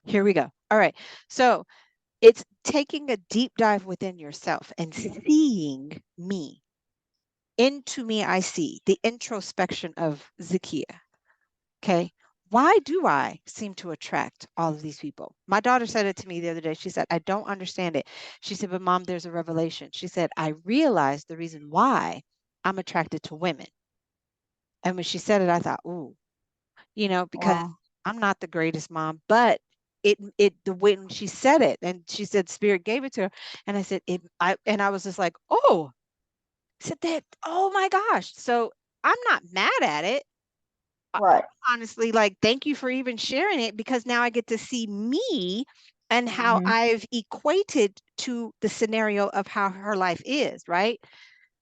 Here we go. All right. So it's taking a deep dive within yourself and seeing me. Into me, I see the introspection of Zakia. Okay. Why do I seem to attract all of these people? My daughter said it to me the other day. She said, I don't understand it. She said, but mom, there's a revelation. She said, I realized the reason why I'm attracted to women. And when she said it, I thought, ooh, because Wow. I'm not the greatest mom, but the when she said it and she said spirit gave it to her. And I said, I was just like, oh, I said that, oh my gosh. So I'm not mad at it. Right. Honestly, like, thank you for even sharing it because now I get to see me and how Hmm. I've equated to the scenario of how her life is, right?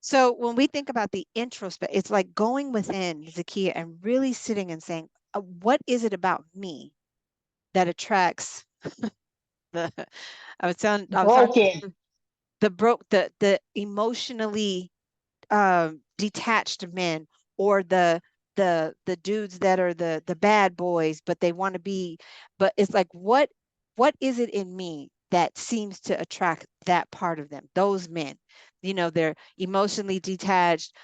So when we think about the introspect, it's like going within Zakia and really sitting and saying, what is it about me that attracts the I was talking Broken. the emotionally detached men or the dudes that are the bad boys, but they want to be, but it's like what is it in me that seems to attract that part of them, those men? They're emotionally detached.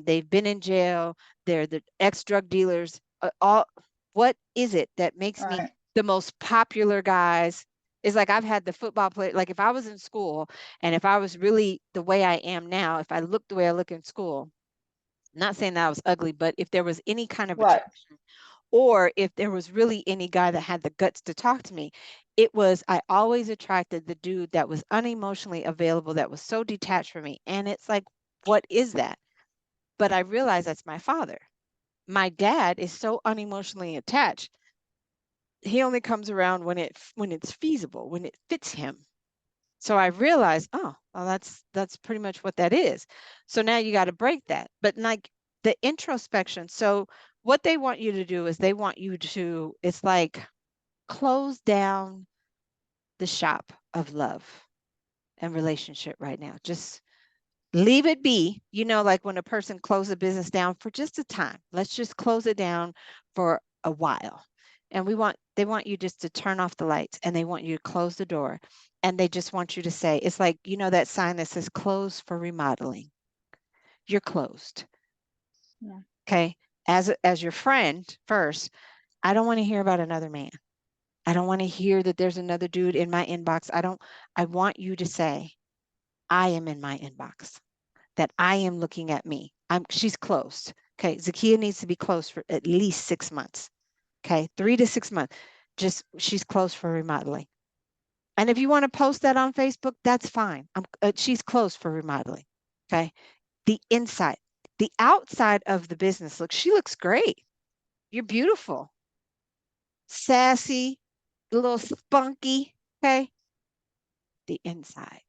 They've been in jail. They're the ex-drug dealers. All what is it that makes me Right. the most popular guys? It's like I've had the football player. Like if I was in school and if I was really the way I am now, if I looked the way I look in school, not saying that I was ugly, but if there was any kind of Right. attraction, or if there was really any guy that had the guts to talk to me, it was I always attracted the dude that was unemotionally available, that was so detached from me. And it's like, what is that? But I realize that's my father. My dad is so unemotionally attached. He only comes around when it's feasible, when it fits him. So I realized, oh, well, that's pretty much what that is. So now you got to break that. But like the introspection, so what they want you to do is they want you to, it's like close down the shop of love and relationship right now. Just leave it be. Like when a person closes a business down for just a time. Let's just close it down for a while. And they want you just to turn off the lights and they want you to close the door. And they just want you to say, it's like, that sign that says closed for remodeling. You're closed. Yeah. Okay. As your friend first, I don't want to hear about another man. I don't want to hear that there's another dude in my inbox. I want you to say, I am in my inbox, that I am looking at me. She's closed. Okay. Zakia needs to be closed for at least 6 months. Okay. 3 to 6 months. Just she's closed for remodeling. And if you want to post that on Facebook, that's fine. She's closed for remodeling. Okay. The inside, the outside of the business she looks great. You're beautiful, sassy, a little spunky. Okay. The inside,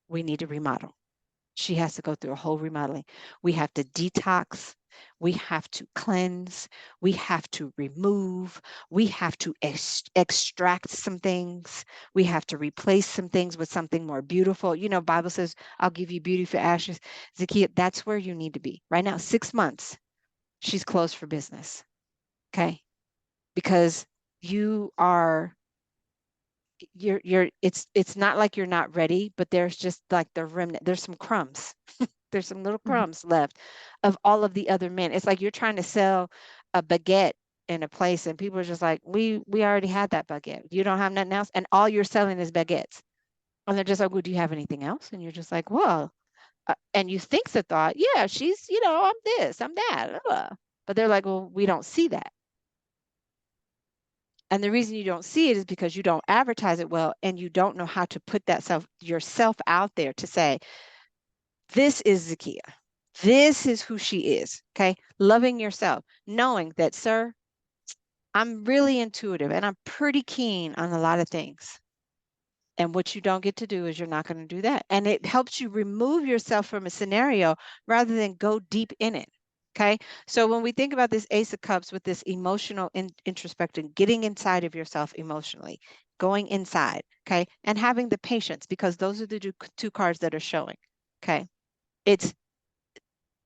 we need to remodel. She has to go through a whole remodeling. We have to detox. We have to cleanse. We have to remove. We have to extract some things. We have to replace some things with something more beautiful. Bible says, I'll give you beauty for ashes. Zakia, that's where you need to be right now. 6 months, she's closed for business. Okay. Because you are it's not like you're not ready, but there's just like the remnant, there's some crumbs. There's some little Mhm. crumbs left of all of the other men. It's like you're trying to sell a baguette in a place and people are just like, we already had that baguette. You don't have nothing else. And all you're selling is baguettes. And they're just like, well, do you have anything else? And you're just like, well, and you think the thought, yeah, she's, I'm this, I'm that. But they're like, well, we don't see that. And the reason you don't see it is because you don't advertise it well and you don't know how to put that yourself out there to say, this is Zakia. This is who she is. Okay. Loving yourself, knowing that, sir, I'm really intuitive and I'm pretty keen on a lot of things. And what you don't get to do is you're not going to do that. And it helps you remove yourself from a scenario rather than go deep in it. Okay. So when we think about this Ace of Cups with this emotional introspection, getting inside of yourself emotionally, going inside, okay, and having the patience, because those are the two cards that are showing. Okay. It's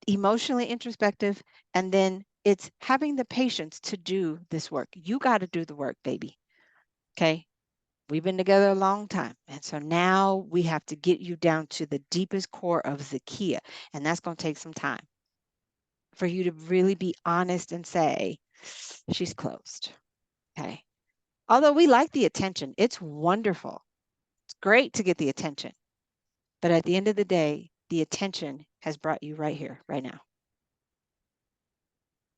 emotionally introspective, and then it's having the patience to do this work. You got to do the work, baby. Okay. We've been together a long time. And so now we have to get you down to the deepest core of Zakia. And that's going to take some time for you to really be honest and say, she's closed. Okay. Although we like the attention, it's wonderful. It's great to get the attention. But at the end of the day, the attention has brought you right here, right now.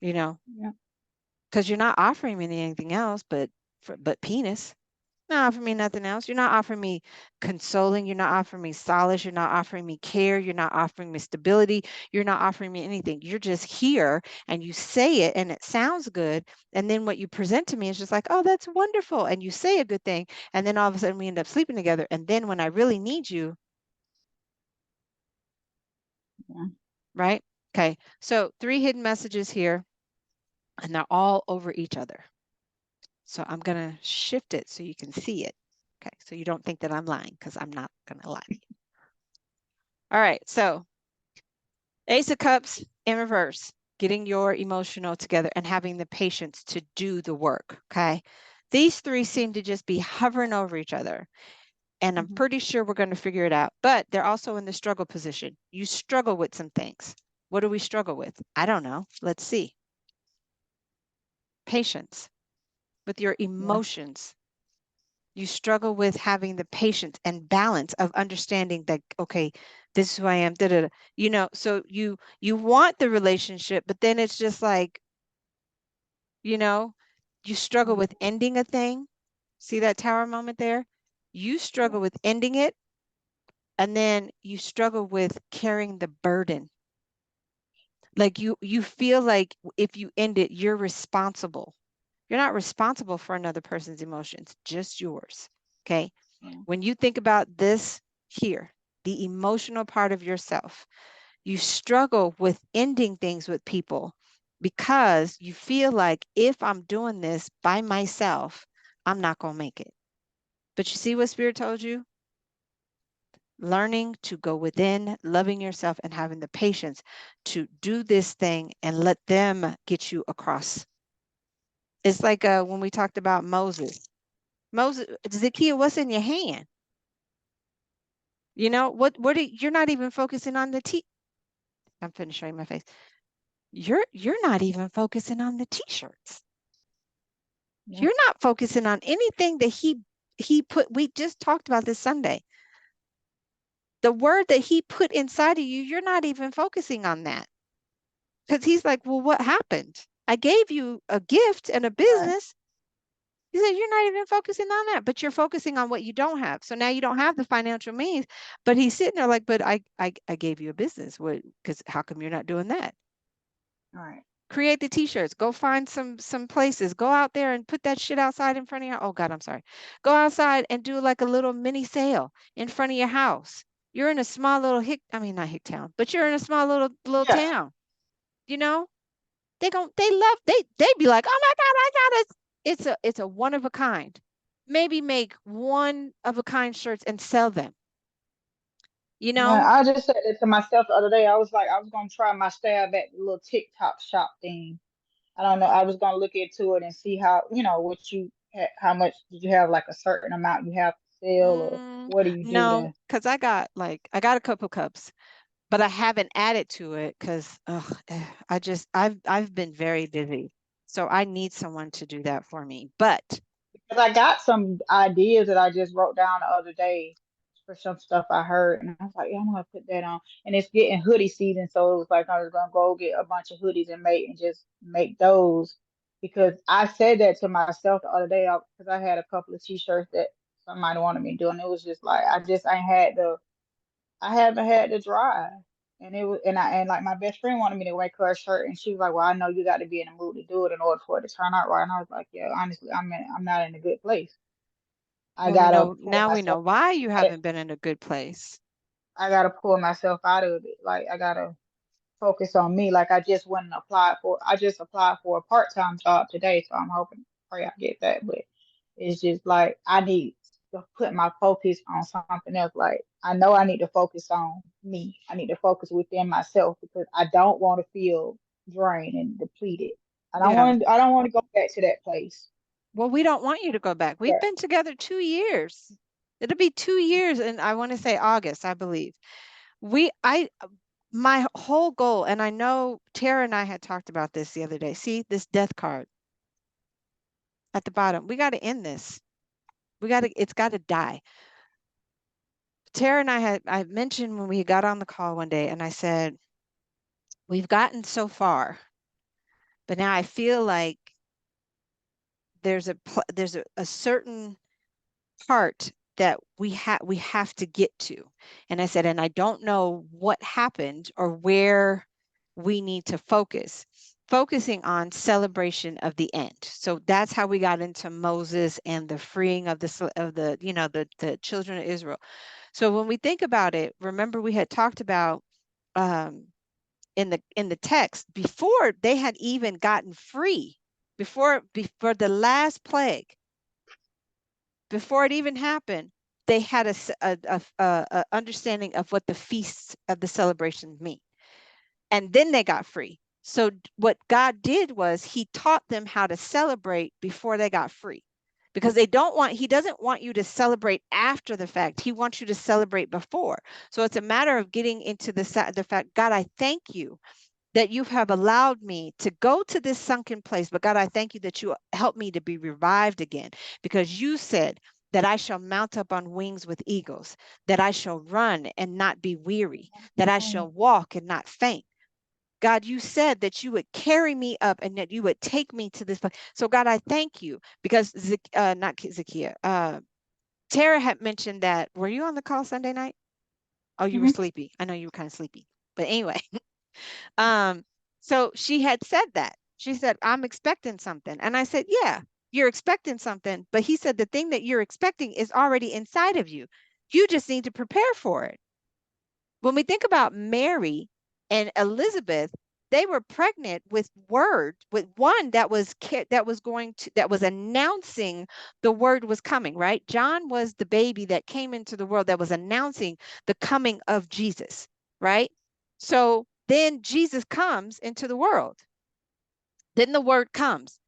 You know, Yeah. because you're not offering me anything else but penis. Not offering me nothing else. You're not offering me consoling. You're not offering me solace. You're not offering me care. You're not offering me stability. You're not offering me anything. You're just here and you say it and it sounds good. And then what you present to me is just like, oh, that's wonderful. And you say a good thing. And then all of a sudden we end up sleeping together. And then when I really need you, Yeah. right? Okay. So 3 hidden messages here, and they're all over each other. So I'm going to shift it so you can see it. Okay. So you don't think that I'm lying, because I'm not going to lie to you. All right. So Ace of Cups in reverse, getting your emotional together and having the patience to do the work. Okay. These 3 seem to just be hovering over each other. And I'm pretty sure we're going to figure it out. But they're also in the struggle position. You struggle with some things. What do we struggle with? I don't know. Let's see. Patience with your emotions. You struggle with having the patience and balance of understanding that, okay, this is who I am, da, da, da. You know, so you want the relationship, but then it's just like, you know, you struggle with ending a thing. See that tower moment there? You struggle with ending it, and then you struggle with carrying the burden. Like you feel like if you end it, you're responsible. You're not responsible for another person's emotions, just yours. Okay. When you think about this here, the emotional part of yourself, you struggle with ending things with people because you feel like if I'm doing this by myself, I'm not going to make it. But you see what Spirit told you? Learning to go within, loving yourself, and having the patience to do this thing and let them get you across. It's like when we talked about Moses. Moses, Zakiya, what's in your hand? You know, you're not even focusing on the I'm finished showing my face. You're not even focusing on the t-shirts. Yeah. You're not focusing on anything that he put. We just talked about this Sunday. The word that he put inside of you, you're not even focusing on that. Because he's like, well, what happened? I gave you a gift and a business. He said, you're not even focusing on that, but you're focusing on what you don't have. So now you don't have the financial means, but he's sitting there like, but I gave you a business. What, because how come you're not doing that? All right. Create the t-shirts. Go find some places. Go out there and put that shit outside in front of your, oh God, I'm sorry. Go outside and do like a little mini sale in front of your house. You're in a small little not hick town, but you're in a small little town. You know? They be like, oh my God, I got it. It's a one of a kind. Maybe make one of a kind shirts and sell them. You Yeah, know? I just said it to myself the other day. I was like, I was gonna try my stab at the little TikTok shop thing. I don't know. I was gonna look into it and see how, what how much did you have, like a certain amount you have to sell, or what do you do No, to? because I got a couple cups, but I haven't added to it because I've been very busy. So I need someone to do that for me. But Because I got some ideas that I just wrote down the other day for some stuff I heard, and I was like, yeah, I'm gonna put that on. And it's getting hoodie season, so it was like I was gonna go get a bunch of hoodies and just make those. Because I said that to myself the other day because I had a couple of t-shirts that somebody wanted me to do, and it was just like I haven't had the drive. And it was, and like my best friend wanted me to make her a shirt, and she was like, "Well, I know you got to be in the mood to do it in order for it to turn out right." And I was like, "Yeah, honestly, I'm not in a good place. I well, we gotta know pull now we know myself why you out of, haven't been in a good place. I gotta pull myself out of it. Like I gotta focus on me. Like I just applied for a part-time job today, so I'm hoping pray I get that. But it's just like I need to put my focus on something else. Like I know I need to focus on me. I need to focus within myself because I don't want to feel drained and depleted. Yeah. I don't want to go back to that place. Well, we don't want you to go back. We've Yeah. been together 2 years. It'll be 2 years, and I want to say August, I believe. My whole goal, and I know Tara and I had talked about this the other day. See this death card at the bottom. We got to end this. It's got to die. Tara and I mentioned when we got on the call one day, and I said, we've gotten so far, but now I feel like there's a certain part that we have to get to. And I said, and I don't know what happened or where we need to focusing on celebration of the end. So that's how we got into Moses and the freeing of the children of Israel. So when we think about it, remember we had talked about um, in the text before they had even gotten free, before the last plague, before it even happened, they had a understanding of what the feasts of the celebrations mean, and then they got free. So what God did was he taught them how to celebrate before they got free, because he doesn't want you to celebrate after the fact. He wants you to celebrate before. So it's a matter of getting into the fact, God, I thank you that you have allowed me to go to this sunken place. But God, I thank you that you help me to be revived again, because you said that I shall mount up on wings with eagles, that I shall run and not be weary, that I shall walk and not faint. God, you said that you would carry me up and that you would take me to this place. So God, I thank you because not Zacchaeus, Tara had mentioned that. Were you on the call Sunday night? Oh, you were Mhm. sleepy. I know you were kind of sleepy, but anyway, Um, so she had said that. She said, I'm expecting something. And I said, yeah, you're expecting something. But he said, the thing that you're expecting is already inside of you. You just need to prepare for it. When we think about Mary and Elizabeth, they were pregnant with one that was announcing the word was coming, right? John was the baby that came into the world that was announcing the coming of Jesus, right? So then Jesus comes into the world. Then the word comes.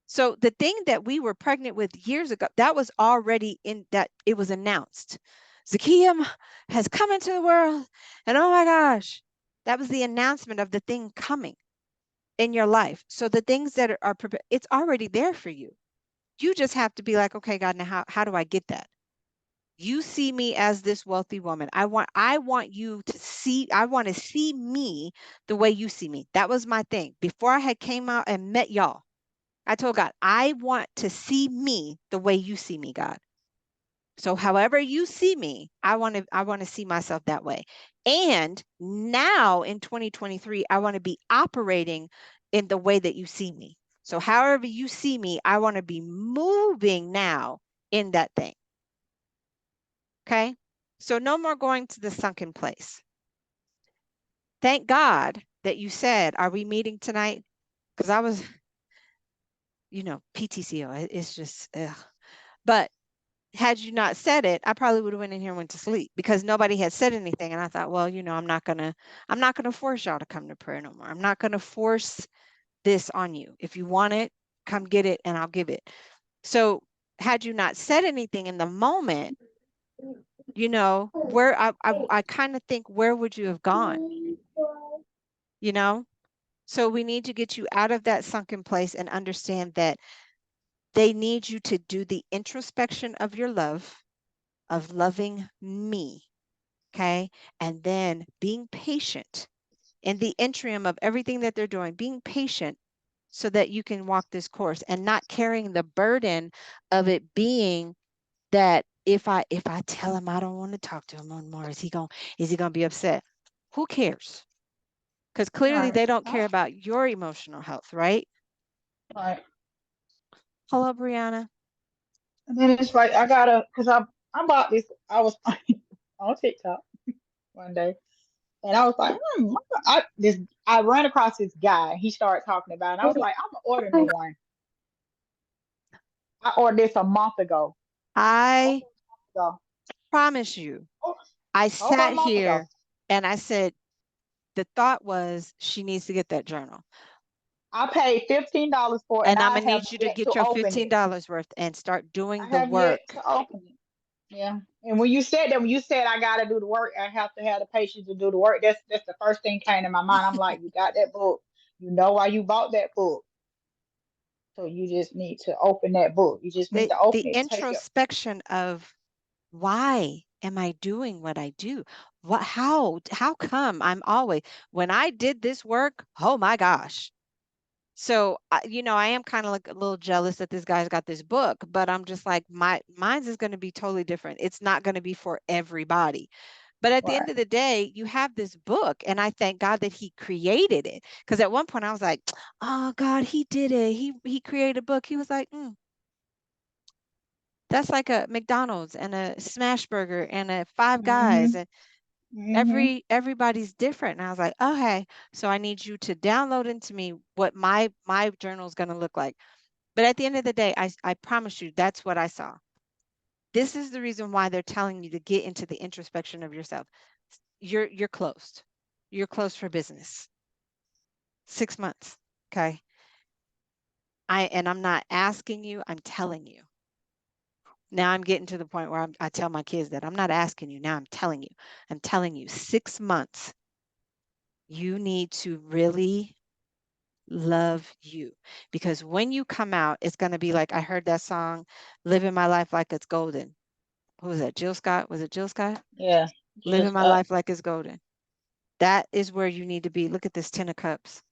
So the thing that we were pregnant with years ago, that was already in that it was announced. Zacchaeus has come into the world, and oh my gosh, that was the announcement of the thing coming in your life. So the things that are prepared, it's already there for you. You just have to be like, okay, God, now how do I get that? You see me as this wealthy woman. I want you to see, I want to see me the way you see me. That was my thing. Before I had came out and met y'all, I told God, I want to see me the way you see me, God. So however you see me, I want to see myself that way. And now in 2023, I want to be operating in the way that you see me. So however you see me, I want to be moving now in that thing. Okay? So no more going to the sunken place. Thank God that you said, are we meeting tonight? Because I was, PTCO, it's just, ugh. But had you not said it, I probably would have went in here and went to sleep because nobody had said anything. And I thought, well, I'm not gonna force y'all to come to prayer no more. I'm not gonna force this on you. If you want it, come get it and I'll give it. So had you not said anything in the moment, where I kind of think, where would you have gone? You know? So we need to get you out of that sunken place and understand that they need you to do the introspection of your love, of loving me. Okay. And then being patient in the interim of everything that they're doing, being patient so that you can walk this course and not carrying the burden of it being that if I tell him I don't want to talk to him anymore, is he gonna be upset? Who cares? Because clearly Right. they don't care about your emotional health, right? Right. Hello, Brianna. And then it's like cause I bought this. I was on TikTok one day, and I was like, I ran across this guy. He started talking about it. And I was like, I'm gonna order me one. I ordered this a month ago. I So, promise you, I over a sat month ago. here and I said, the thought was she needs to get that journal. I paid $15 for it, and And I'm I gonna have need you to yet get to your open it. $15 worth and start doing I the have yet work. to open it. Yeah. And when you said that, when you said I gotta do the work, I have to have the patience to do the work. That's the first thing came to my mind. I'm like, you got that book. You know why you bought that book. So you just need to open that book. You just need to The open it. Take it. introspection of why am I doing what I do? How come I'm always, when I did this work, oh my gosh. So, I am kind of like a little jealous that this guy's got this book, but I'm just like, mine's is going to be totally different. It's not going to be for everybody. But at the end Right. of the day, you have this book, and I thank God that He created it. Because at one point I was like, "Oh God, He did it. He created a book." He was like, "That's like a McDonald's and a Smash Burger and a Five Guys, Mhm. and Mhm. everybody's different." And I was like, "Okay, so I need you to download into me what my journal is going to look like." But at the end of the day, I promise you, that's what I saw. This is the reason why they're telling you to get into the introspection of yourself. You're closed. You're closed for business. 6 months. Okay. I'm not asking you, I'm telling you. Now I'm getting to the point where I tell my kids that I'm not asking you. Now I'm telling you. I'm telling you, 6 months, you need to really love you, because when you come out, it's going to be like I heard that song, Living My Life Like It's Golden. Who was that? Jill Scott? Was it Jill Scott? Yeah. Living Just my life like it's golden. That is where you need to be. Look at this 10 of cups.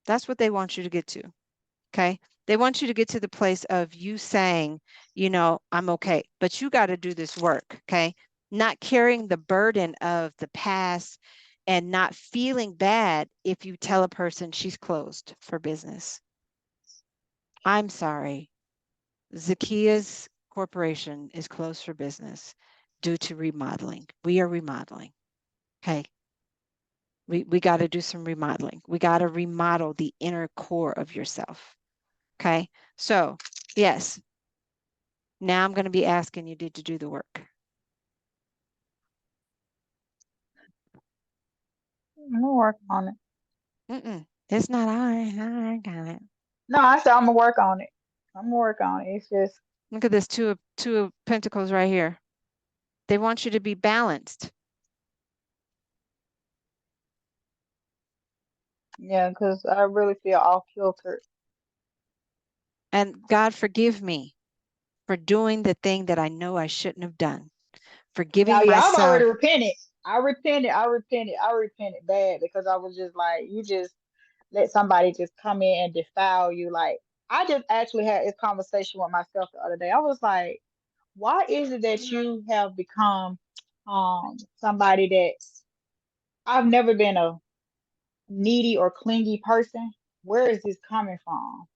That's what they want you to get to. Okay. They want you to get to the place of you saying, I'm okay, but you got to do this work. Okay. Not carrying the burden of the past and not feeling bad if you tell a person she's closed for business. I'm sorry. Zakia's corporation is closed for business due to remodeling. We are remodeling. Okay. We got to do some remodeling. We got to remodel the inner core of yourself. Okay. So, yes, now I'm going to be asking you, did you do the work? I'm gonna work on it. It's not I got it. No, I said I'm gonna work on it. I'm gonna work on it. It's just Look at this two of pentacles right here. They want you to be balanced. yeah, because I really feel off kilter. And God forgive me for doing the thing that I know I shouldn't have done. Now, Forgiving yeah, I've already myself. repented. I repented bad because I was just like, you just let somebody just come in and defile you. Like, I just actually had this conversation with myself the other day. I was like, why is it that you have become somebody that's I've never been a needy or clingy person? Where is this coming from?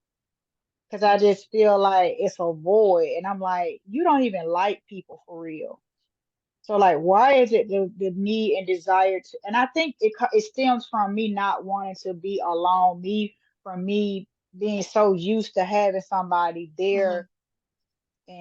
Because I just feel like it's a void, and I'm like, you don't even like people for real. So like, why is it the need and desire to? And I think it stems from me not wanting to be alone. Me being so used to having somebody Mhm. there,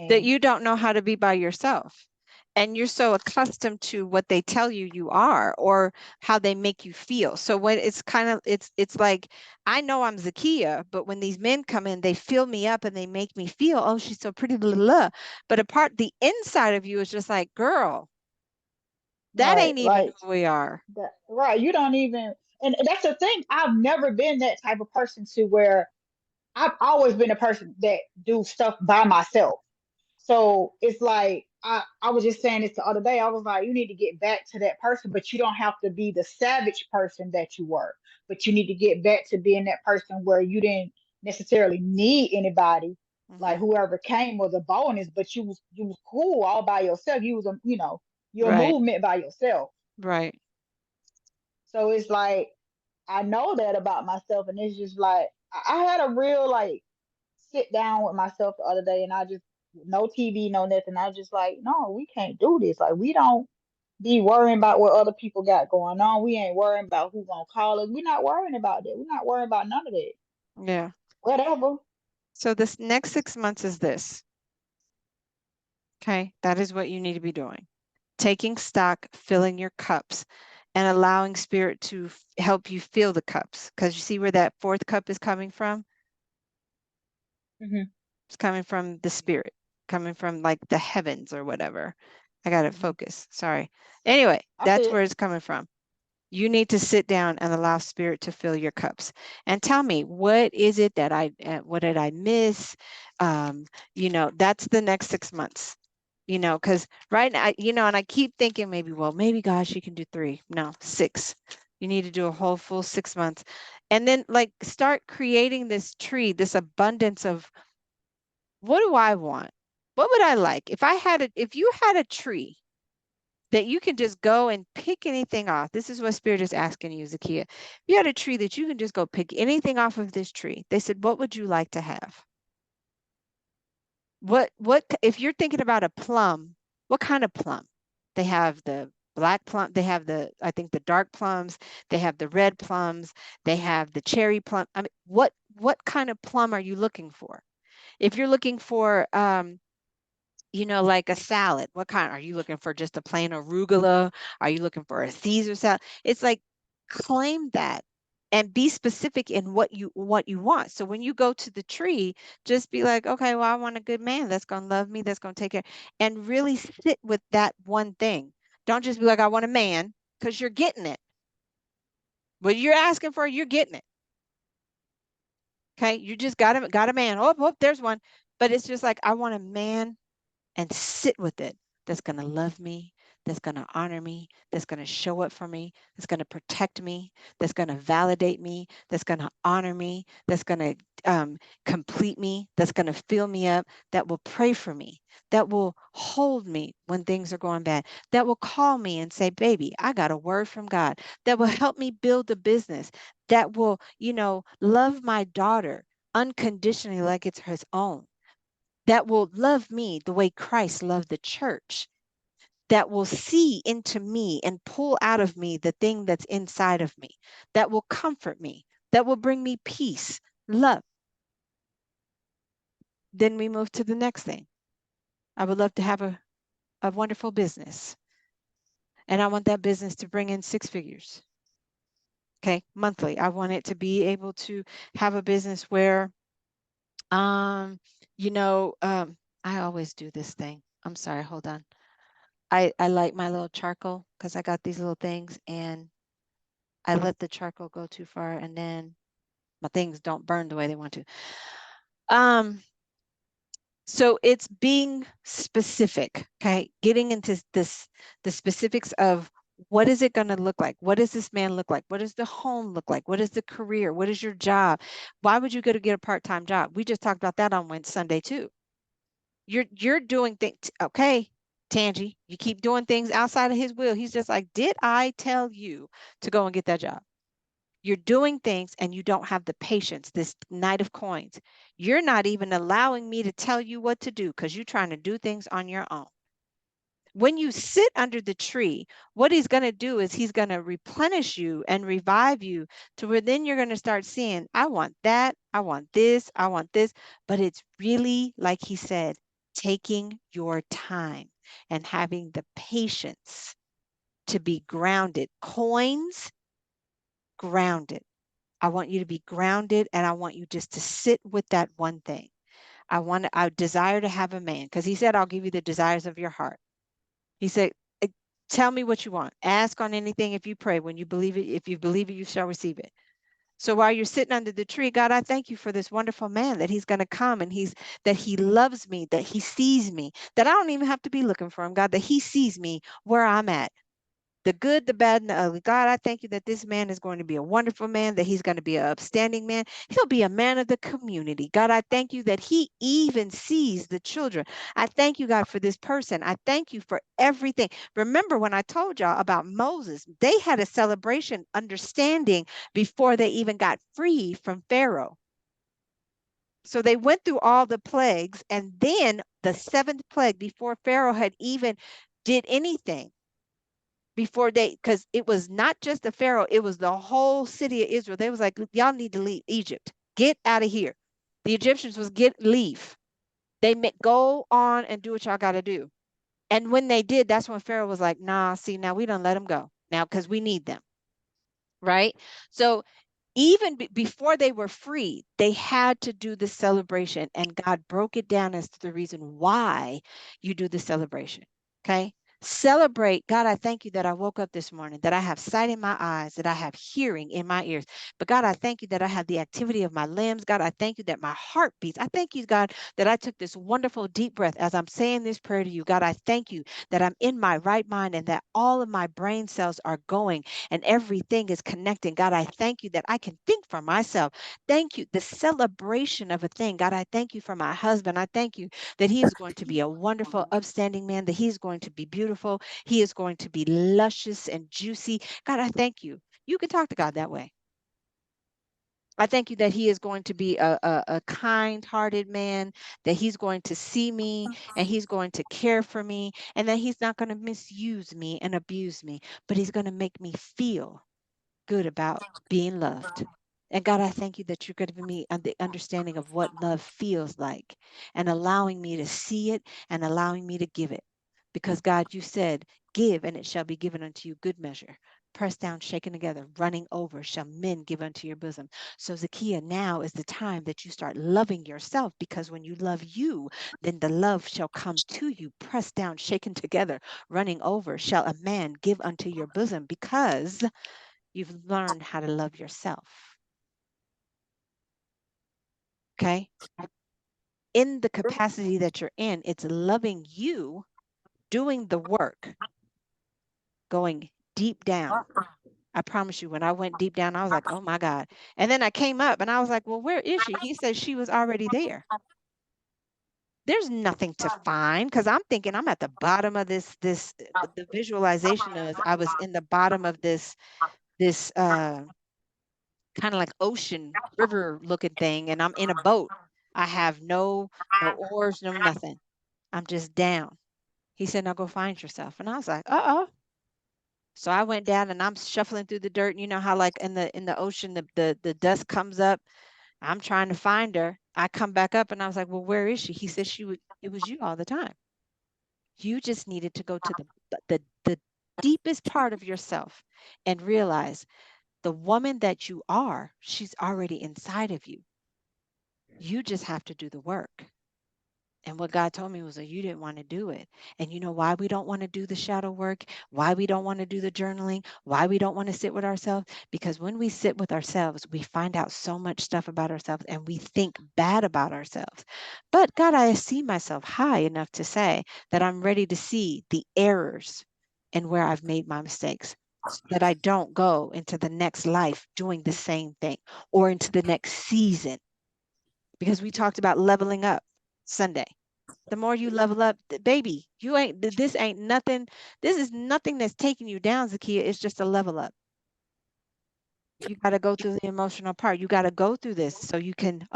That and you don't know how to be by yourself. And you're so accustomed to what they tell you you are, or how they make you feel. So when it's kind of it's like, I know I'm Zakia, but when these men come in, they fill me up and they make me feel, oh, she's so pretty, blah, blah, blah. But the inside of you is just like, girl, that right, ain't even like who we are. that, right. You don't even, and that's the thing. I've never been that type of person to where I've always been a person that do stuff by myself. So it's like I was just saying this the other day. I was like, you need to get back to that person, but you don't have to be the savage person that you were. But you need to get back to being that person where you didn't necessarily need anybody. Like Hmm. whoever came was a bonus, but you was cool all by yourself. You was a your Right, movement by yourself. right. So it's like I know that about myself, and it's just like I had a real like sit down with myself the other day, and I just no TV, no nothing. I was just like, no, we can't do this. Like we don't be worrying about what other people got going on. We ain't worrying about who gonna call us. We're not worrying about that. We're not worrying about none of that. Yeah. Whatever. So this next 6 months is this. Okay. That is what you need to be doing. Taking stock, filling your cups. and allowing spirit to help you fill the cups. Because you see where that fourth cup is coming from? Mm-hmm. It's coming from the spirit, coming from like the heavens or whatever. I got to Mm-hmm. focus. Sorry. Anyway, I see that's it. where it's coming from. You need to sit down and allow spirit to fill your cups and tell me, what is it that what did I miss? Um, that's the next 6 months, because right now, and I keep thinking maybe, well, maybe gosh, you can do 3. No, 6. You need to do a whole full 6 months. And then like start creating this tree, this abundance of, what do I want? What would I like? If you had a tree that you can just go and pick anything off. This is what Spirit is asking you, Zakia. If you had a tree that you can just go pick anything off of this tree, they said, what would you like to have? If you're thinking about a plum, what kind of plum? They have the black plum, they have I think the dark plums, they have the red plums, they have the cherry plum. I mean, what kind of plum are you looking for? If you're looking for like a salad. What kind? Are you looking for just a plain arugula? Are you looking for a Caesar salad? It's like claim that and be specific in what you want. So when you go to the tree, just be like, okay, well, I want a good man that's gonna love me, that's gonna take care, and really sit with that one thing. Don't just be like, I want a man, because you're getting it. What you're asking for, you're getting it. Okay, you just got a man. Oh, oh, there's one. But it's just like, I want a man and sit with it, that's going to love me, that's going to honor me, that's going to show up for me, that's going to protect me, that's going to validate me, that's going to honor me, that's going to complete me, that's going to fill me up, that will pray for me, that will hold me when things are going bad, that will call me and say, baby, I got a word from God, that will help me build a business, that will, love my daughter unconditionally like it's his own, that will love me the way Christ loved the church, that will see into me and pull out of me the thing that's inside of me, that will comfort me, that will bring me peace, love. Then we move to the next thing. I would love to have a wonderful business. And I want that business to bring in 6 figures. Okay, monthly. I want it to be able to have a business where, um, you know, um, I always do this thing. I'm sorry, hold on. I light my little charcoal because I got these little things, and I let the charcoal go too far, and then my things don't burn the way they want to. Um, so it's being specific, okay? Getting into the specifics of, what is it going to look like? What does this man look like? What does the home look like? What is the career? What is your job? Why would you go to get a part-time job? We just talked about that on Wednesday, Sunday too. You're doing things, okay, Tangi, you keep doing things outside of his will. He's just like, did I tell you to go and get that job? You're doing things and you don't have the patience, this Knight of Coins. You're not even allowing me to tell you what to do because you're trying to do things on your own. When you sit under the tree, what he's going to do is he's going to replenish you and revive you to where then you're going to start seeing, I want that, I want this, I want this. But it's really, like he said, taking your time and having the patience to be grounded. Coins, grounded. I want you to be grounded, and I want you just to sit with that one thing. I desire to have a man, because he said, I'll give you the desires of your heart. He said, tell me what you want. Ask on anything if you pray. When you believe it, if you believe it, you shall receive it. So while you're sitting under the tree, God, I thank you for this wonderful man, that he's going to come, and that he loves me, that he sees me, that I don't even have to be looking for him, God, that he sees me where I'm at, the good, the bad, and the ugly. God, I thank you that this man is going to be a wonderful man, that he's going to be an upstanding man. He'll be a man of the community. God, I thank you that he even sees the children. I thank you, God, for this person. I thank you for everything. Remember when I told y'all about Moses, they had a celebration understanding before they even got free from Pharaoh. So they went through all the plagues, and then the seventh plague, before Pharaoh had even did anything, because it was not just the Pharaoh, it was the whole city of Israel. They was like, y'all need to leave Egypt. Get out of here. The Egyptians was leave. They go on and do what y'all got to do. And when they did, that's when Pharaoh was like, nah, see, now we don't let them go. now because we need them, right? So even before they were free, they had to do the celebration, and God broke it down as to the reason why you do the celebration. Okay. Celebrate. God, I thank you that I woke up this morning, that I have sight in my eyes, that I have hearing in my ears. But God, I thank you that I have the activity of my limbs. God, I thank you that my heart beats. I thank you, God, that I took this wonderful deep breath as I'm saying this prayer to you. God, I thank you that I'm in my right mind and that all of my brain cells are going and everything is connecting. God, I thank you that I can think for myself. Thank you. The celebration of a thing. God, I thank you for my husband. I thank you that he is going to be a wonderful, upstanding man, that he is going to be beautiful. He is going to be luscious and juicy. God, I thank you. You can talk to God that way. I thank you that he is going to be a kind-hearted man, that he's going to see me and he's going to care for me, and that he's not going to misuse me and abuse me, but he's going to make me feel good about being loved. And God, I thank you that you're giving me the understanding of what love feels like and allowing me to see it and allowing me to give it. Because God, you said, give and it shall be given unto you good measure. Pressed down, shaken together, running over, shall men give unto your bosom. So, Zakiya, now is the time that you start loving yourself, because when you love you, then the love shall come to you, pressed down, shaken together, running over, shall a man give unto your bosom, because you've learned how to love yourself. Okay. In the capacity that you're in, it's loving you, doing the work, going deep down. I promise you, when I went deep down, I was like, oh my God. And then I came up and I was like, well, where is she? He said she was already there. There's nothing to find, because I'm thinking I'm at the bottom of the visualization is I was in the bottom of this kind of like ocean river looking thing, and I'm in a boat. I have no oars, no nothing. I'm just down. He said, now go find yourself. And I was like, uh-oh. So I went down and I'm shuffling through the dirt. And you know how like in the ocean the dust comes up. I'm trying to find her. I come back up and I was like, well, where is she? He said it was you all the time. You just needed to go to the deepest part of yourself and realize the woman that you are, she's already inside of you. You just have to do the work. And what God told me was that you didn't want to do it. And you know why we don't want to do the shadow work? Why we don't want to do the journaling? Why we don't want to sit with ourselves? Because when we sit with ourselves, we find out so much stuff about ourselves and we think bad about ourselves. But God, I see myself high enough to say that I'm ready to see the errors and where I've made my mistakes, so that I don't go into the next life doing the same thing or into the next season, because we talked about leveling up Sunday. The more you level up, baby, this ain't nothing. This is nothing that's taking you down, Zakiya. It's just a level up. You got to go through the emotional part. You got to go through this so you can,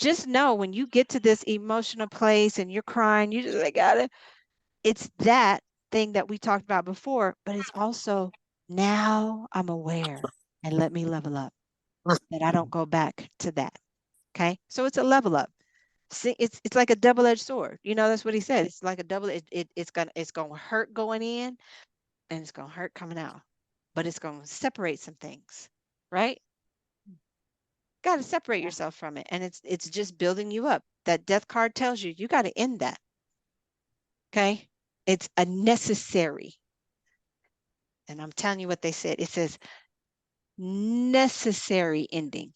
just know when you get to this emotional place and you're crying, you just like, gotta, it's that thing that we talked about before, but it's also now I'm aware and let me level up, that I don't go back to that. Okay. So it's a level up. See, it's like a double-edged sword. You know, that's what he said. It's like a double, it's gonna hurt going in and it's gonna hurt coming out. But it's gonna separate some things, right? Got to separate yourself from it. And it's just building you up. That death card tells you got to end that. Okay. It's a necessary. And I'm telling you what they said. It says necessary ending.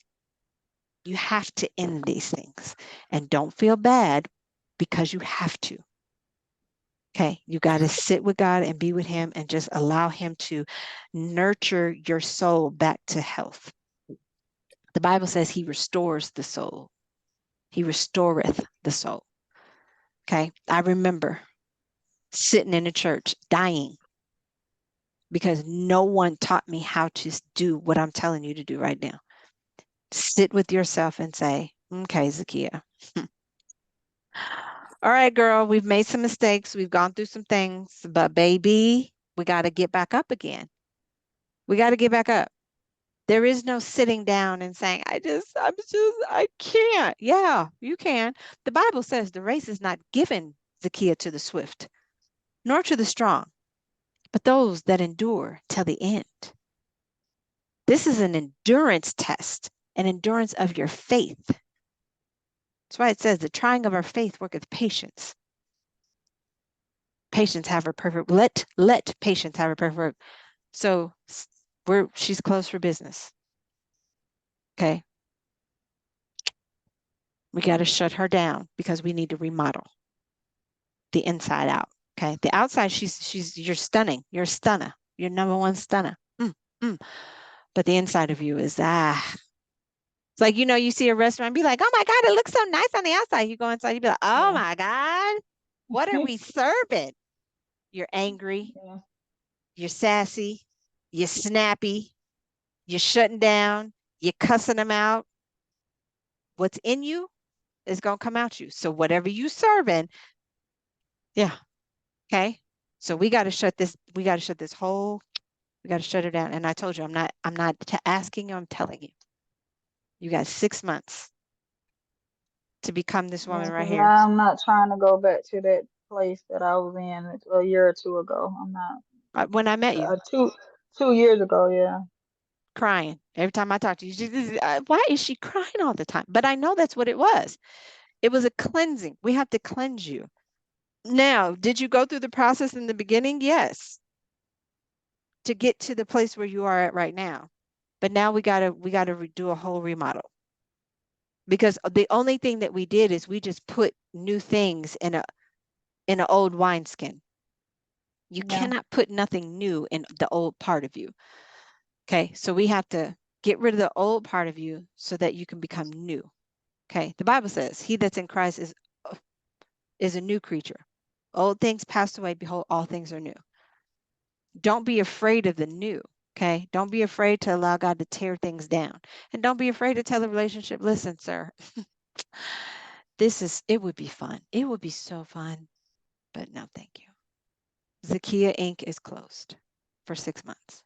You have to end these things. And don't feel bad because you have to. Okay, you got to sit with God and be with Him and just allow Him to nurture your soul back to health. The Bible says He restores the soul, He restoreth the soul. Okay, I remember sitting in a church dying because no one taught me how to do what I'm telling you to do right now. Sit with yourself and say, okay, Zakiya. All right, girl, we've made some mistakes. We've gone through some things, but baby, we got to get back up again. We got to get back up. There is no sitting down and saying, I can't. Yeah, you can. The Bible says the race is not given, Zakiya, to the swift, nor to the strong. but those that endure till the end. This is an endurance test, an endurance of your faith. That's why it says the trying of our faith worketh patience. Patience have her perfect, let patience have her perfect work. So she's closed for business. Okay. We got to shut her down because we need to remodel the inside out. Okay. The outside, you're stunning. You're a stunner. You're number one stunner. Mm. But the inside of you is, it's like, you see a restaurant, be like, oh my God, it looks so nice on the outside. You go inside, you be like, oh Yeah. my God, what are we serving? You're angry, Yeah. you're sassy, you're snappy, you're shutting down, you're cussing them out. What's in you is going to come out you. So whatever you serving, yeah. Okay. So we got to shut this, we got to shut this whole, we got to shut it down. And I told you, I'm not asking you, I'm telling you. You got 6 months to become this Yeah, woman right 'cause here. now I'm not trying to go back to that place that I was in a year or two ago. I'm not. When I met you, 2 years ago, yeah. crying every time I talk to you. Why is she crying all the time? But I know that's what it was. It was a cleansing. We have to cleanse you. Now, did you go through the process in the beginning? Yes, to get to the place where you are at right now. But now we gotta do a whole remodel, because the only thing that we did is we just put new things in an old wineskin. You Yeah. cannot put nothing new in the old part of you. Okay, so we have to get rid of the old part of you so that you can become new. Okay, the Bible says, "He that's in Christ is a new creature. Old things passed away; behold, all things are new." Don't be afraid of the new. Okay, don't be afraid to allow God to tear things down, and don't be afraid to tell the relationship, "Listen, sir, it would be fun. It would be so fun, but no, thank you. Zakia Inc. is closed for 6 months."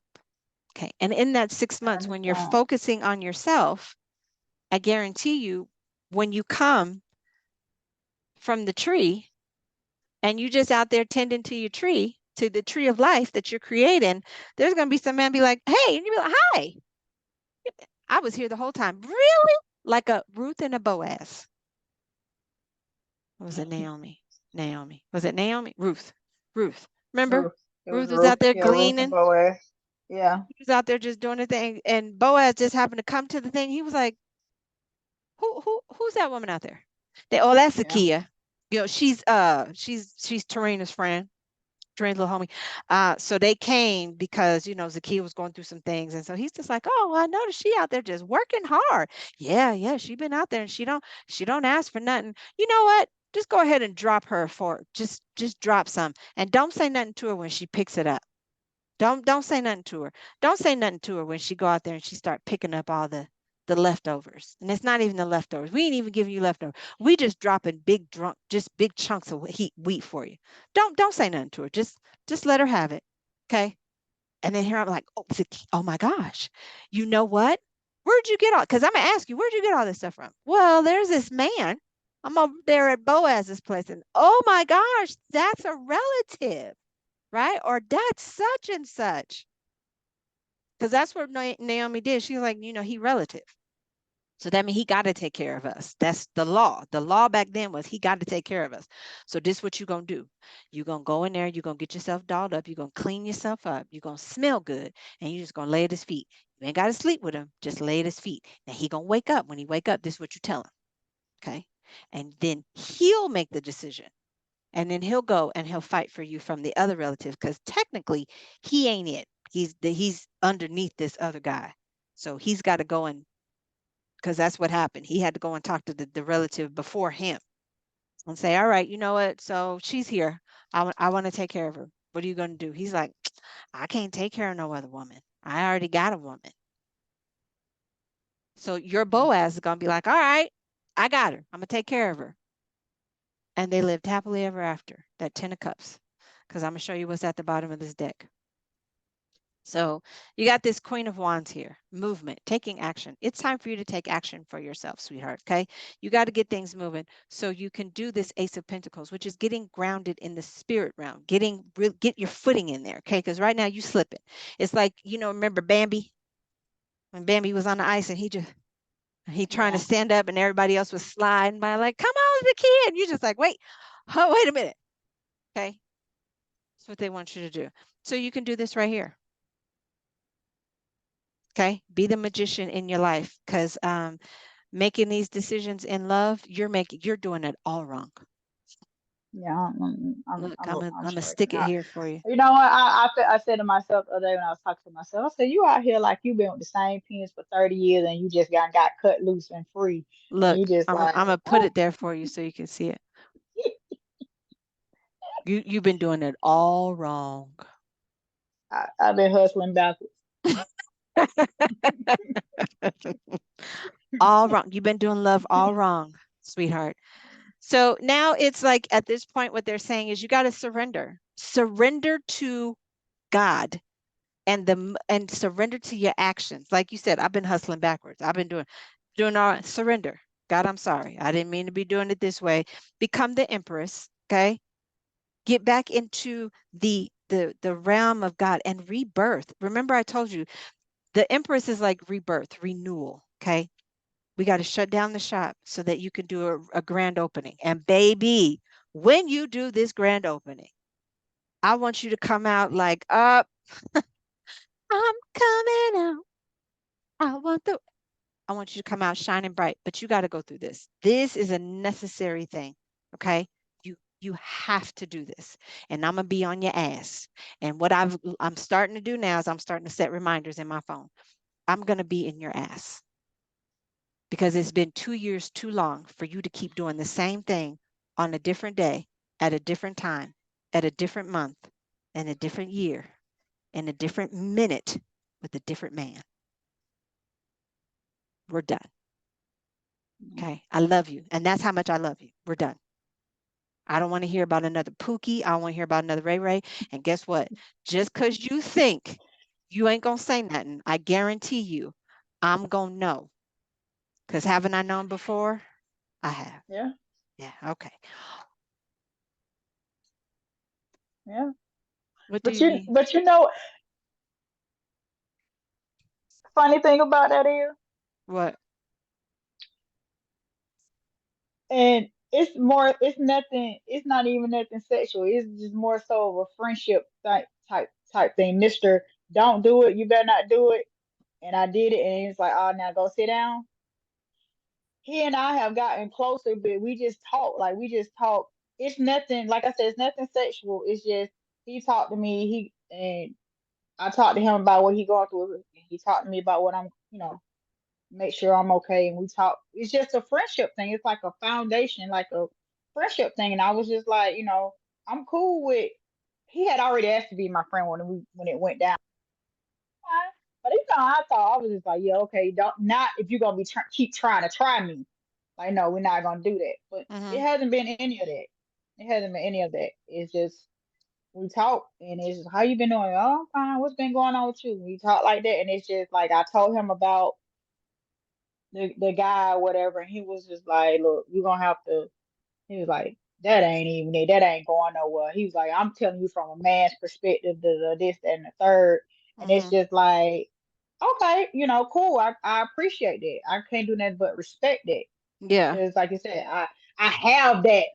Okay, and in that 6 months, when you're Understand. focusing on yourself, I guarantee you, when you come from the tree and you just out there tending to your tree, to the tree of life that you're creating, there's going to be some man be like, "Hey," and you be like, "Hi, I was here the whole time." Really? Like a Ruth and a Boaz. Or was it Naomi? Naomi. Was it Naomi? Ruth. Ruth. Remember? Ruth. It was Ruth was Ruth. out there Yeah, Ruth and gleaning. Boaz. Yeah. He was out there just doing the thing. And Boaz just happened to come to the thing. He was like, who's that woman out there? Oh, that's Yeah. Zakia. She's Tarina's friend. Dre's little homie. So they came because Zakia was going through some things, and so he's just like, "Oh, I noticed she out there just working hard. Yeah, yeah, she been out there, and she don't ask for nothing. You know what? Just go ahead and drop her for just drop some, and don't say nothing to her when she picks it up. Don't say nothing to her. Don't say nothing to her when she go out there and she start picking up all the leftovers. And it's not even the leftovers. We ain't even giving you leftovers. We just dropping just big chunks of wheat for you. Don't say nothing to her. Just let her have it. Okay. And then here I'm like, oh my gosh, you know what? Where'd you get all? Because I'm gonna ask you, where'd you get all this stuff from? Well, there's this man. I'm over there at Boaz's place, and oh my gosh, that's a relative, right? Or that's such and such. Because that's what Naomi did. She was like, he relative. So that means he got to take care of us. That's the law. The law back then was he got to take care of us. So this is what you're going to do. You're going to go in there. You're going to get yourself dolled up. You're going to clean yourself up. You're going to smell good. And you're just going to lay at his feet. You ain't got to sleep with him. Just lay at his feet. Now he going to wake up. When he wake up, this is what you tell him. Okay. And then he'll make the decision. And then he'll go and he'll fight for you from the other relative, because technically he ain't it. He's underneath this other guy. So he's got to go, and because that's what happened. He had to go and talk to the relative before him and say, "All right, you know what? So she's here. I want to take care of her. What are you going to do?" He's like, "I can't take care of no other woman. I already got a woman." So your Boaz is going to be like, "All right, I got her. I'm going to take care of her." And they lived happily ever after. That 10 of cups. Because I'm going to show you what's at the bottom of this deck. So you got this Queen of Wands here, movement, taking action. It's time for you to take action for yourself, sweetheart. Okay. You got to get things moving so you can do this Ace of Pentacles, which is getting grounded in the spirit realm, get your footing in there. Okay. Because right now you slipping. It's like, remember Bambi? When Bambi was on the ice and he trying to Yeah. stand up and everybody else was sliding by, like, come on, the kid. And you're just like, wait, oh, wait a minute. Okay. That's what they want you to do. So you can do this right here. Okay. Be the magician in your life, because making these decisions in love, you're doing it all wrong. Yeah, Look, I'm I'm gonna straight. stick it here for you. You know what? I said to myself the other day when I was talking to myself, I said, "You out here like you've been with the same penis for 30 years, and you just got cut loose and free, and Look, you just I'm like, gonna put oh, it there for you so you can see it. You've been doing it all wrong. I've been hustling backwards." All wrong. You've been doing love all wrong, sweetheart. So now it's like at this point, what they're saying is you got to surrender. Surrender to God and surrender to your actions. Like you said, I've been hustling backwards. I've been doing all surrender. God, I'm sorry. I didn't mean to be doing it this way. Become the empress, okay? Get back into the realm of God and rebirth. Remember I told you the empress is like rebirth, renewal, okay? We got to shut down the shop so that you can do a grand opening. And baby, when you do this grand opening, I want you to come out like, up, I'm coming out. I want the I want you to come out shining bright, but you got to go through this. This is a necessary thing. Okay. You have to do this. And I'm gonna be on your ass. And what I'm starting to do now is I'm starting to set reminders in my phone. I'm gonna be in your ass because it's been 2 years too long for you to keep doing the same thing on a different day, at a different time, at a different month, and a different year, and a different minute with a different man. We're done. Okay. I love you. And that's how much I love you. We're done. I don't want to hear about another Pookie. I don't want to hear about another Ray Ray. And guess what? Just because you think you ain't going to say nothing, I guarantee you, I'm going to know. Because haven't I known before? I have. Yeah, Yeah. Okay. yeah. What do you need? But you know, funny thing about that is, What? and it's nothing, it's not even nothing sexual. It's just more so of a friendship type thing. Mister, don't do it. You better not do it. And I did it, and he's like, "Oh, now go sit down." He and I have gotten closer, but we just talk. Like we just talk. It's nothing. Like I said, it's nothing sexual. It's just he talked to me. And I talked to him about what he going through. He talked to me about what I'm, make sure I'm okay. And we talk. It's just a friendship thing. It's like a foundation, like a friendship thing. And I was just like, I'm cool with. He had already asked to be my friend when it went down. But I thought I was just like, yeah, okay, don't not if you're gonna be keep trying to try me. Like, no, we're not gonna do that. But it Mm-hmm. hasn't been any of that. It hasn't been any of that. It's just we talk and it's just how you been doing? Oh, I'm fine. What's been going on with you? We talk like that, and it's just like I told him about the guy or whatever, and he was just like, look, you're gonna have to. He was like, that ain't even it. That ain't going nowhere. He was like, I'm telling you from a man's perspective, this, that, and the third, and it's Mm-hmm. just like okay, cool. I appreciate that. I can't do nothing but respect that. Yeah. Because like you said, I have that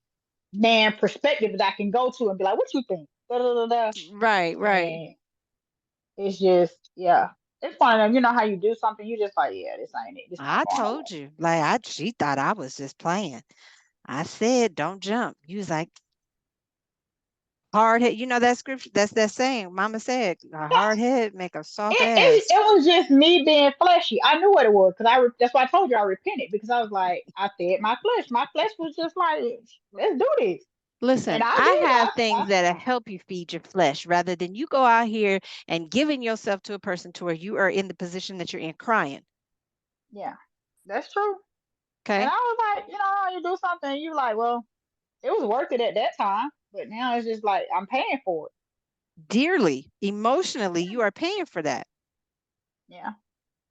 man perspective that I can go to and be like, what you think? Da, da, da, da. Right. Right. And it's just, yeah. It's funny, you know how you do something, you just like, yeah, this ain't it. This not I going told nowhere. you. Like she thought I was just playing. I said, don't jump. You was like, hard head. You know that scripture, that's that saying. Mama said, a hard head make a soft It ass. was just me being fleshy. I knew what it was because that's why I told you I repented because I was like, I fed my flesh. My flesh was just like, let's do this. And Listen, I I did. have things that'll help you feed your flesh rather than you go out here and giving yourself to a person to where you are in the position that you're in crying. Yeah, that's true. And I Okay. was like, how you do something, and you like, well, it was worth it at that time, but now it's just like I'm paying for it. dearly. Emotionally, you are paying for that. Yeah.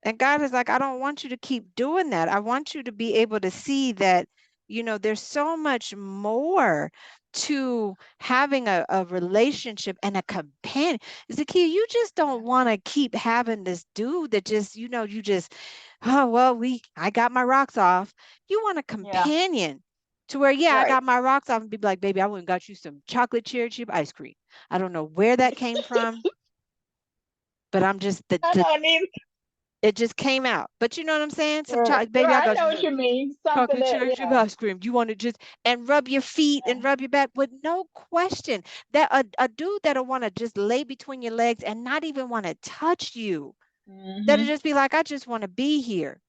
And God is like, I don't want you to keep doing that. I want you to be able to see that, there's so much more to having a relationship and a companion. Zakiya, you just Yeah. don't want to keep having this dude that just, you just, oh, well, I got my rocks off. You want a Yeah. companion to where, yeah, I Right. got my rocks off and be like, baby, I went and got you some chocolate cherry chip ice cream. I don't know where that came from, but I'm just I the don't need. it just came out. But you know what I'm saying? Some Right. chocolate, baby, I Right. I got you know what some you mean. Something chocolate that. cherry chip Yeah. ice cream. You want to just and rub your feet and rub your back with no question. That a dude that'll want to just lay between your legs and not even want to touch you. That'll Mm-hmm. just be like, I just want to be here.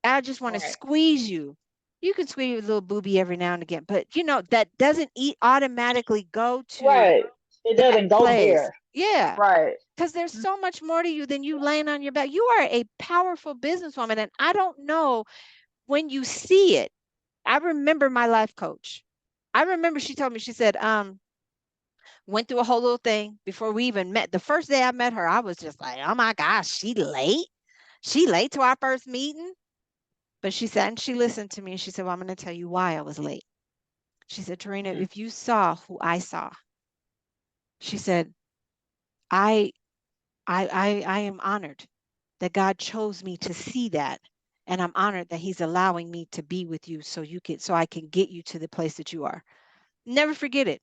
I just want to Right. squeeze you. You can squeeze your little booby every now and again, but that doesn't automatically go to Right. It that doesn't go place. there. Yeah. Right. Because there's so much more to you than you laying on your back. You are a powerful businesswoman. And I don't know when you see it. I remember my life coach. I remember she told me, she said, went through a whole little thing before we even met. The first day I met her, I was just like, oh my gosh, she late. She late to our first meeting. But she said, and she listened to me and she said, well, I'm going to tell you why I was late. She said, Tarina, Mm-hmm. if you saw who I saw, she said, I I am honored that God chose me to see that. And I'm honored that He's allowing me to be with you so I can get you to the place that you are. Never forget it.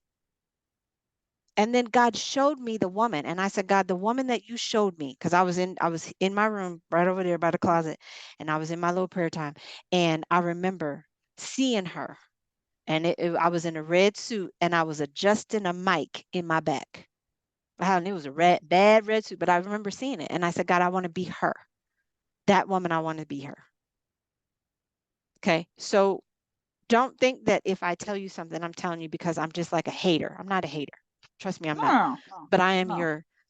And then God showed me the woman. And I said, God, the woman that you showed me, because I was in my room right over there by the closet, and I was in my little prayer time. And I remember seeing her. And I was in a red suit and I was adjusting a mic in my back. And it was a bad red suit, but I remember seeing it. And I said, God, I want to be her. That woman, I want to be her. Okay. So don't think that if I tell you something, I'm telling you because I'm just like a hater. I'm not a hater. Trust me, I'm not. No. No. But No.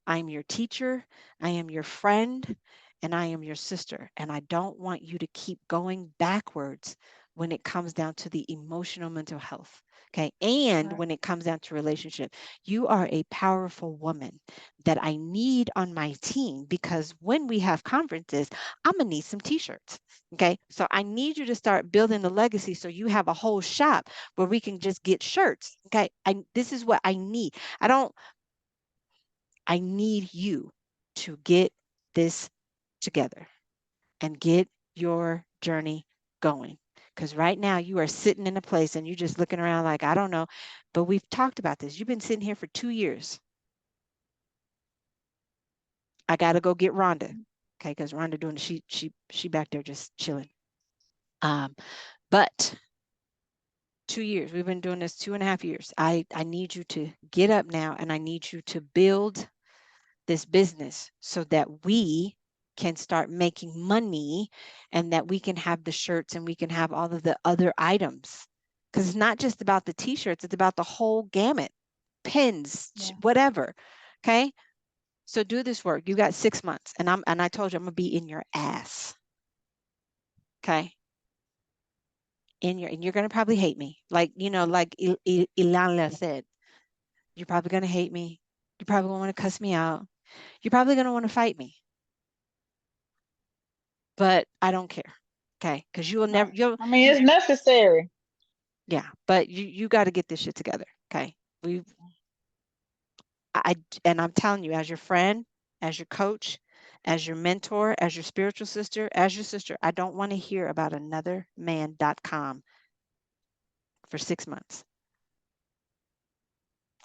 I am your teacher, I am your friend, and I am your sister. And I don't want you to keep going backwards when it comes down to the emotional mental health. Okay. And Right. when it comes down to relationship, you are a powerful woman that I need on my team because when we have conferences, I'm going to need some t-shirts. Okay. So I need you to start building the legacy so you have a whole shop where we can just get shirts. Okay. This is what I need. I need you to get this together and get your journey going. Because right now you are sitting in a place and you're just looking around like, I don't know. But we've talked about this. You've been sitting here for 2 years. I got to go get Rhonda. Okay. Because Rhonda doing, she back there just chilling. Um, but 2 years, we've been doing this 2.5 years. I need you to get up now and I need you to build this business so that we can start making money and that we can have the shirts and we can have all of the other items. Because it's not just about the t-shirts, it's about the whole gamut, pins, Yeah. whatever. Okay. So do this work. You got 6 months and I told you I'm gonna be in your ass. Okay. And you're gonna probably hate me. Like, like Ilana said, you're probably gonna hate me. You're probably gonna want to cuss me out. You're probably gonna want to fight me. But I don't care. Okay. Because you will never, Right. I mean, it's necessary. yeah, but you got to get this shit together. Okay. We, I, and I'm telling you, as your friend, as your coach, as your mentor, as your spiritual sister, as your sister, I don't want to hear about anotherman.com for 6 months.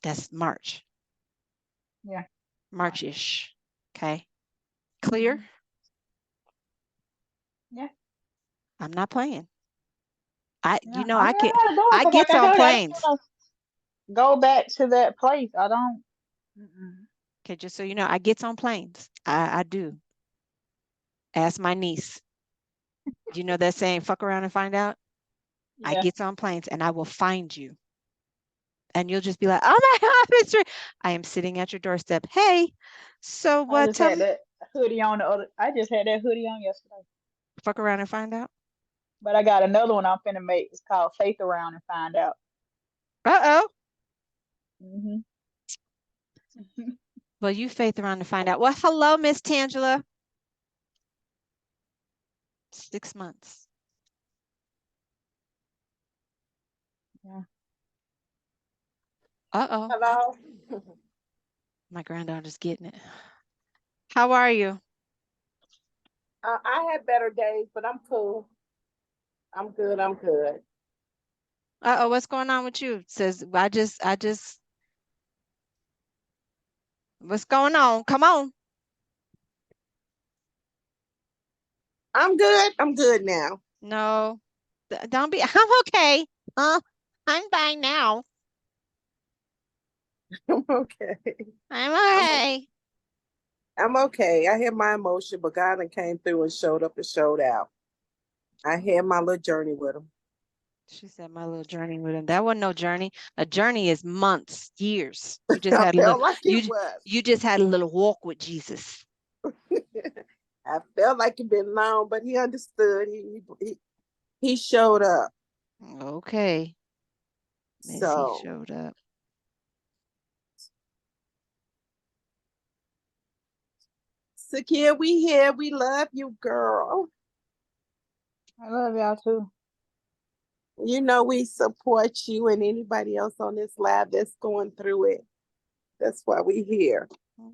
That's March, Yeah. Right. March-ish. Okay. Clear? Mm-hmm. Yeah. I'm not playing. Yeah. I mean, I gotta do it I because, like gets I on told you, I don't planes. want to go back to that place. I don't. Mm-mm. Okay. Just so you know, I gets on planes. I do. Ask my niece. You know that saying, fuck around and find out? I Yeah. gets on planes and I will find you. And you'll just be like, oh my God, Mr. I am sitting at your doorstep. Hey, so I what? just had that hoodie on the other. I just had that hoodie on yesterday, Fuck around and find out. but I got another one I'm finna make. It's called Faith Around and Find Out. Uh-oh. Hmm. Well, you faith around to find out. Well, hello, Miss Tangela. 6 months. Yeah. Uh-oh. Hello. My granddaughter's getting it. How are you? I had better days, but I'm cool. I'm good. I'm good. Uh-oh, what's going on with you? Says, what's going on? Come on. I'm good. I'm good now. No, don't be. I'm okay. I'm fine now. I'm okay. I'm I'm okay. I'm okay. I had my emotion, but God done came through and showed up and showed out. I had my little journey with him. She said my little journey with him. That wasn't no journey. A journey is months, years. You just I had a little felt like it you was. you just had a little walk with Jesus. I felt like it been long, but he understood. He showed up. Okay. Missy So showed up. Sakia, we here. We love you, girl. I love y'all too. You know we support you and anybody else on this lab that's going through it. That's why we here.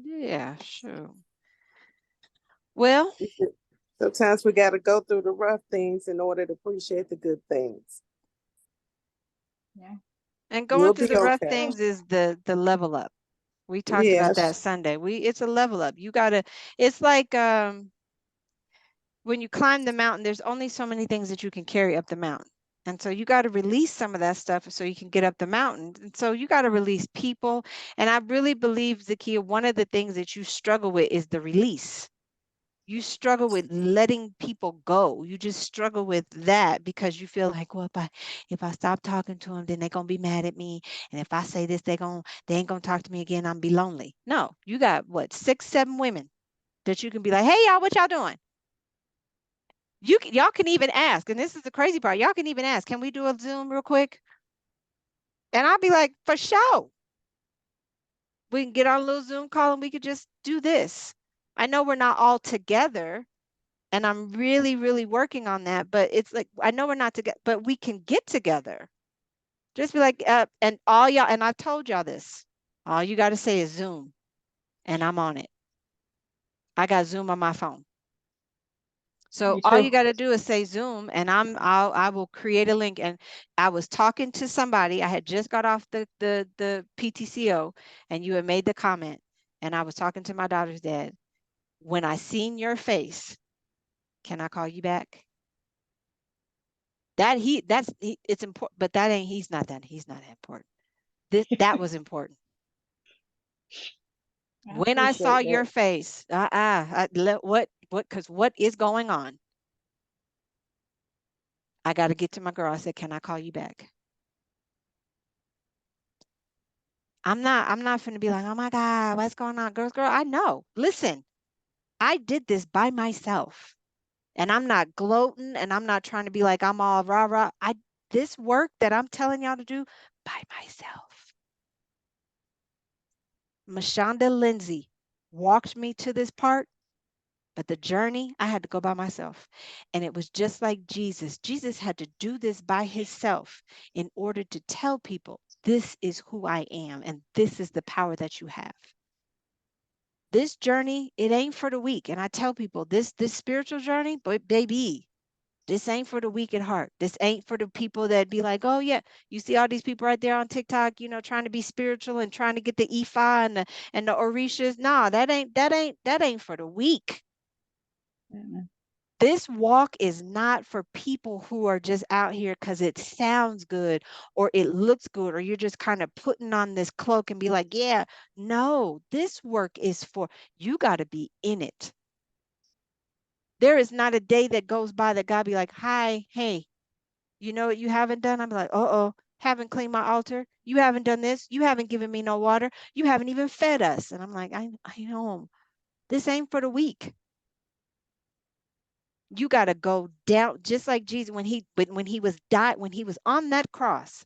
Yeah, sure. Well, Sometimes we got to go through the rough things in order to appreciate the good things. Yeah. and going You'll through be the rough okay. things is the level up. We talked about that Yes. Sunday. It's a level up. You gotta, it's like when you climb the mountain, there's only so many things that you can carry up the mountain. And so you got to release some of that stuff so you can get up the mountain. And so you got to release people. And I really believe, Zakia, one of the things that you struggle with is the release. You struggle with letting people go. You just struggle with that because you feel like, well, if I stop talking to them, then they're gonna be mad at me. And if I say this, they ain't gonna talk to me again. I'm be lonely. No, you got what, 6, 7 women that you can be like, hey y'all, what y'all doing? Y'all can even ask, and this is the crazy part. Y'all can even ask, can we do a Zoom real quick? And I'll be like, for sure. We can get on a little Zoom call and we could just do this. I know we're not all together, and I'm really, really working on that. But it's like I know we're not together, but we can get together. Just be like, and all y'all, and I've told y'all this. All you got to say is Zoom, and I'm on it. I got Zoom on my phone. So Me all you too. got to do is say Zoom, and I will create a link. And I was talking to somebody. I had just got off the PTCO, and you had made the comment, and I was talking to my daughter's dad. When I seen your face, can I call you back? It's important, but that ain't he's not that important. That was important. I When I saw appreciate your that. face, because what is going on? I got to get to my girl. I said, can I call you back? I'm not finna be like, oh my God, what's going on? Girl, I know. Listen, I did this by myself. And I'm not gloating and I'm not trying to be like I'm all rah rah. This work that I'm telling y'all to do by myself. Mashonda Lindsay walked me to this part, but the journey I had to go by myself. And it was just like Jesus. Jesus had to do this by himself in order to tell people, this is who I am and this is the power that you have. This journey, it ain't for the weak. And I tell people this spiritual journey, but baby, this ain't for the weak at heart. This ain't for the people that be like, oh yeah, you see all these people right there on TikTok, trying to be spiritual and trying to get the Ifa and the Orishas. Nah, that ain't for the weak. Mm-mm. This walk is not for people who are just out here because it sounds good or it looks good or you're just kind of putting on this cloak and be like, yeah, no, this work is for you got to be in it. There is not a day that goes by that God be like, hi, hey, you know what you haven't done? I'm like, uh-oh, haven't cleaned my altar. You haven't done this. You haven't given me no water. You haven't even fed us. And I'm like, I know this ain't for the weak. You got to go down just like Jesus when he was on that cross.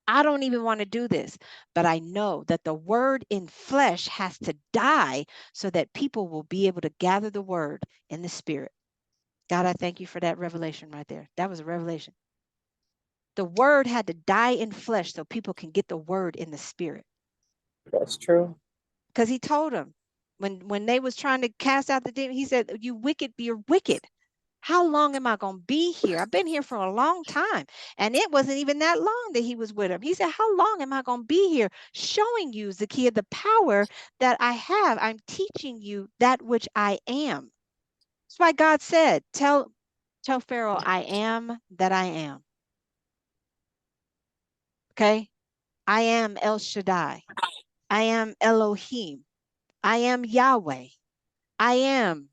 I don't even want to do this, but I know that the word in flesh has to die so that people will be able to gather the word in the spirit. God, I thank you for that revelation right there. That was a revelation. The word had to die in flesh so people can get the word in the spirit. That's true. Because he told them when they was trying to cast out the demon, he said, "You wicked, you're wicked. How long am I going to be here? I've been here for a long time." And it wasn't even that long that he was with him. He said, "How long am I going to be here?" Showing you, Zacchaeus, the power that I have. I'm teaching you that which I am. That's why God said, tell Pharaoh, I am that I am. Okay? I am El Shaddai. I am Elohim. I am Yahweh. I am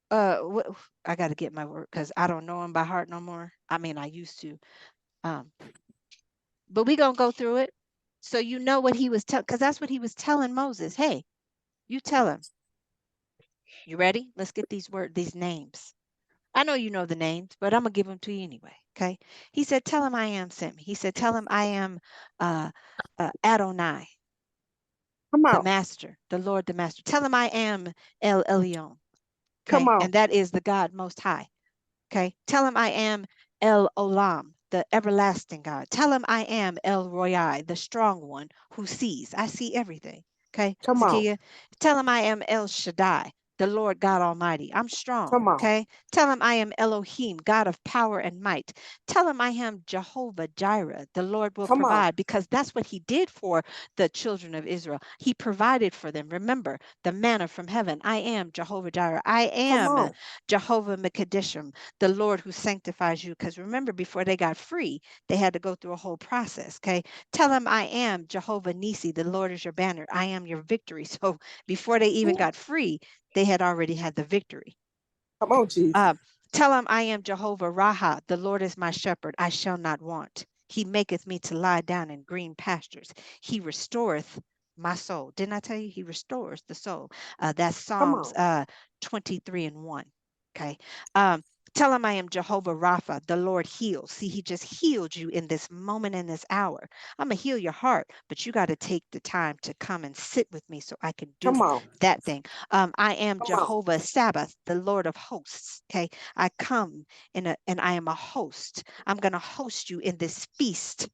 I got to get my word because I don't know him by heart no more. I mean, I used to. But we're going to go through it so you know what he was telling, because that's what he was telling Moses. Hey, you tell him. You ready? Let's get these names. I know you know the names, but I'm going to give them to you anyway. Okay. He said, tell him I am sent me. He said, tell him I am uh, Adonai, Come the on. master, the Lord, the master. Tell him I am El Elyon. Come Okay. on. And that is the God most high. Okay. Tell him I am El Olam, the everlasting God. Tell him I am El Royai, the strong one who sees. I see everything. Okay. Come on. Zacchaeus. Tell him I am El Shaddai, the Lord God Almighty. I'm strong. Come on. Okay. Tell him I am Elohim, God of power and might. Tell him I am Jehovah Jireh, the Lord will Come on. provide, because that's what he did for the children of Israel. He provided for them. Remember the manna from heaven. I am Jehovah Jireh. I Come am on. Jehovah Mekadeshim, the Lord who sanctifies you. Because remember, before they got free, they had to go through a whole process. Okay. Tell him I am Jehovah Nisi, the Lord is your banner. I am your victory. So before they even got free, they had already had the victory. Come on, Jesus. Tell him I am Jehovah Raha, the Lord is my shepherd. I shall not want. He maketh me to lie down in green pastures. He restoreth my soul. Didn't I tell you he restores the soul? That's Come Psalms on. 23:1. Okay. Tell him I am Jehovah Rapha, the Lord heals. See, he just healed you in this moment, in this hour. I'm going to heal your heart, but you got to take the time to come and sit with me so I can Come do on. that thing. I am Come on. Jehovah Sabbath, the Lord of hosts. Okay. I come and I am a host. I'm going to host you in this feast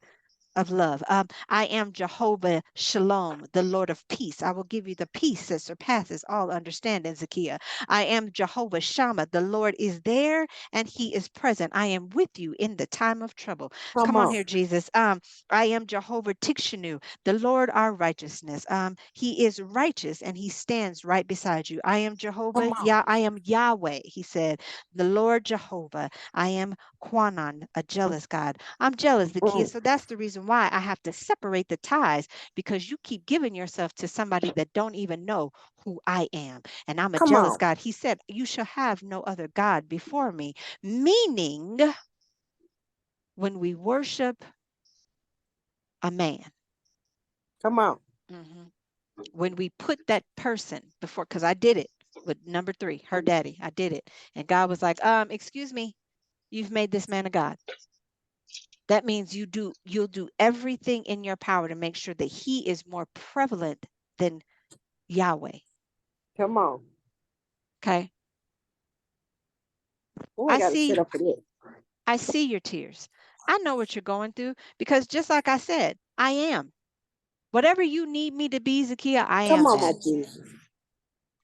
of love. I am Jehovah Shalom, the Lord of peace. I will give you the peace that surpasses all understanding, Zacchaeus. I am Jehovah Shammah. The Lord is there and he is present. I am with you in the time of trouble. Come Come on on. here, Jesus. I am Jehovah Tikshanu, the Lord our righteousness. He is righteous and he stands right beside you. I am Come Jehovah. on. Yeah, I am Yahweh. He said, the Lord Jehovah. I am Kwanan, a jealous God. I'm jealous, Zacchaeus. So that's the reason why I have to separate the ties, because you keep giving yourself to somebody that don't even know who I am. And I'm a Come jealous on. God. He said, you shall have no other God before me. Meaning, when we worship a man, Come on. mhm, when we put that person before, because I did it with number 3, her daddy. I did it. And God was like, excuse me, you've made this man a God. That means you'll do everything in your power to make sure that he is more prevalent than Yahweh. Come on. Okay. Oh, I I gotta sit see, up for this. I see your tears. I know what you're going through, because just like I said, I am. Whatever you need me to be, Zacchaeus, I Come am on, my that. Jesus.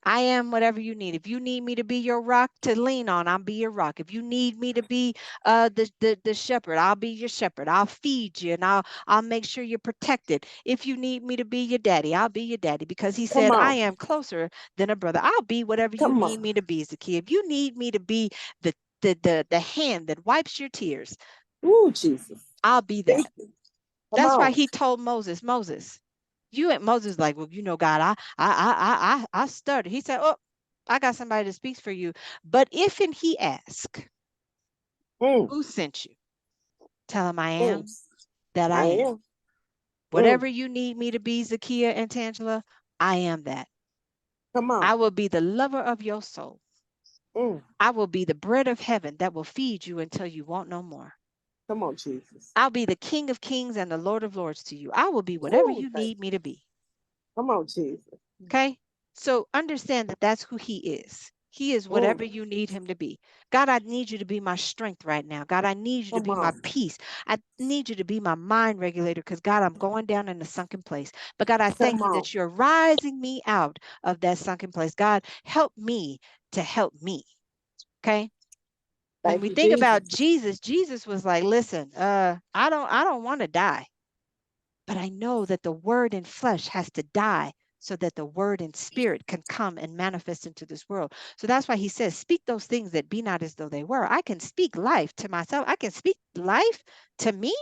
I am whatever you need. If you need me to be your rock to lean on, I'll be your rock. If you need me to be the shepherd, I'll be your shepherd. I'll feed you and I'll make sure you're protected. If you need me to be your daddy, I'll be your daddy, because he Come said, I on. am closer than a brother. I'll be whatever you Come need on. me to be, Zacchaeus. If you need me to be the hand that wipes your tears, Ooh, Jesus. I'll be Thank that. you. Come That's why on. he told Moses, Moses, you and Moses like, well, God, I stuttered. He said, oh, I got somebody that speaks for you. But if and he ask, Mm, who sent you? Tell him I mm. am that I I am. am. Mm. Whatever you need me to be, Zakiya and Tangela, I am that. Come on. I will be the lover of your soul. Mm. I will be the bread of heaven that will feed you until you want no more. Come on, Jesus. I'll be the King of Kings and the Lord of Lords to you. I will be whatever Ooh, you thank need me to be. Come on, Jesus. Okay? So understand that that's who he is. He is whatever Mm, you need him to be. God, I need you to be my strength right now. God, I need you to come be my on. peace. I need you to be my mind regulator because, God, I'm going down in a sunken place. But, God, I Come thank you on. that you're rising me out of that sunken place. God, help me to help me. Okay? When Thank we you, think Jesus. about Jesus, Jesus was like, listen, I don't want to die. But I know that the word in flesh has to die so that the word in spirit can come and manifest into this world. So that's why he says, speak those things that be not as though they were. I can speak life to myself. I can speak life to me.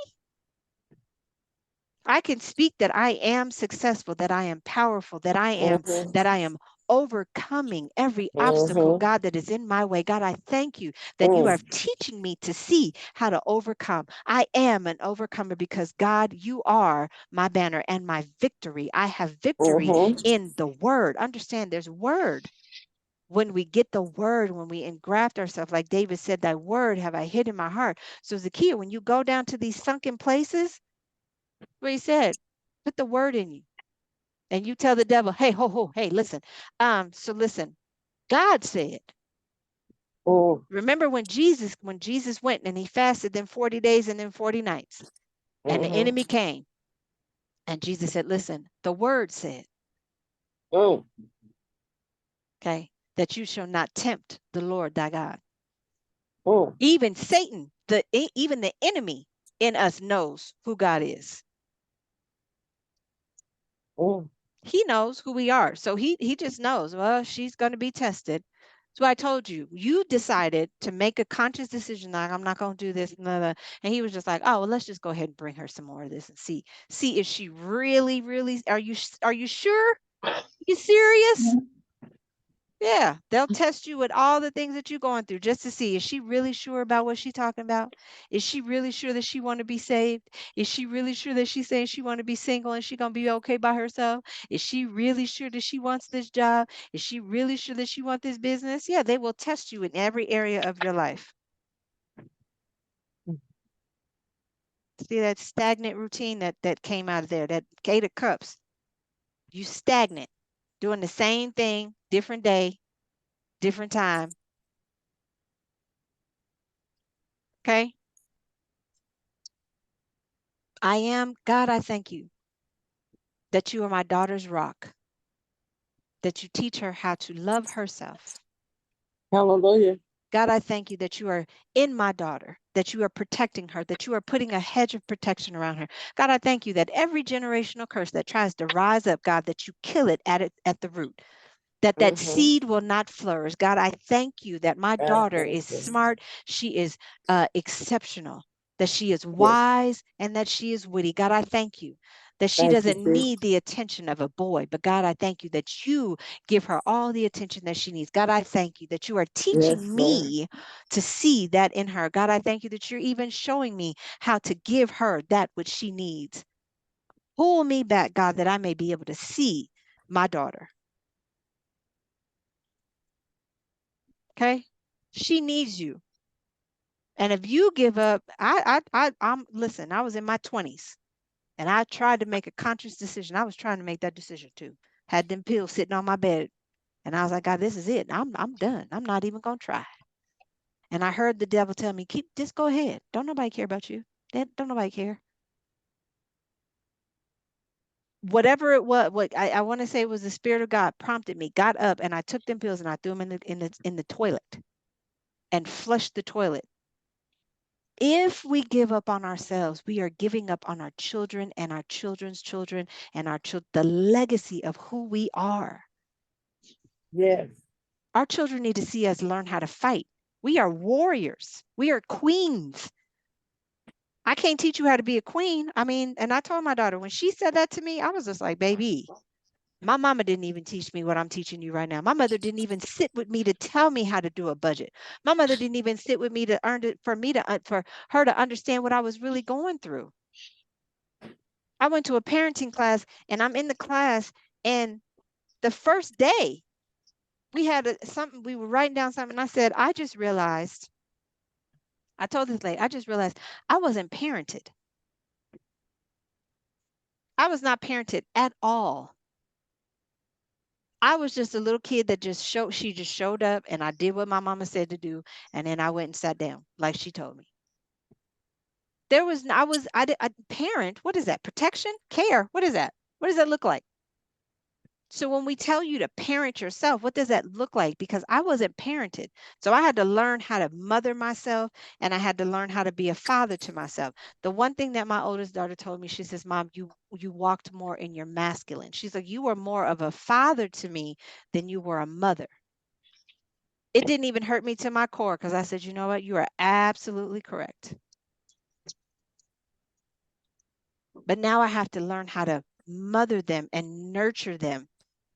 I can speak that I am successful, that I am powerful, Mm-hmm. that I am overcoming every obstacle, Mm-hmm. God, that is in my way. God, I thank you that you are Mm, teaching me to see how to overcome. I am an overcomer because, God, you are my banner and my victory. I have victory mm-hmm. in the word. Understand there's word. When we get the word, when we engraft ourselves, like David said, thy word have I hid in my heart. So Zacchaeus, when you go down to these sunken places, what he said, put the word in you. And you tell the devil, hey, ho, ho, hey, listen. So listen, God said, Mm, remember when Jesus went and he fasted then 40 days and then 40 nights, and the mm-hmm. enemy came, and Jesus said, listen, the word said, Mm, okay, that you shall not tempt the Lord thy God. mm, Even Satan, even the enemy in us knows who God is. mm. He knows who we are. So he just knows, well, she's going to be tested. So I told you, you decided to make a conscious decision, like I'm not going to do this, blah, blah. And he was just like, oh, well, let's just go ahead and bring her some more of this and see if she really, really, are you sure? You serious? Mhm. Yeah, they'll test you with all the things that you're going through just to see, is she really sure about what she's talking about? Is she really sure that she want to be saved? Is she really sure that she's saying she want to be single and she going to be okay by herself? Is she really sure that she wants this job? Is she really sure that she wants this business? Yeah, they will test you in every area of your life. See that stagnant routine that came out of there, that Eight of Cups. You stagnant, doing the same thing, different day, different time. Okay? I am God, I thank you that you are my daughter's rock, that you teach her how to love herself. Hallelujah. God, I thank you that you are in my daughter, that you are protecting her, that you are putting a hedge of protection around her. God, I thank you that every generational curse that tries to rise up, God, that you kill it at the root, that Mm-hmm. seed will not flourish. God, I thank you that my I daughter thank is you. smart, she is exceptional, that she is Yes. wise, and that she is witty. God, I thank you that she Thank you, doesn't sis. need the attention of a boy, but God, I thank you that you give her all the attention that she needs. God, I thank you that you are Yes, teaching Lord. me to see that in her. God, I thank you that you're even showing me how to give her that which she needs. Pull me back, God, that I may be able to see my daughter. Okay? She needs you. And if you give up, I'm listen, I was in my 20s and I tried to make a conscious decision. I was trying to make that decision too. Had them pills sitting on my bed. And I was like, God, this is it. I'm done. I'm not even gonna try. And I heard the devil tell me, keep just go ahead. Don't nobody care about you. Don't nobody care. Whatever it was, what I want to say was the Spirit of God prompted me, got up and I took them pills and I threw them in the toilet and flushed the toilet. If we give up on ourselves, we are giving up on our children and our children's children and the legacy of who we are. Yes. Our children need to see us learn how to fight. We are warriors. We are queens. I can't teach you how to be a queen. I mean, and I told my daughter when she said that to me, I was just like, baby, my mama didn't even teach me what I'm teaching you right now. My mother didn't even sit with me to tell me how to do a budget. My mother didn't even sit with me to earn it for her to understand what I was really going through. I went to a parenting class and I'm in the class, and the first day we had something, we were writing down something. And I said, I just realized I told this lady, I just realized I wasn't parented. I was not parented at all. I was just a little kid that she just showed up and I did what my mama said to do. And then I went and sat down like she told me. There was, parent, what is that? Protection? Care? What is that? What does that look like? So when we tell you to parent yourself, what does that look like? Because I wasn't parented. So I had to learn how to mother myself and I had to learn how to be a father to myself. The one thing that my oldest daughter told me, she says, Mom, you walked more in your masculine. She's like, you were more of a father to me than you were a mother. It didn't even hurt me to my core because I said, you know what? You are absolutely correct. But now I have to learn how to mother them and nurture them.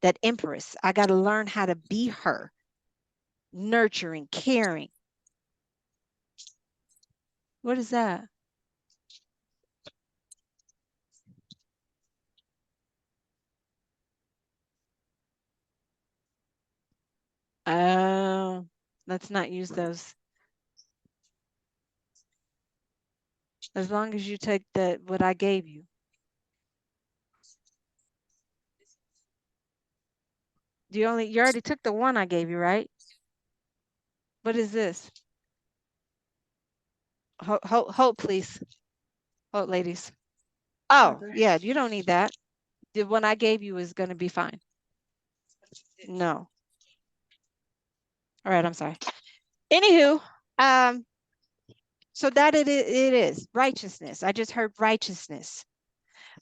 That empress, I got to learn how to be her, nurturing, caring. What is that? Oh, let's not use those. As long as you take what I gave you. You already took the one I gave you, right? What is this? Hold, please. Hold, ladies. Oh, yeah, you don't need that. The one I gave you is going to be fine. No. All right, I'm sorry. Anywho, so that it is righteousness. I just heard righteousness.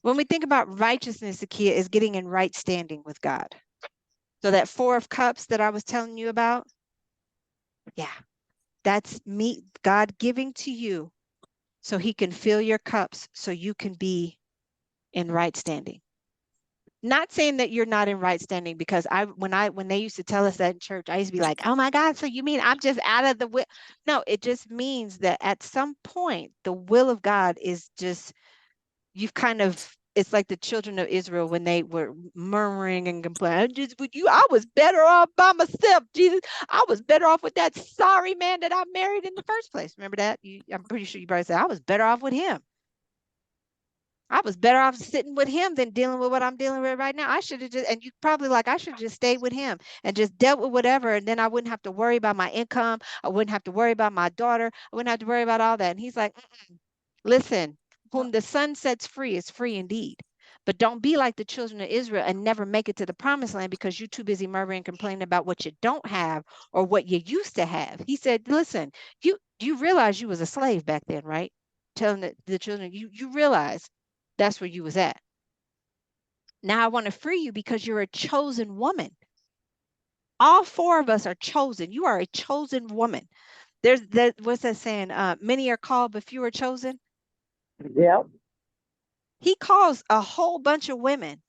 When we think about righteousness, the key is getting in right standing with God. So that 4 of cups that I was telling you about, yeah, that's me, God giving to you so he can fill your cups so you can be in right standing. Not saying that you're not in right standing, because when they used to tell us that in church, I used to be like, oh my God, so you mean I'm just out of the will? No, it just means that at some point the will of God is just, you've kind of, it's like the children of Israel when they were murmuring and complaining. I was better off by myself, Jesus. I was better off with that sorry man that I married in the first place. Remember that? I'm pretty sure you probably said I was better off with him. I was better off sitting with him than dealing with what I'm dealing with right now. I should have just, and you probably like, I should just stay with him and just dealt with whatever. And then I wouldn't have to worry about my income. I wouldn't have to worry about my daughter. I wouldn't have to worry about all that. And he's like, listen, whom the son sets free is free indeed. But don't be like the children of Israel and never make it to the promised land because you're too busy murmuring and complaining about what you don't have or what you used to have. He said, listen, you realize you was a slave back then, right? Telling the children, you realize that's where you was at. Now I want to free you because you're a chosen woman. All 4 of us are chosen. You are a chosen woman. There's that, what's that saying? Many are called, but few are chosen. Yep. He calls a whole bunch of women,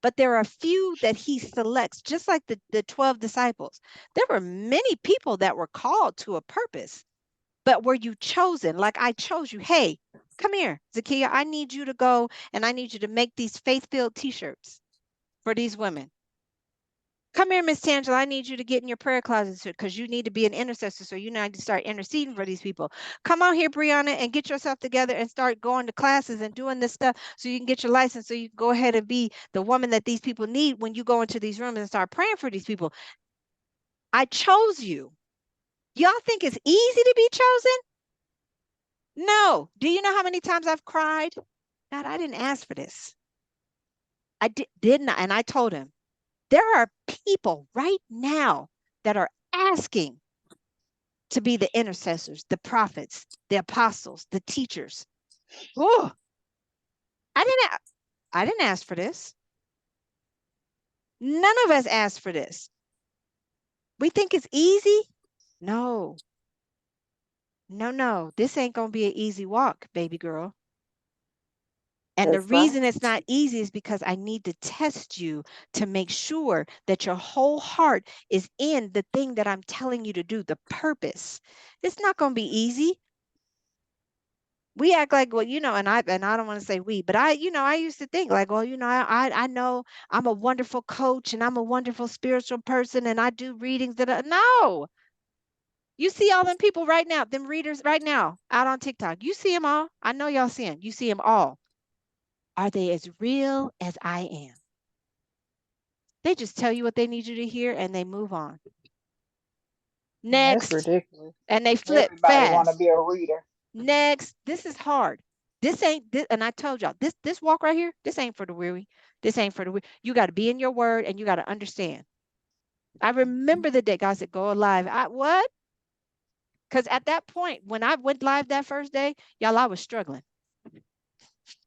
but there are a few that he selects, just like the 12 disciples. There were many people that were called to a purpose, but were you chosen? Like I chose you. Hey, come here, Zakiya. I need you to go and I need you to make these faith-filled t-shirts for these women. Come here, Miss Tangela. I need you to get in your prayer closet because you need to be an intercessor. So you need to start interceding for these people. Come on here, Brianna, and get yourself together and start going to classes and doing this stuff so you can get your license so you can go ahead and be the woman that these people need when you go into these rooms and start praying for these people. I chose you. Y'all think it's easy to be chosen? No. Do you know how many times I've cried? God, I didn't ask for this. I didn't. And I told him, there are people right now that are asking to be the intercessors, the prophets, the apostles, the teachers. Oh, I didn't ask for this. None of us asked for this. We think it's easy? No. No. This ain't going to be an easy walk, baby girl. And the reason it's not easy is because I need to test you to make sure that your whole heart is in the thing that I'm telling you to do, the purpose. It's not going to be easy. We act like, well, and I don't want to say we, but I used to think like, well, I know I'm a wonderful coach and I'm a wonderful spiritual person and I do readings that no. You see all them people right now, them readers right now out on TikTok. You see them all. I know y'all see them. You see them all. Are they as real as I am? They just tell you what they need you to hear and they move on. That's Next. ridiculous. And they flip Everybody want to fast. be a reader. Next. This is hard. This ain't this, and I told y'all, this walk right here, this ain't for the weary. This ain't for the weary. You got to be in your word and you got to understand. I remember the day God said, go live. What? Because at that point, when I went live that first day, y'all, I was struggling.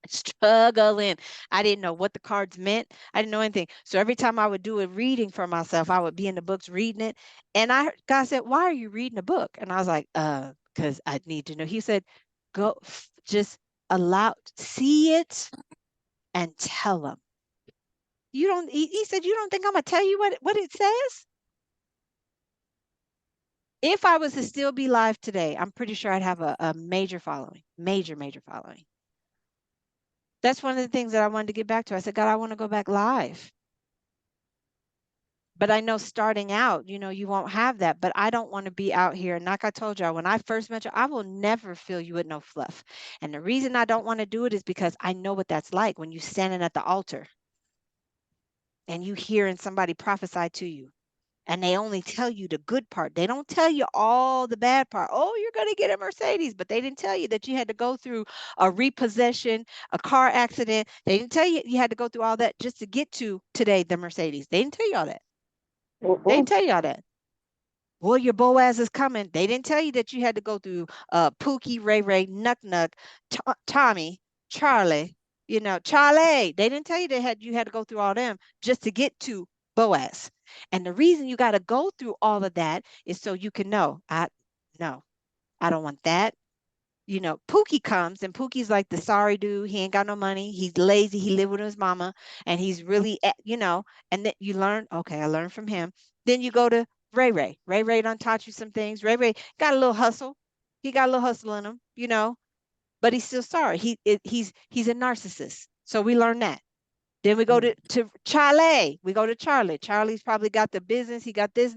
Struggling. I didn't know what the cards meant. I didn't know anything. So every time I would do a reading for myself, I would be in the books reading it. And God said, why are you reading a book? And I was like, because I need to know. He said, go just see it and tell them. You don't, he said, you don't think I'm gonna tell you what it says? If I was to still be live today, I'm pretty sure I'd have a major following, major following. That's one of the things that I wanted to get back to. I said, God, I want to go back live. But I know starting out, you won't have that. But I don't want to be out here. And like I told y'all, when I first met you, I will never fill you with no fluff. And the reason I don't want to do it is because I know what that's like when you standing at the altar and you hearing somebody prophesy to you. And they only tell you the good part. They don't tell you all the bad part. Oh, you're going to get a Mercedes. But they didn't tell you that you had to go through a repossession, a car accident. They didn't tell you you had to go through all that just to get to today, the Mercedes. They didn't tell you all that. They didn't tell you all that. Well, your Boaz is coming. They didn't tell you that you had to go through Pookie, Ray Ray, Nuck Nuck, Tommy, Charlie, Charlie. They didn't tell you you had to go through all them just to get to Boaz. And the reason you got to go through all of that is so you can know, no, I don't want that. Pookie comes and Pookie's like the sorry dude. He ain't got no money. He's lazy. He live with his mama and he's really, and then you learn, okay, I learned from him. Then you go to Ray Ray. Ray Ray done taught you some things. Ray Ray got a little hustle. He got a little hustle in him, but he's still sorry. He's a narcissist. So we learn that. Then we go to Charlie. We go to Charlie. Charlie's probably got the business. He got this,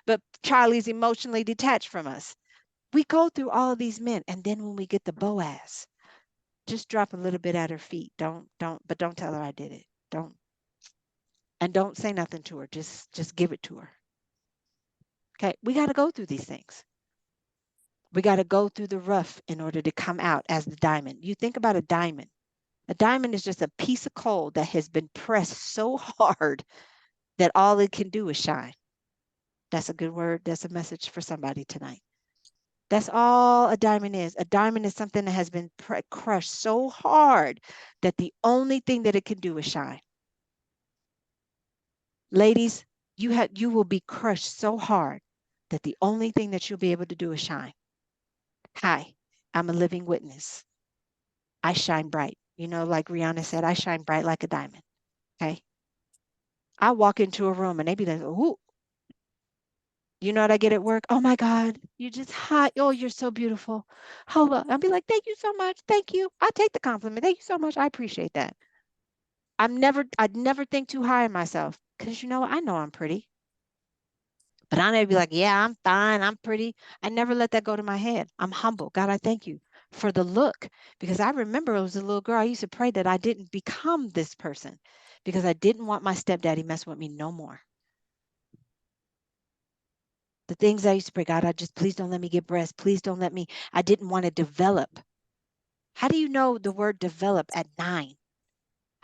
but Charlie's emotionally detached from us. We go through all of these men. And then when we get to Boaz, just drop a little bit at her feet. But don't tell her I did it. Don't say nothing to her. Just give it to her. Okay. We got to go through these things. We got to go through the rough in order to come out as the diamond. You think about a diamond. A diamond is just a piece of coal that has been pressed so hard that all it can do is shine. That's a good word. That's a message for somebody tonight. That's all a diamond is. A diamond is something that has been crushed so hard that the only thing that it can do is shine. Ladies, you will be crushed so hard that the only thing that you'll be able to do is shine. Hi, I'm a living witness. I shine bright. Like Rihanna said, I shine bright like a diamond. Okay. I walk into a room and they be like, ooh. You know what I get at work? Oh my God, you're just hot. Oh, you're so beautiful. Hold up. I'll be like, thank you so much. Thank you. I take the compliment. Thank you so much. I appreciate that. I'd never think too high of myself because I know I'm pretty. But I never be like, yeah, I'm fine. I'm pretty. I never let that go to my head. I'm humble. God, I thank you for the look because I remember I was a little girl. I used to pray that I didn't become this person because I didn't want my stepdaddy messing with me no more. The things I used to pray, God, please don't let me get breasts. Please don't let me. I didn't want to develop. How do you know the word develop at 9?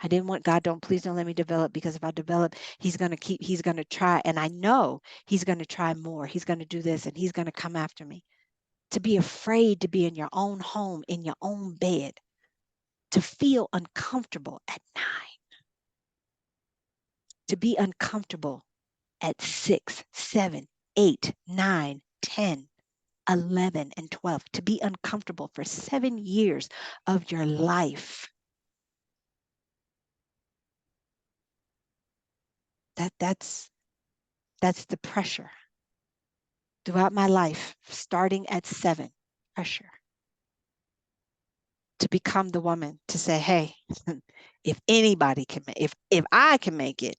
I didn't want please don't let me develop because if I develop, he's going to try. And I know he's going to try more. He's going to do this and he's going to come after me. To be afraid to be in your own home, in your own bed, to feel uncomfortable at 9, to be uncomfortable at 6, 7, 8, 9, 10, 11, and 12, to be uncomfortable for 7 years of your life. That's the pressure. Throughout my life, starting at 7, pressure. To become the woman to say, hey, if anybody can, if I can make it,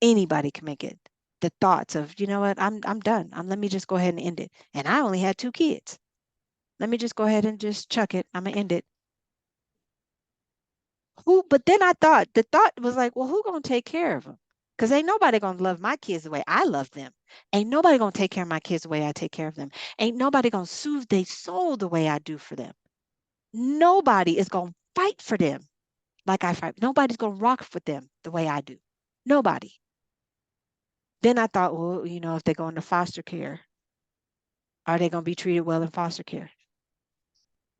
anybody can make it. the thoughts of, you know what, I'm done. Let me just go ahead and end it. And I only had 2 kids. Let me just go ahead and just chuck it. I'm gonna end it. But then the thought was like, well, who gonna take care of them? Because ain't nobody gonna love my kids the way I love them. Ain't nobody gonna take care of my kids the way I take care of them. Ain't nobody gonna soothe their soul the way I do for them. Nobody is gonna fight for them like I fight. Nobody's gonna rock for them the way I do. Nobody. Then I thought, well, you know, if they go into foster care, are they gonna be treated well in foster care?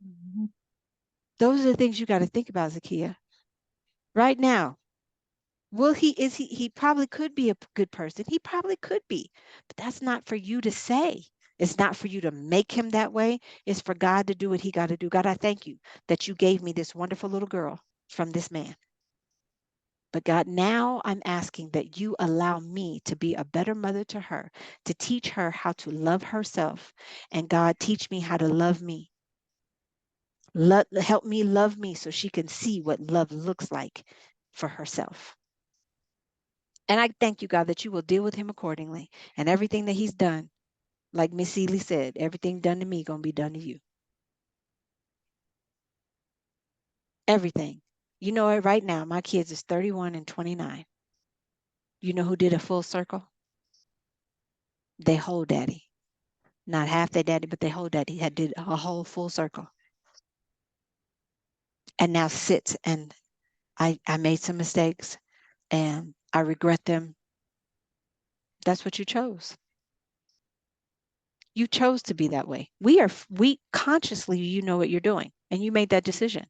Mhm. Those are the things you got to think about, Zakia. Right now, he probably could be a good person. He probably could be, but that's not for you to say. It's not for you to make him that way. It's for God to do what he got to do. God, I thank you that you gave me this wonderful little girl from this man. But God, now I'm asking that you allow me to be a better mother to her, to teach her how to love herself. And God, teach me how to love me. Help me love me so she can see what love looks like for herself. And I thank you, God, that you will deal with him accordingly. And everything that he's done, like Miss Seeley said, everything done to me going to be done to you. Everything. You know it right now. My kids is 31 and 29. You know who did a full circle? They whole daddy. Not half their daddy, but they whole daddy had did a whole full circle. And now sits and I made some mistakes and I regret them. That's what you chose. You chose to be that way. We consciously, you know what you're doing and you made that decision.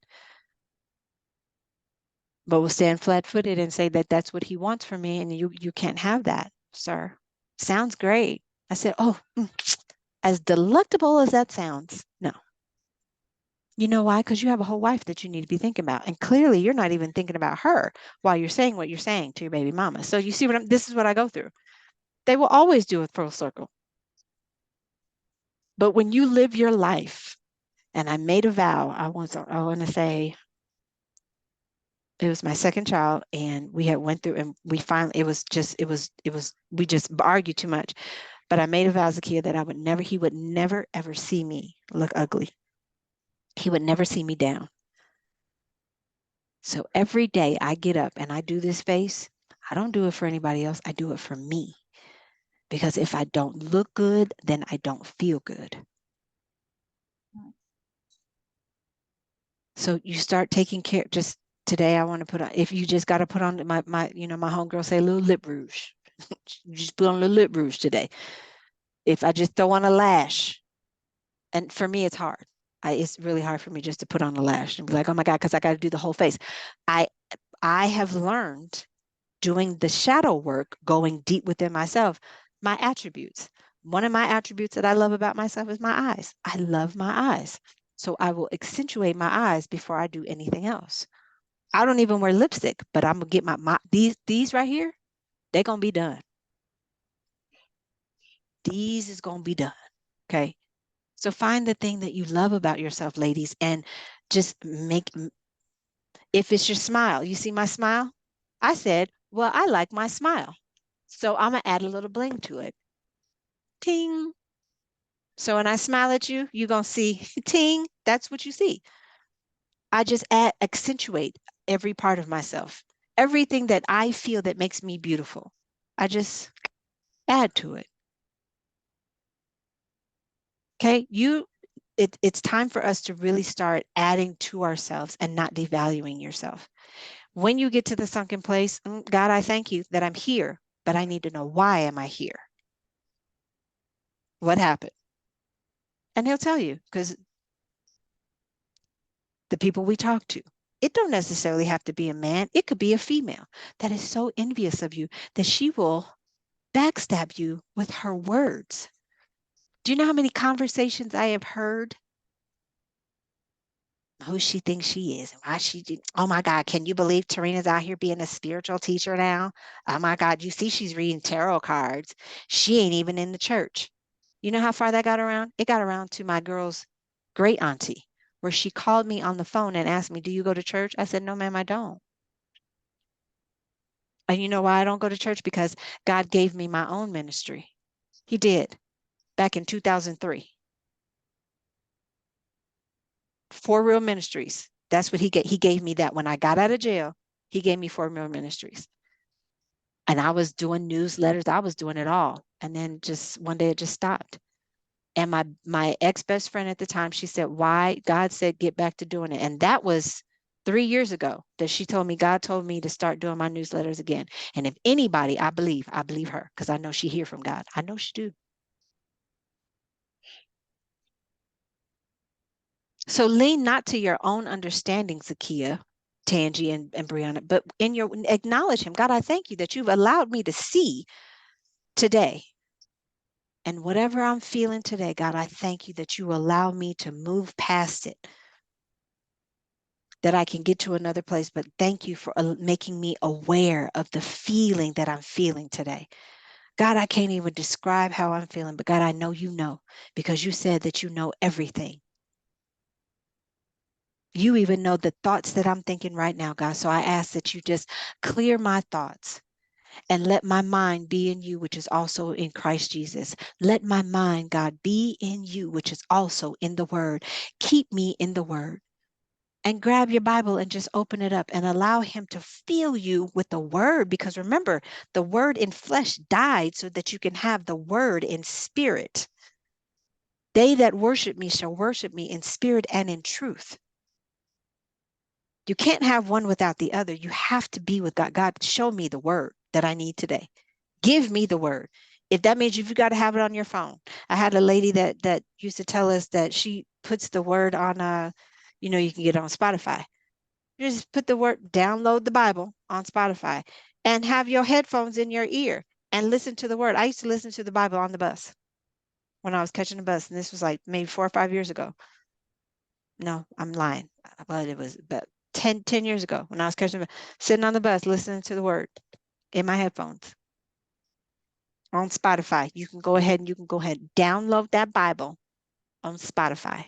But we'll stand flat-footed and say that that's what he wants from me and you can't have that, sir. Sounds great. I said, oh, as delectable as that sounds, no. You know why? Because you have a whole wife that you need to be thinking about. And clearly you're not even thinking about her while you're saying what you're saying to your baby mama. So you see this is what I go through. They will always do a full circle. But when you live your life, and I made a vow, I want to say it was my second child and we had went through and we finally, we just argued too much. But I made a vow as a kid that he would never ever see me look ugly. He would never see me down. So every day I get up and I do this face, I don't do it for anybody else. I do it for me. Because if I don't look good, then I don't feel good. So you start taking care. Just today, I want to put on, if you just got to put on my homegirl say a little lip rouge. You just put on a little lip rouge today. If I just throw on a lash, and for me, it's hard. It's really hard for me just to put on a lash and be like, oh my God, because I got to do the whole face. I have learned doing the shadow work, going deep within myself, my attributes. One of my attributes that I love about myself is my eyes. I love my eyes. So I will accentuate my eyes before I do anything else. I don't even wear lipstick, but I'm gonna get these right here, they're gonna be done. These is gonna be done. Okay. So find the thing that you love about yourself, ladies, and just if it's your smile, you see my smile? I said, well, I like my smile. So I'm gonna add a little bling to it. Ting. So when I smile at you, you're gonna see ting. That's what you see. I just accentuate every part of myself. Everything that I feel that makes me beautiful. I just add to it. Okay, it's time for us to really start adding to ourselves and not devaluing yourself. When you get to the sunken place, God, I thank you that I'm here, but I need to know why am I here? What happened? And he'll tell you, because the people we talk to, it don't necessarily have to be a man. It could be a female that is so envious of you that she will backstab you with her words. Do you know how many conversations I have heard? Who she thinks she is and why oh my God, can you believe Tarina's out here being a spiritual teacher now? Oh my God, you see she's reading tarot cards. She ain't even in the church. You know how far that got around? It got around to my girl's great auntie, where she called me on the phone and asked me, do you go to church? I said, no, ma'am, I don't. And you know why I don't go to church? Because God gave me my own ministry. He did back in 2003. Four Real Ministries. That's what he gave. He gave me that when I got out of jail. He gave me Four Real Ministries. And I was doing newsletters. I was doing it all. And then just one day it just stopped. And my ex-best friend at the time, she said, why? God said, get back to doing it. And that was 3 years ago that she told me, God told me to start doing my newsletters again. And if anybody, I believe her, because I know she hear from God. I know she do. So lean not to your own understanding, Zakia, Tangi, and Brianna, but in your acknowledge him. God, I thank you that you've allowed me to see today. And whatever I'm feeling today, God, I thank you that you allow me to move past it, that I can get to another place. But thank you for making me aware of the feeling that I'm feeling today. God, I can't even describe how I'm feeling, but God, I know you know, because you said that you know everything. You even know the thoughts that I'm thinking right now, God. So I ask that you just clear my thoughts and let my mind be in you, which is also in Christ Jesus. Let my mind, God, be in you, which is also in the word. Keep me in the word. And grab your Bible and just open it up and allow him to fill you with the word. Because remember, the word in flesh died so that you can have the word in spirit. They that worship me shall worship me in spirit and in truth. You can't have one without the other. You have to be with God. God, show me the word that I need today. Give me the word. If that means you've got to have it on your phone. I had a lady that used to tell us that she puts the word on you can get it on Spotify. You just put the word, download the Bible on Spotify and have your headphones in your ear and listen to the word. I used to listen to the Bible on the bus when I was catching the bus. And this was like maybe 4 or 5 years ago. No, I'm lying. Well, it was about 10 years ago when I was catching the bus, sitting on the bus, listening to the word in my headphones on Spotify. You can go ahead and download that Bible on Spotify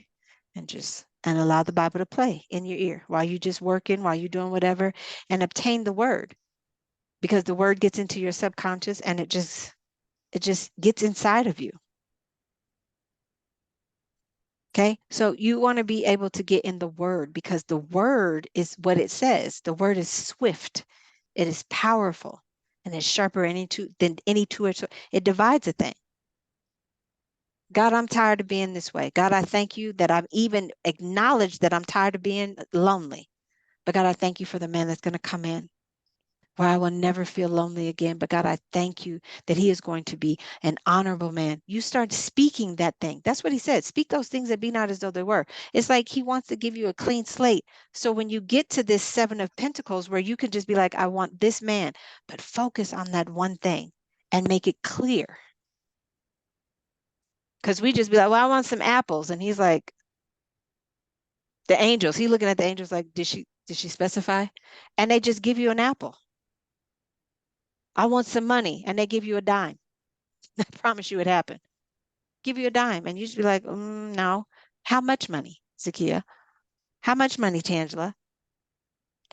and allow the Bible to play in your ear while you're just working, while you're doing whatever, and obtain the word, because the word gets into your subconscious and it just gets inside of you. Okay, so you want to be able to get in the word, because the word is what it says. The word is swift, it is powerful, and it's sharper than any two-edged sword. It divides a thing. God, I'm tired of being this way. God, I thank you that I've even acknowledged that I'm tired of being lonely. But God, I thank you for the man that's going to come in where I will never feel lonely again. But God, I thank you that he is going to be an honorable man. You start speaking that thing. That's what he said. Speak those things that be not as though they were. It's like he wants to give you a clean slate. So when you get to this 7 of Pentacles, where you can just be like, I want this man, but focus on that one thing and make it clear. Because we just be like, well, I want some apples. And he's like, the angels, he looking at the angels like, did she specify? And they just give you an apple. I want some money. And they give you a dime. I promise you it happened. Give you a dime. And you just be like, no. How much money, Zakia? How much money, Tangela?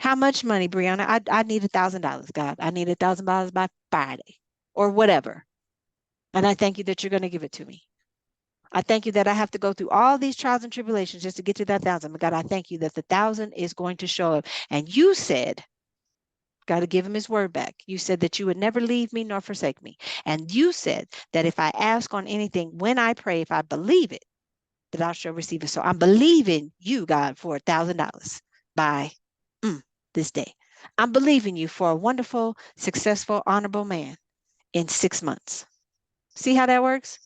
How much money, Brianna? I need $1,000, God. I need $1,000 by Friday or whatever. And I thank you that you're going to give it to me. I thank you that I have to go through all these trials and tribulations just to get to that 1,000. But God, I thank you that the 1,000 is going to show up. And you said, got to give him his word back. You said that you would never leave me nor forsake me. And you said that if I ask on anything, when I pray, if I believe it, that I shall receive it. So I'm believing you, God, for $1,000 by this day. I'm believing you for a wonderful, successful, honorable man in 6 months. See how that works?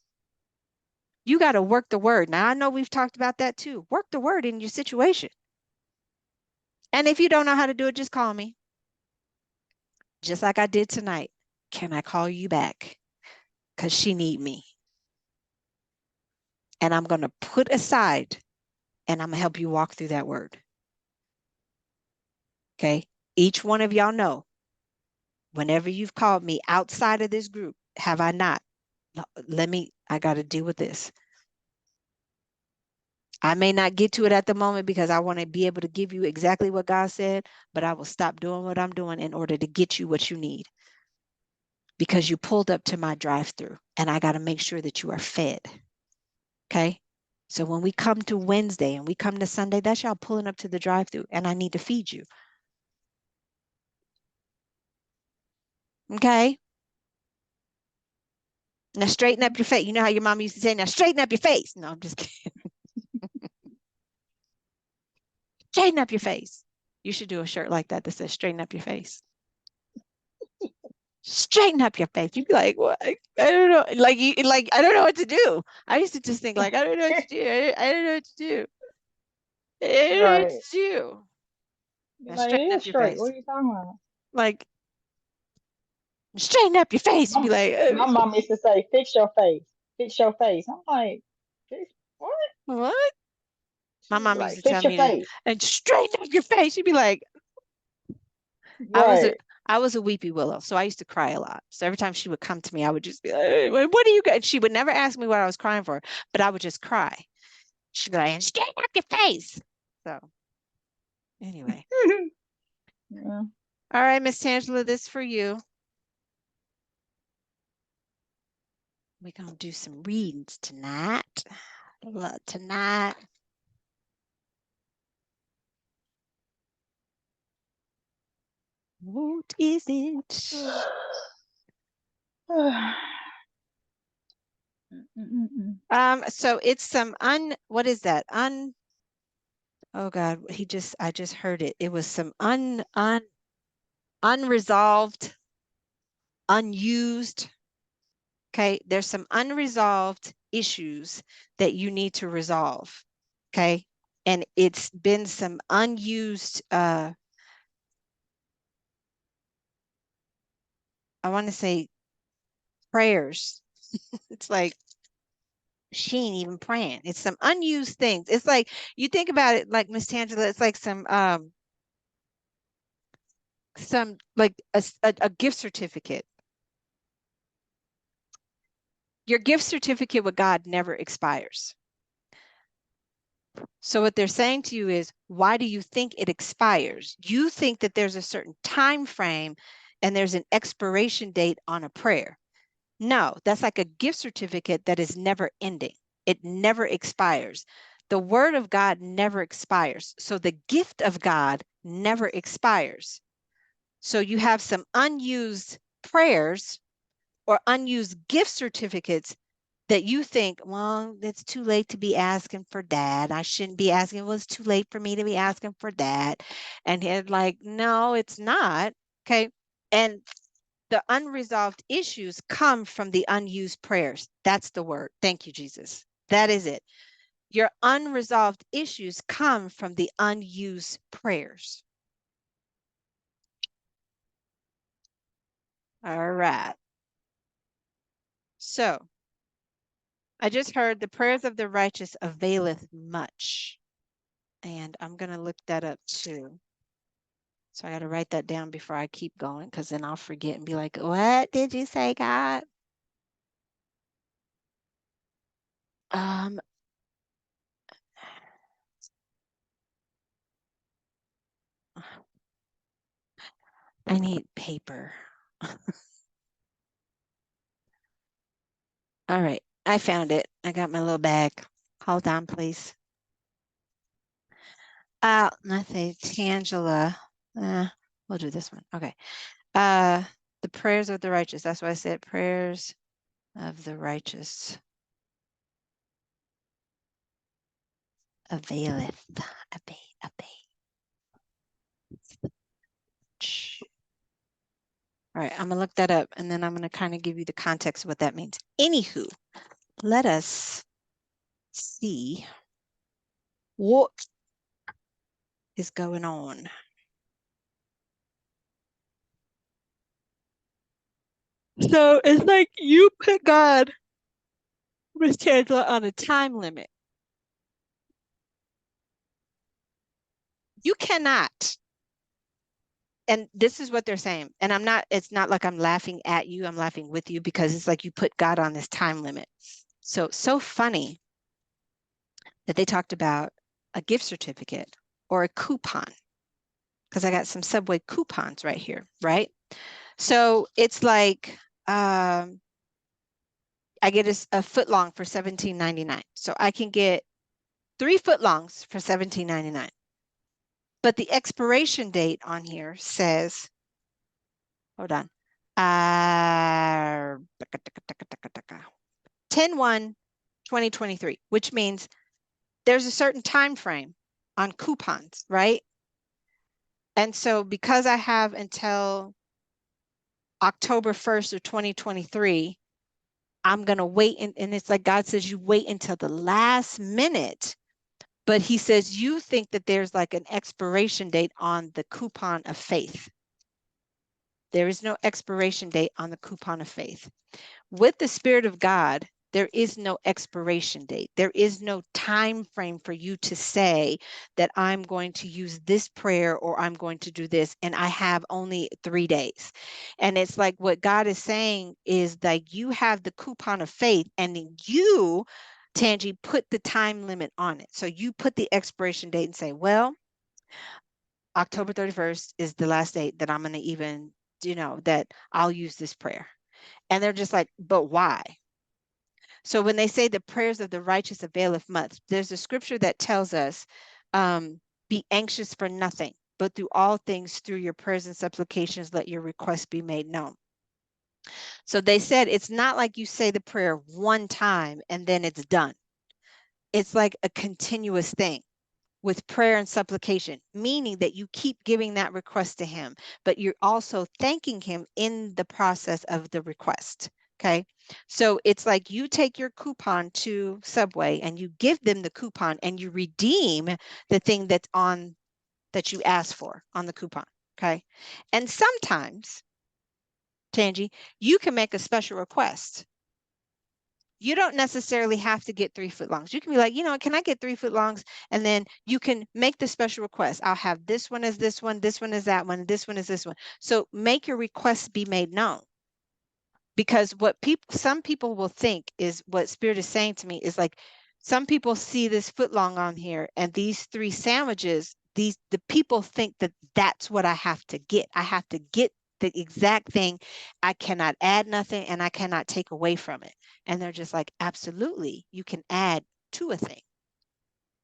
You got to work the word. Now, I know we've talked about that too. Work the word in your situation. And if you don't know how to do it, just call me. Just like I did tonight. Can I call you back? Because she need me. And I'm going to put aside and I'm going to help you walk through that word. Okay? Each one of y'all know, whenever you've called me outside of this group, have I not? I got to deal with this. I may not get to it at the moment because I want to be able to give you exactly what God said, but I will stop doing what I'm doing in order to get you what you need. Because you pulled up to my drive-through and I got to make sure that you are fed. Okay. So when we come to Wednesday and we come to Sunday, that's y'all pulling up to the drive-through and I need to feed you. Okay. Now straighten up your face. You know how your mom used to say, now straighten up your face. No, I'm just kidding. Straighten up your face. You should do a shirt like that says straighten up your face. Straighten up your face. You'd be like, what? I don't know. Like I don't know what to do. I used to just think like, I don't know what to do. I don't know what to do. I don't know what Right. to do. Now Like, it straighten up is your straight. face. What are you talking about? Like, straighten up your face. You'd be like, My mom used to say, fix your face. Fix your face. I'm like, what? what? My She'd be mom used like, to tell fix your me to face. and straighten up your face. She'd be like, Right. I was a weepy willow, so I used to cry a lot. So every time she would come to me, I would just be like, "Hey, what do you got?" She would never ask me what I was crying for, but I would just cry. She'd be like, and straighten up your face. So anyway. Yeah. All right, Miss Tangela, this for you. We're gonna do some readings tonight. Tonight. What is it? So it's some what is that? Oh God, I just heard it. It was some unresolved, unused. Okay, there's some unresolved issues that you need to resolve. Okay, and it's been some unused I want to say prayers. It's like she ain't even praying. It's some unused things. It's like you think about it, like Miss Tangela, it's like some like a gift certificate. Your gift certificate with God never expires. So what they're saying to you is, why do you think it expires? You think that there's a certain time frame and there's an expiration date on a prayer. No, that's like a gift certificate that is never ending. It never expires. The word of God never expires. So the gift of God never expires. So you have some unused prayers or unused gift certificates that you think, well, it's too late to be asking for that. I shouldn't be asking. Well, it's too late for me to be asking for that. And it's like, no, it's not. Okay. And the unresolved issues come from the unused prayers. That's the word. Thank you, Jesus. That is it. Your unresolved issues come from the unused prayers. All right. So I just heard the prayers of the righteous availeth much. And I'm going to look that up too. So I got to write that down before I keep going, because then I'll forget and be like, what did you say, God? I need paper. All right, I found it. I got my little bag. Hold on, please. Let's say Tangela. We'll do this one. Okay. The prayers of the righteous. That's why I said prayers of the righteous availeth. All right, I'm gonna look that up and then I'm gonna kind of give you the context of what that means. Anywho, let us see what is going on. So it's like you put God, Miss Tangela, on a time limit. You cannot. And this is what they're saying. And it's not like I'm laughing at you, I'm laughing with you, because it's like you put God on this time limit. So funny. that they talked about a gift certificate or a coupon, because I got some Subway coupons right here, right? So it's like I get a foot long for $17.99. So I can get 3 footlongs for $17.99. But the expiration date on here says, hold on, 10/1/2023, which means there's a certain time frame on coupons, right? And so because I have until October 1st of 2023, I'm going to wait. And it's like God says, you wait until the last minute. But he says, you think that there's like an expiration date on the coupon of faith. There is no expiration date on the coupon of faith. With the Spirit of God, there is no expiration date. There is no time frame for you to say that I'm going to use this prayer or I'm going to do this, and I have only 3 days. And it's like what God is saying is that you have the coupon of faith, and then you, Tangi, put the time limit on it. So you put the expiration date and say, well, October 31st is the last date that I'm going to even, that I'll use this prayer. And they're just like, but why? So when they say the prayers of the righteous availeth much, there's a scripture that tells us, be anxious for nothing, but through all things, through your prayers and supplications, let your requests be made known. So they said, it's not like you say the prayer one time and then it's done. It's like a continuous thing with prayer and supplication, meaning that you keep giving that request to him, but you're also thanking him in the process of the request. Okay. So it's like you take your coupon to Subway and you give them the coupon and you redeem the thing that's on that you asked for on the coupon. Okay. And sometimes, Tangi, you can make a special request. You don't necessarily have to get 3 footlongs. You can be like, can I get 3 footlongs? And then you can make the special request. I'll have this one as this one is that one, this one is this one. So make your requests be made known. Because what some people will think is what Spirit is saying to me is like, some people see this footlong on here and these 3 sandwiches, the people think that that's what I have to get. I have to get the exact thing. I cannot add nothing and I cannot take away from it. And they're just like, absolutely, you can add to a thing.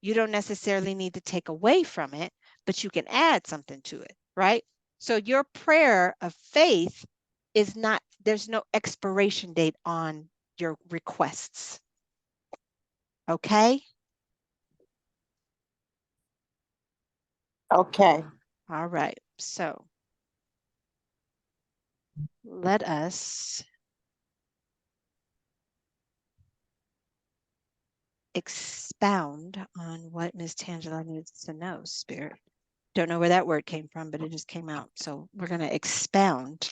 You don't necessarily need to take away from it, but you can add something to it, right? So your prayer of faith is not, there's no expiration date on your requests. Okay? Okay. All right. So let us expound on what Ms. Tangela needs to know, Spirit. Don't know where that word came from, but it just came out. So we're going to expound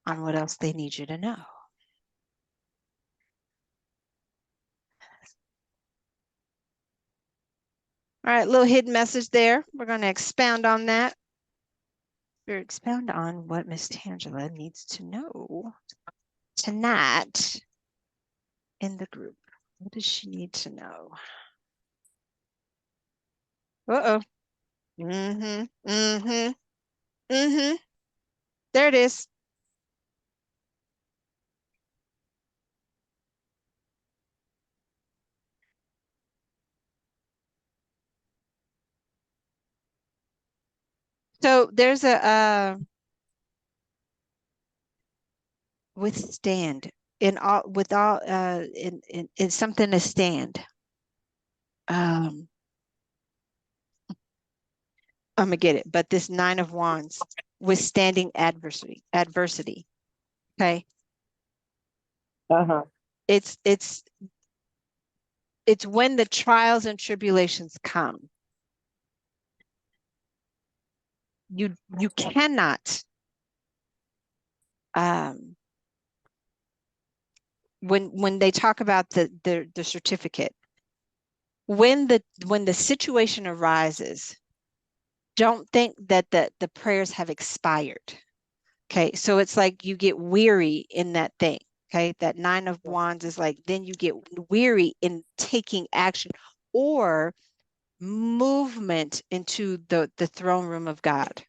on what else they need you to know. All right, little hidden message there. We're going to expound on that. Spirit, expound on what Ms. Tangela needs to know tonight in the group. What does she need to know? Uh-oh. Mm-hmm. Mm-hmm. Mm-hmm. There it is. So there's a withstand in something to stand. I'm gonna get it, but this 9 of Wands, withstanding adversity. Okay. Uh-huh. It's when the trials and tribulations come. You cannot when they talk about the certificate, when the situation arises, don't think that the prayers have expired. Okay, so it's like you get weary in that thing. Okay, that 9 of Wands is like, then you get weary in taking action or movement into the throne room of God.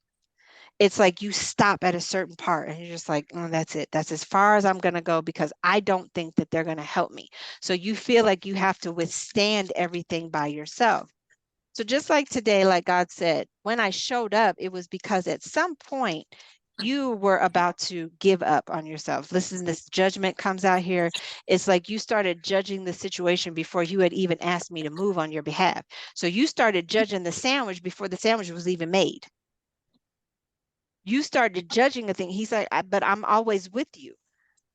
It's like you stop at a certain part and you're just like, oh, that's it. That's as far as I'm going to go because I don't think that they're going to help me. So you feel like you have to withstand everything by yourself. So just like today, like God said, when I showed up, it was because at some point you were about to give up on yourself. Listen, this judgment comes out here. It's like you started judging the situation before you had even asked me to move on your behalf. So you started judging the sandwich before the sandwich was even made. You started judging a thing. He's like, but I'm always with you.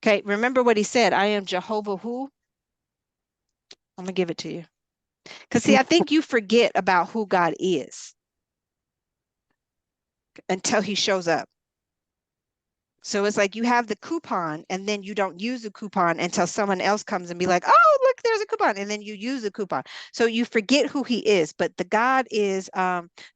Okay. Remember what he said. I am Jehovah who? I'm going to give it to you. Because see, I think you forget about who God is until he shows up. So it's like you have the coupon and then you don't use the coupon until someone else comes and be like, oh, look, there's a coupon. And then you use the coupon. So you forget who he is. But the God is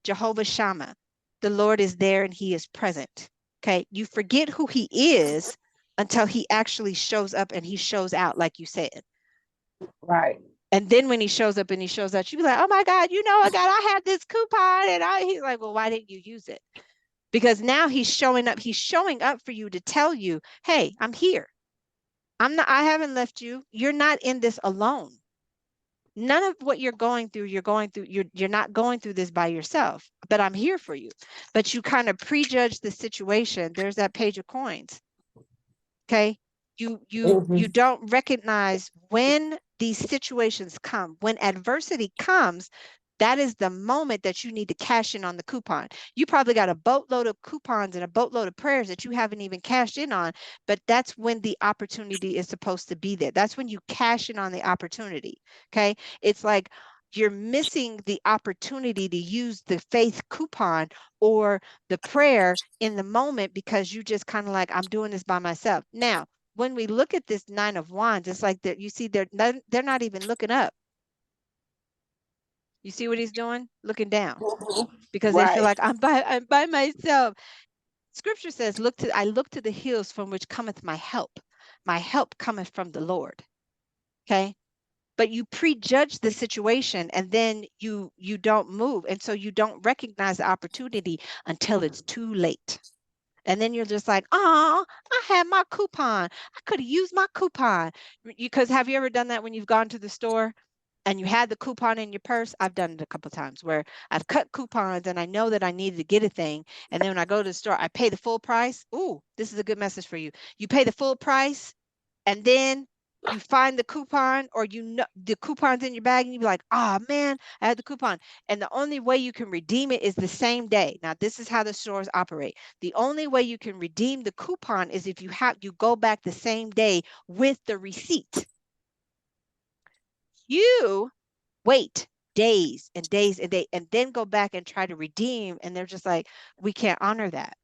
Jehovah Shammah. The Lord is there and he is present. Okay. You forget who he is until he actually shows up and he shows out, like you said. Right. And then when he shows up and he shows out, you be like, oh my God, I had this coupon. And he's like, well, why didn't you use it? Because now he's showing up for you to tell you, hey, I'm here. I haven't left you. You're not in this alone. None of what you're going through, you're not going through this by yourself, but I'm here for you. But you kind of prejudge the situation. There's that page of coins. Okay. You don't recognize when these situations come, when adversity comes. That is the moment that you need to cash in on the coupon. You probably got a boatload of coupons and a boatload of prayers that you haven't even cashed in on, but that's when the opportunity is supposed to be there. That's when you cash in on the opportunity. Okay. It's like you're missing the opportunity to use the faith coupon or the prayer in the moment because you just kind of like, I'm doing this by myself. Now, when we look at this Nine of Wands, it's like that you see they're not even looking up. You see what he's doing? Looking down because they feel Right. like I'm by myself. Scripture says, I look to the hills from which cometh my help. My help cometh from the Lord. Okay. But you prejudge the situation and then you don't move. And so you don't recognize the opportunity until it's too late. And then you're just like, oh, I had my coupon. I could have used my coupon. Because have you ever done that when you've gone to the store and you had the coupon in your purse? I've done it a couple of times where I've cut coupons and I know that I needed to get a thing. And then when I go to the store, I pay the full price. Ooh, this is a good message for you. You pay the full price and then you find the coupon or the coupon's in your bag and you be like, oh man, I had the coupon. And the only way you can redeem it is the same day. Now, this is how the stores operate. The only way you can redeem the coupon is if you go back the same day with the receipt. You wait days and days and days and then go back and try to redeem. And they're just like, we can't honor that.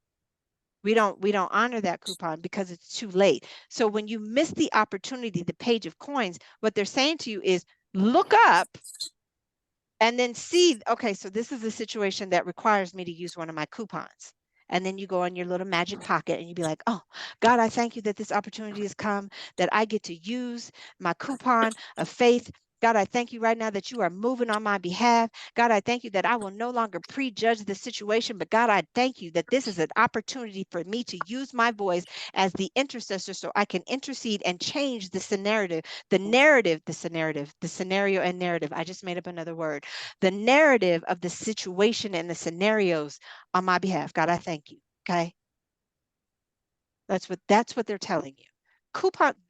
We don't honor that coupon because it's too late. So when you miss the opportunity, the page of coins, what they're saying to you is look up and then see, okay, so this is a situation that requires me to use one of my coupons. And then you go in your little magic pocket and you be like, oh, God, I thank you that this opportunity has come, that I get to use my coupon of faith. God, I thank you right now that you are moving on my behalf. God, I thank you that I will no longer prejudge the situation, but God, I thank you that this is an opportunity for me to use my voice as the intercessor so I can intercede and change the scenario, the scenario and narrative. I just made up another word. The narrative of the situation and the scenarios on my behalf. God, I thank you. Okay. That's what they're telling you.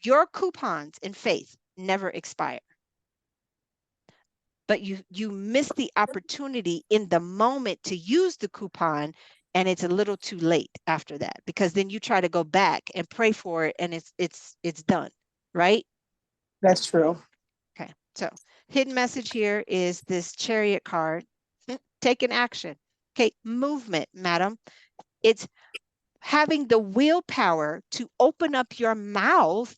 Your coupons in faith never expire. But you miss the opportunity in the moment to use the coupon and it's a little too late after that because then you try to go back and pray for it and it's done, right? That's true. Okay. So hidden message here is this Chariot card. Taking action. Okay. Movement, madam. It's having the willpower to open up your mouth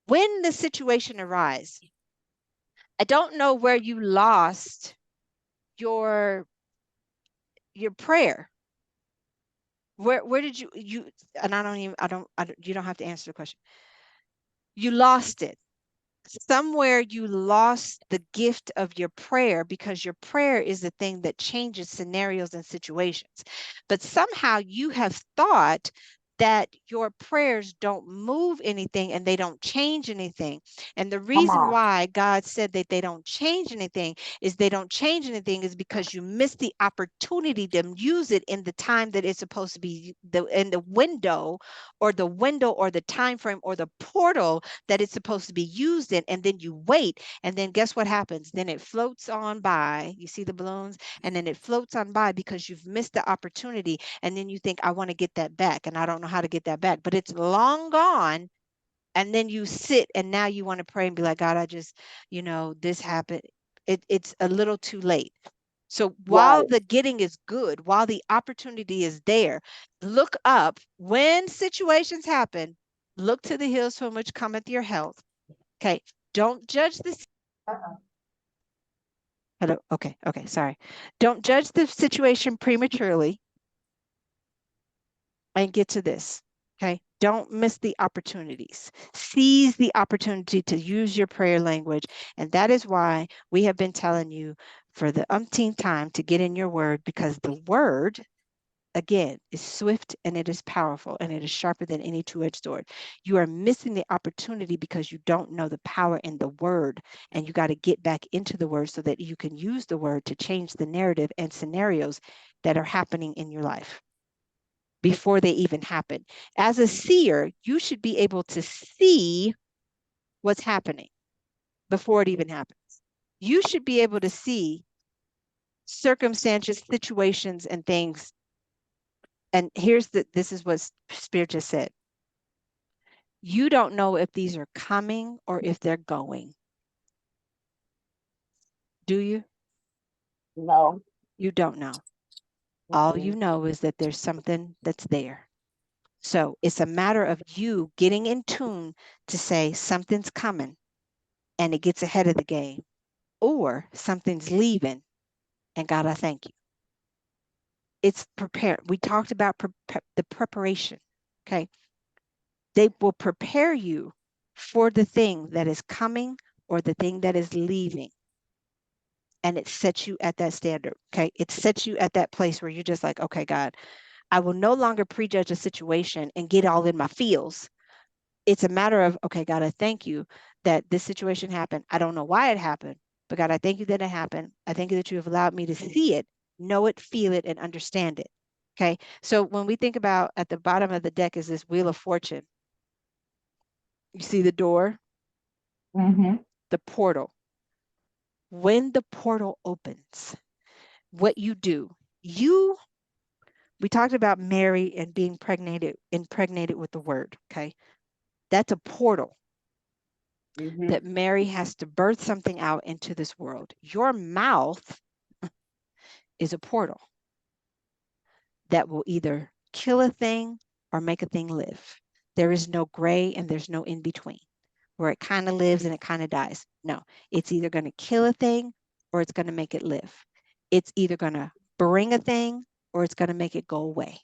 when the situation arises. I don't know where you lost your prayer. Where did you and you don't have to answer the question. You lost it. somewhere you lost the gift of your prayer, because your prayer is the thing that changes scenarios and situations. But somehow you have thought that your prayers don't move anything and they don't change anything. And the Come reason on. why God said that they don't change anything is because you missed the opportunity to use it in the time that it's supposed to be, in the window, or the time frame, or the portal that it's supposed to be used in. And then you wait, and then guess what happens? Then it floats on by. You see the balloons, and then it floats on by because you've missed the opportunity. And then you think, I want to get that back, and I don't know how to get that back, but it's long gone. And then you sit, and now you want to pray and be like, God, I just, this happened. It's a little too late. So while Right. the getting is good, while the opportunity is there, look up when situations happen. Look to the hills from which cometh your health. Okay. Don't judge this. Hello. Okay. Okay. Sorry. Don't judge the situation prematurely, and get to this. Okay. Don't miss the opportunities. Seize the opportunity to use your prayer language. And that is why we have been telling you for the umpteenth time to get in your word, because the word, again, is swift and it is powerful and it is sharper than any two-edged sword. You are missing the opportunity because you don't know the power in the word, and you got to get back into the word so that you can use the word to change the narrative and scenarios that are happening in your life before they even happen. As a seer, you should be able to see what's happening before it even happens. You should be able to see circumstances, situations, and things. And this is what Spirit just said. You don't know if these are coming or if they're going. Do you? No. You don't know. All you know is that there's something that's there. So it's a matter of you getting in tune to say something's coming and it gets ahead of the game, or something's leaving and God, I thank you. It's prepared. We talked about the preparation. Okay. They will prepare you for the thing that is coming or the thing that is leaving. And it sets you at that standard. Okay. It sets you at that place where you're just like, okay, God, I will no longer prejudge a situation and get all in my feels. It's a matter of, okay, God, I thank you that this situation happened. I don't know why it happened, but God, I thank you that it happened. I thank you that you have allowed me to see it, know it, feel it, and understand it. Okay. So when we think about, at the bottom of the deck is this Wheel of Fortune. You see the door, Mm-hmm. the portal. When the portal opens, what you do, we talked about Mary and being impregnated with the word. Okay. That's a portal that Mary has to birth something out into this world. Your mouth is a portal that will either kill a thing or make a thing live. There is no gray and there's no in between where it kind of lives and it kind of dies. No, it's either going to kill a thing or it's going to make it live. It's either going to bring a thing or it's going to make it go away.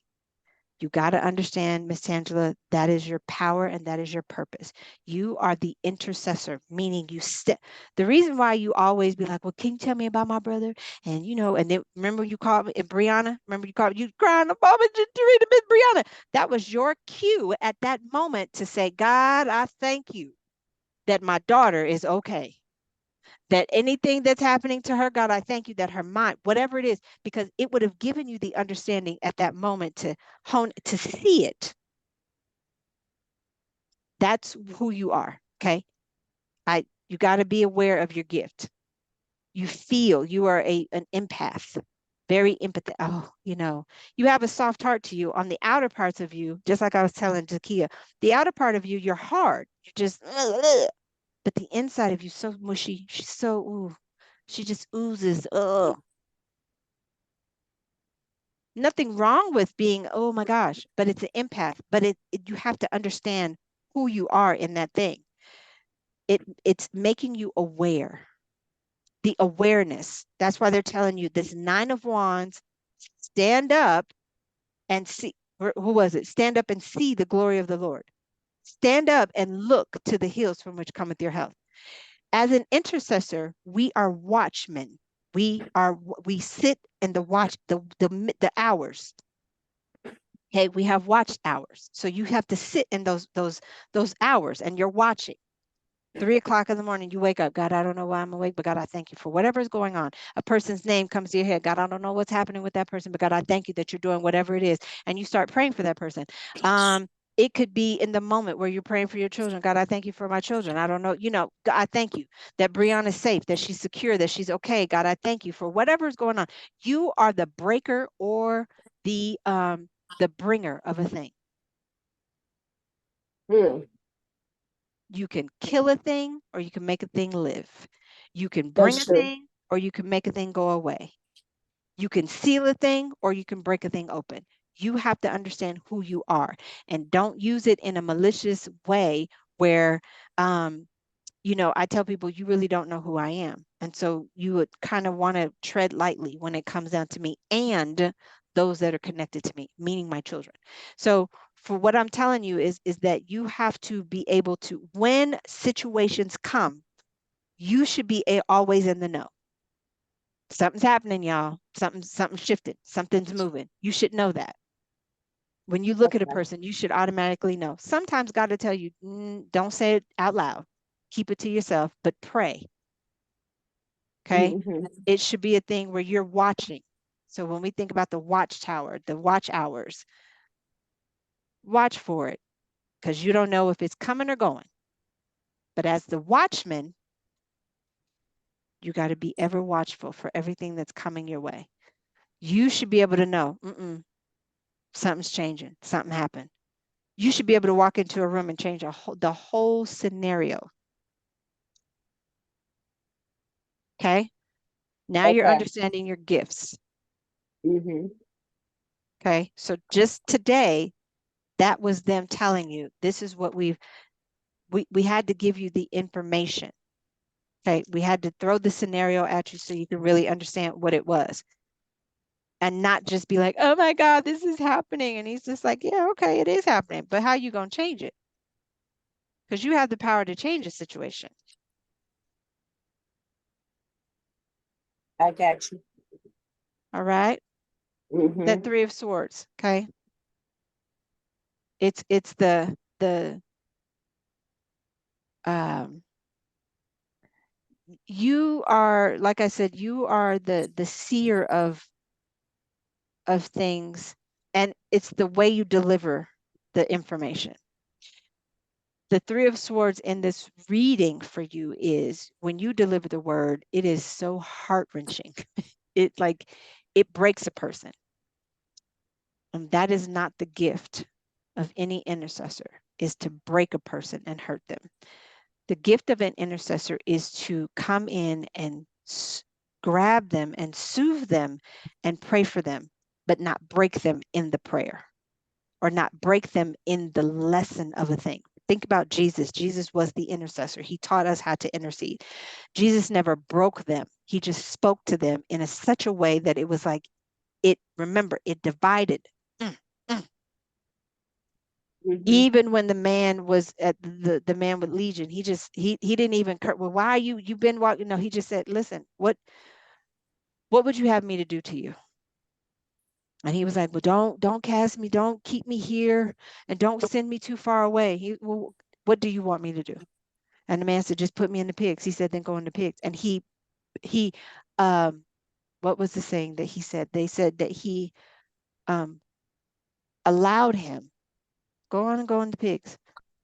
You got to understand, Miss Tangela, that is your power and that is your purpose. You are the intercessor, meaning the reason why you always be like, well, can you tell me about my brother? And and then remember you called me, and Brianna, remember you called, you crying, Mama, Jarita, Miss Brianna. That was your cue at that moment to say, God, I thank you that my daughter is okay. That anything that's happening to her, God, I thank you that her mind, whatever it is, because it would have given you the understanding at that moment to see it. That's who you are. Okay. You got to be aware of your gift. You feel, you are an empath, very empathetic. Oh, you have a soft heart to you. On the outer parts of you, just like I was telling Takia, the outer part of you, you're hard. You're just, but the inside of you so mushy. She's so, ooh, she just oozes. Nothing wrong with being, oh my gosh, but it's an empath. But you have to understand who you are in that thing. It's making you aware. The awareness. That's why they're telling you this 9 of Wands, stand up and see. Who was it? Stand up and see the glory of the Lord. Stand up and look to the hills from which cometh your help. As an intercessor, we are watchmen. We sit in the watch, the hours. Okay, we have watch hours. So you have to sit in those hours, and you're watching. 3 o'clock in the morning, you wake up. God, I don't know why I'm awake, but God, I thank you for whatever is going on. A person's name comes to your head. God, I don't know what's happening with that person, but God, I thank you that you're doing whatever it is. And you start praying for that person. It could be in the moment where you're praying for your children. God, I thank you for my children. I don't know, God, I thank you that Brianna's safe, that she's secure, that she's okay. God, I thank you for whatever is going on. You are the breaker or the bringer of a thing. You can kill a thing or you can make a thing live. You can bring a thing or you can make a thing go away. You can seal a thing or you can break a thing open. You have to understand who you are, and don't use it in a malicious way where, I tell people, you really don't know who I am. And so you would kind of want to tread lightly when it comes down to me and those that are connected to me, meaning my children. So for what I'm telling you is that you have to be able to, when situations come, you should be always in the know. Something's happening, y'all. Something's shifted. Something's moving. You should know that. When you look at a person, you should automatically know. Sometimes God will tell you, don't say it out loud. Keep it to yourself, but pray. Okay. It should be a thing where you're watching. So when we think about the watchtower, the watch hours, watch for it, because you don't know if it's coming or going. But as the watchman, you got to be ever watchful for everything that's coming your way. You should be able to know, something's changing, something happened. You should be able to walk into a room and change the whole scenario. Okay. Now you're understanding your gifts. Okay. So just today, that was them telling you, this is what we had to give you the information. Okay. We had to throw the scenario at you so you can really understand what it was. And not just be like, oh my God, this is happening. And he's just like, yeah, okay, it is happening. But how are you going to change it? Because you have the power to change a situation. I got you. All right. That 3 of Swords. Okay. It's the you are, like I said, you are the seer of things, and it's the way you deliver the information. The 3 of Swords in this reading for you is when you deliver the word, it is so heart-wrenching. It breaks a person. And that is not the gift of any intercessor, is to break a person and hurt them. The gift of an intercessor is to come in and grab them and soothe them and pray for them, but not break them in the prayer or not break them in the lesson of a thing. Think about Jesus. Jesus was the intercessor. He taught us how to intercede. Jesus never broke them. He just spoke to them in such a way that it was like, it divided. Even when the man was at the man with Legion, he didn't even, well, why are you've been walking? No, he just said, listen, what would you have me to do to you? And he was like, well, don't cast me, don't keep me here, and don't send me too far away. Well, what do you want me to do? And the man said, just put me in the pigs. He said, then go in the pigs. And he what was the saying that he said? They said that he allowed him, go on and go in the pigs.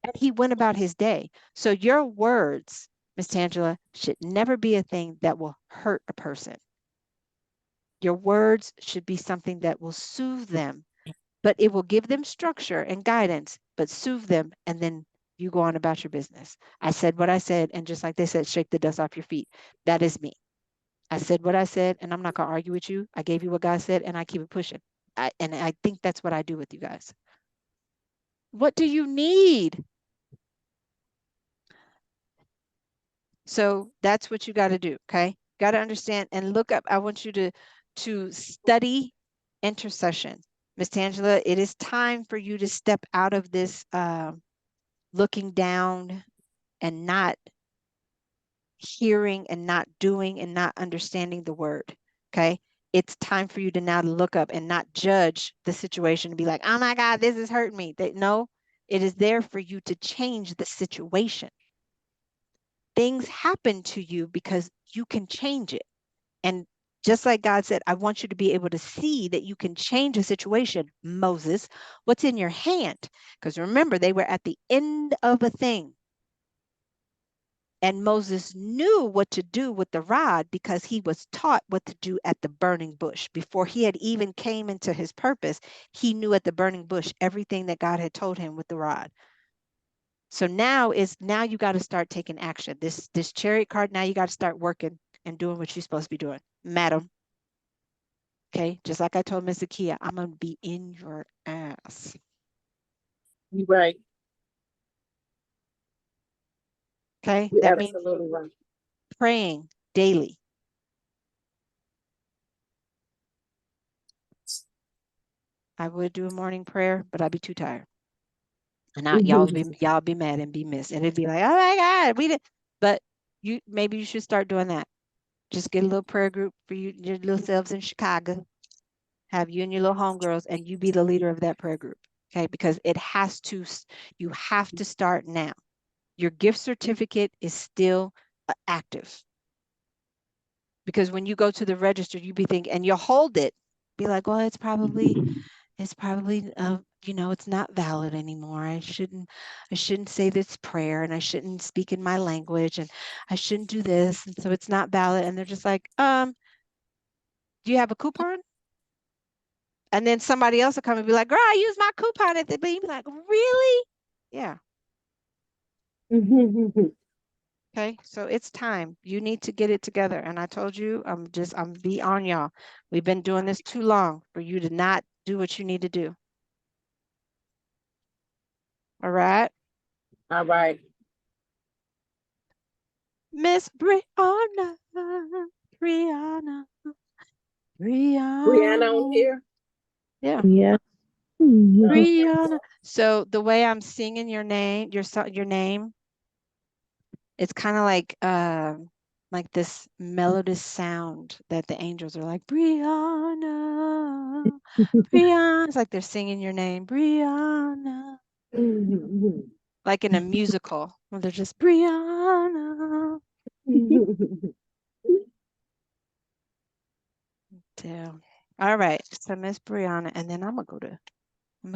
And he went about his day. So your words, Miss Tangela, should never be a thing that will hurt a person. Your words should be something that will soothe them, but it will give them structure and guidance, but soothe them, and then you go on about your business. I said what I said, and just like they said, shake the dust off your feet. That is me. I said what I said, and I'm not going to argue with you. I gave you what God said, and I keep it pushing. And I think that's what I do with you guys. What do you need? So that's what you got to do, okay? Got to understand and look up. I want you to study intercession. Miss Tangela, it is time for you to step out of this looking down and not hearing and not doing and not understanding the word. Okay. It's time for you to now look up and not judge the situation and be like, oh my God, this is hurting me. No, it is there for you to change the situation. Things happen to you because you can change it. And just like God said, I want you to be able to see that you can change a situation. Moses, what's in your hand? Because remember, they were at the end of a thing. And Moses knew what to do with the rod because he was taught what to do at the burning bush. Before he had even came into his purpose, he knew at the burning bush everything that God had told him with the rod. So now you got to start taking action. This chariot card, now you got to start working and doing what you're supposed to be doing. Madam, okay, just like I told Miss Akia, I'm going to be in your ass. You're right. Okay, You're that means absolutely right. praying daily. I would do a morning prayer, but I'd be too tired. And now y'all be mad and be missed. And it'd be like, oh my God, we did. But maybe you should start doing that. Just get a little prayer group for you, your little selves in Chicago. Have you and your little homegirls, and you be the leader of that prayer group. Okay, because you have to start now. Your gift certificate is still active. Because when you go to the register, you be thinking, and you'll hold it, be like, well, it's probably it's not valid anymore. I shouldn't say this prayer, and I shouldn't speak in my language, and I shouldn't do this, and so it's not valid. And they're just like, do you have a coupon? And then somebody else will come and be like, girl, I used my coupon at the beginning. Be like, really? Yeah. Okay, so it's time. You need to get it together. And I told you, I'm be on y'all. We've been doing this too long for you to not do what you need to do. All right. All right. Miss Brianna. Brianna on here? Yeah. Yeah. Brianna. So the way I'm singing your name, your name, it's kind of like this melodious sound that the angels are like, Brianna, Brianna. It's like they're singing your name, Brianna. Like in a musical where they're just Brianna. So, all right. So Miss Brianna, and then I'm gonna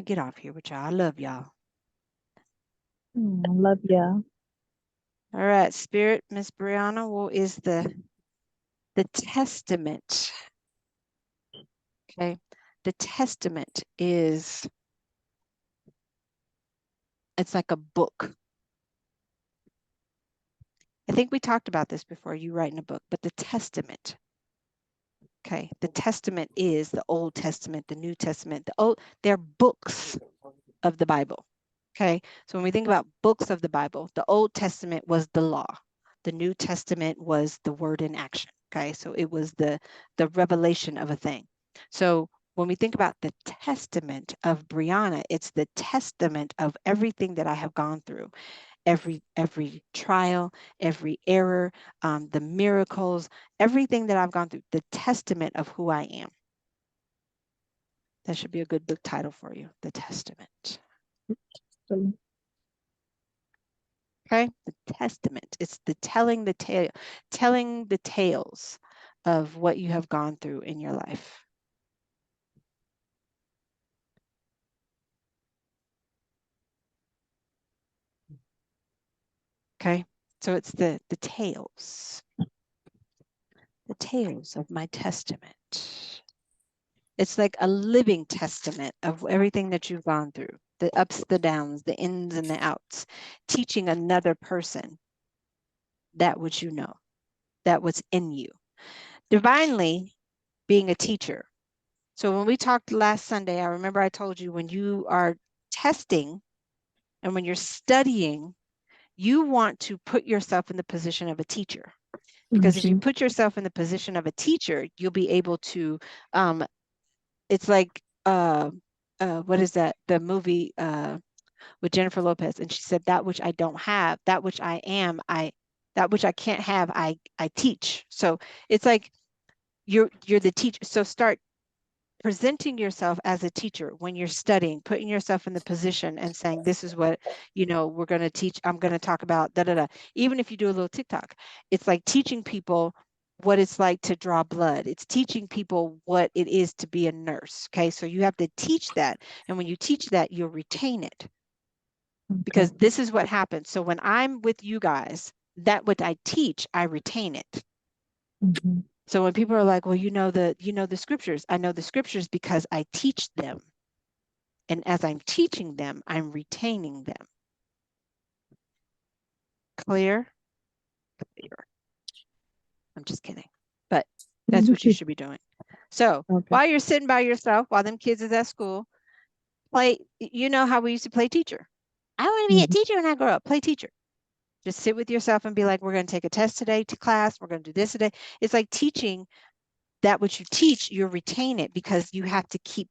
get off here with y'all. I love y'all. I love y'all. All right, Spirit, Miss Brianna, what is the testament? Okay, the testament is, it's like a book. I think we talked about this before, you writing a book, but the testament. Okay, the testament is the Old Testament, the New Testament, they're books of the Bible. Okay, so when we think about books of the Bible, the Old Testament was the law. The New Testament was the word in action. Okay, so it was the revelation of a thing. So when we think about the testament of Brianna, it's the testament of everything that I have gone through, every trial, every error, the miracles, everything that I've gone through, the testament of who I am. That should be a good book title for you, The Testament. Okay, the testament. It's the telling the tales of what you have gone through in your life. Okay, so it's the tales of my testament. It's like a living testament of everything that you've gone through, the ups, the downs, the ins and the outs, teaching another person that which you know, that what's in you. Divinely being a teacher. So when we talked last Sunday, I remember I told you when you are testing and when you're studying, you want to put yourself in the position of a teacher. Because if you put yourself in the position of a teacher, you'll be able to, it's like, what is that? The movie with Jennifer Lopez. And she said, that which I don't have, that which I am, That which I can't have, I teach. So it's like you're the teacher. So start presenting yourself as a teacher when you're studying, putting yourself in the position and saying, this is what, we're going to teach. I'm going to talk about da da da. Even if you do a little TikTok, it's like teaching people what it's like to draw blood. It's teaching people what it is to be a nurse. Okay. So you have to teach that. And when you teach that, you'll retain it, because this is what happens. So when I'm with you guys, that what I teach, I retain it. Mm-hmm. So when people are like, well, the scriptures, I know the scriptures because I teach them. And as I'm teaching them, I'm retaining them. Clear? Clear. I'm just kidding. But that's what you should be doing. So Okay. while you're sitting by yourself, while them kids is at school, play, how we used to play teacher. I want to be a teacher when I grow up. Play teacher. Just sit with yourself and be like, we're going to take a test today to class. We're going to do this today. It's like teaching. That which you teach, you retain it, because you have to keep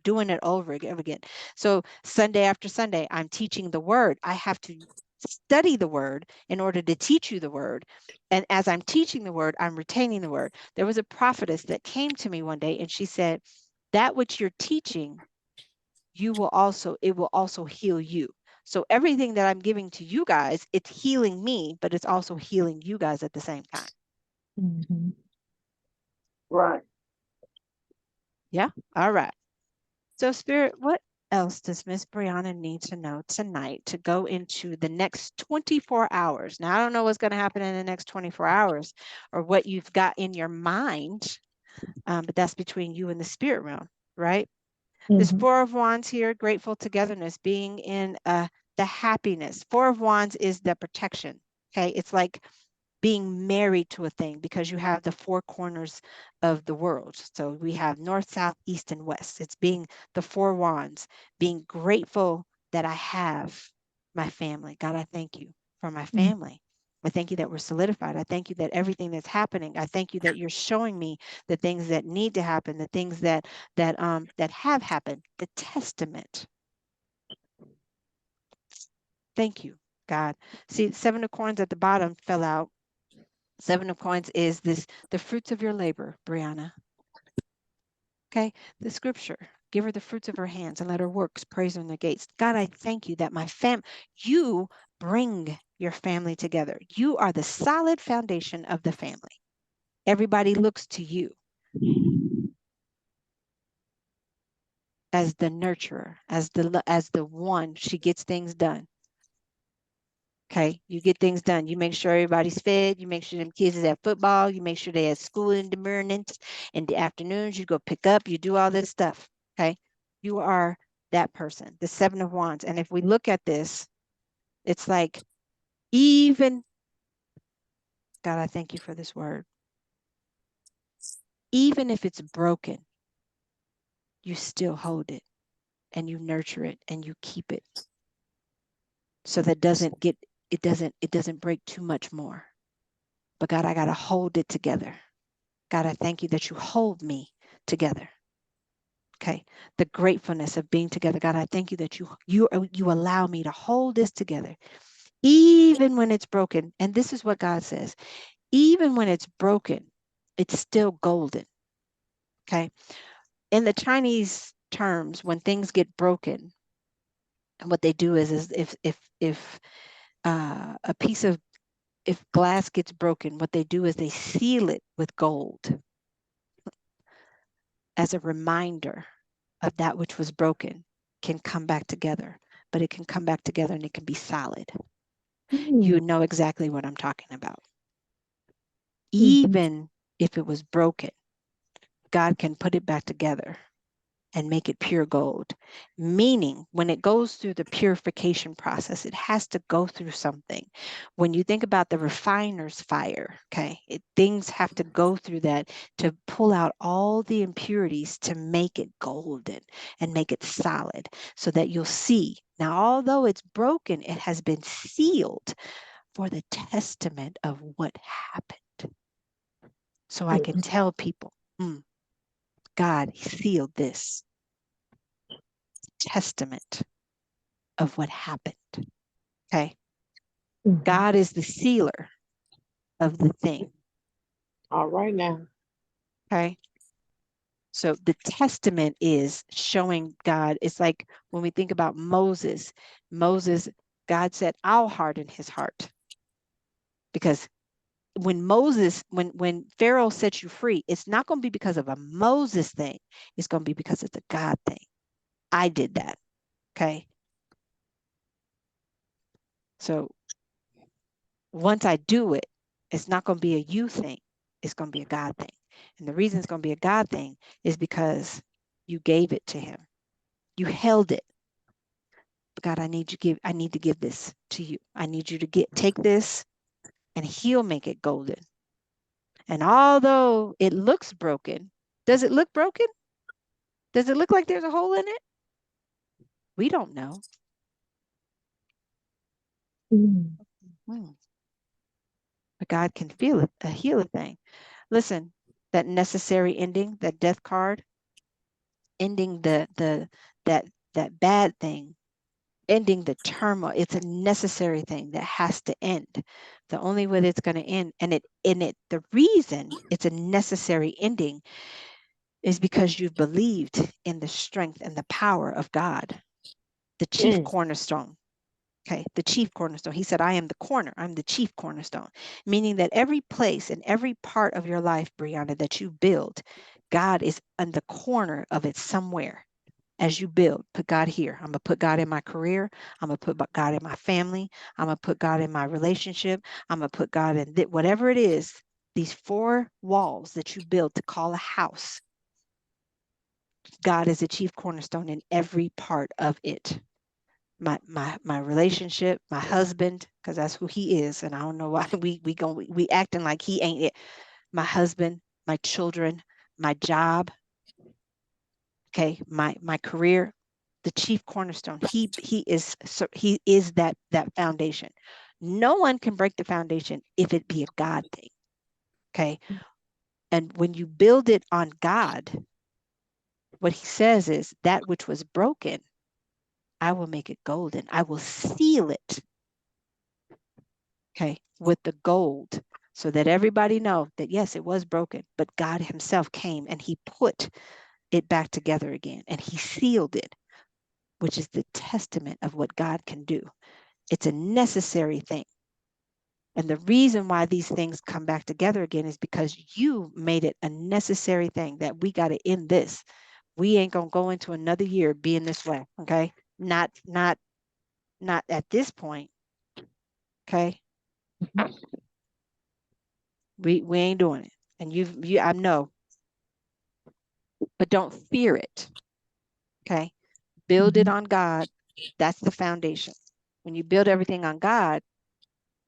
doing it over again. So Sunday after Sunday, I'm teaching the word. I have to study the word in order to teach you the word. And as I'm teaching the word, I'm retaining the word. There was a prophetess that came to me one day and she said, that which you're teaching, it will also heal you. So everything that I'm giving to you guys, it's healing me, but it's also healing you guys at the same time. Mm-hmm. Right. Yeah. All right. So Spirit, what else does Miss Brianna need to know tonight to go into the next 24 hours? Now, I don't know what's going to happen in the next 24 hours or what you've got in your mind, but that's between you and the spirit realm, right? This Four of Wands here, grateful togetherness, being in the happiness. Four of Wands is the protection. Okay. It's like being married to a thing, because you have the four corners of the world. So we have north, south, east, and west. It's being the four wands, being grateful that I have my family. God, I thank you for my family. I thank you that we're solidified. I thank you that everything that's happening, I thank you that you're showing me the things that need to happen, the things that have happened, the testament. Thank you, God. See, 7 of coins at the bottom fell out. 7 of coins is the fruits of your labor, Brianna. Okay, the scripture, give her the fruits of her hands and let her works praise her in the gates. God, I thank you that you bring your family together. You are the solid foundation of the family. Everybody looks to you as the nurturer, as the one. She gets things done. Okay, you get things done. You make sure everybody's fed. You make sure them kids is at football. You make sure they at school in the mornings. In the afternoons, you go pick up. You do all this stuff. Okay, you are that person, the 7 of Wands. And if we look at this, it's like, even, God, I thank you for this word. Even if it's broken, you still hold it and you nurture it and you keep it, so that it doesn't break too much more. But God, I got to hold it together. God, I thank you that you hold me together. Okay. The gratefulness of being together. God, I thank you that you allow me to hold this together, even when it's broken. And this is what God says, even when it's broken, it's still golden. Okay. In the Chinese terms, when things get broken, and what they do is if a piece of, if glass gets broken, what they do is they seal it with gold as a reminder of that which was broken can come back together, but it can come back together and it can be solid. You know exactly what I'm talking about. Even if it was broken, God can put it back together and make it pure gold. Meaning, when it goes through the purification process, it has to go through something. When you think about the refiner's fire, okay, things have to go through that to pull out all the impurities to make it golden and make it solid, so that you'll see. Now, although it's broken, it has been sealed for the testament of what happened. So I can tell people, God sealed this testament of what happened. Okay. Mhm. God is the sealer of the thing. All right now. Okay. So the testament is showing God. It's like when we think about Moses, God said, I'll harden his heart. Because when Pharaoh sets you free, it's not going to be because of a Moses thing. It's going to be because it's a God thing. I did that. Okay. So once I do it, it's not going to be a you thing. It's going to be a God thing. And the reason it's going to be a God thing is because you gave it to him. You held it. But God, I need to give this to you. I need you to take this and he'll make it golden. And although it looks broken, does it look broken? Does it look like there's a hole in it? We don't know. Mm. But God can feel it, heal a thing. Listen, that necessary ending, that death card, ending that bad thing, ending the turmoil. It's a necessary thing that has to end. The only way it's going to end, the reason it's a necessary ending is because you've believed in the strength and the power of God, the chief cornerstone. Okay, the chief cornerstone. He said, I am the corner. I'm the chief cornerstone, meaning that every place and every part of your life, Brianna, that you build, God is on the corner of it somewhere. As you build, put God here. I'm going to put God in my career. I'm going to put God in my family. I'm going to put God in my relationship. I'm going to put God in whatever it is, these 4 walls that you build to call a house. God is a chief cornerstone in every part of it. My relationship, my husband, because that's who he is, and I don't know why we acting like he ain't it. My husband, my children, my job, okay, my career, the chief cornerstone. He is that foundation. No one can break the foundation if it be a God thing. Okay, and when you build it on God, what he says is that which was broken, I will make it golden. I will seal it, okay, with the gold, so that everybody know that yes, it was broken, but God himself came and he put it back together again and he sealed it, which is the testament of what God can do. It's a necessary thing. And the reason why these things come back together again is because you made it a necessary thing that we got to end this. We ain't going to go into another year being this way, okay? Not at this point, okay? We ain't doing it. And I know, but don't fear it, okay? Build it on God. That's the foundation. When you build everything on God,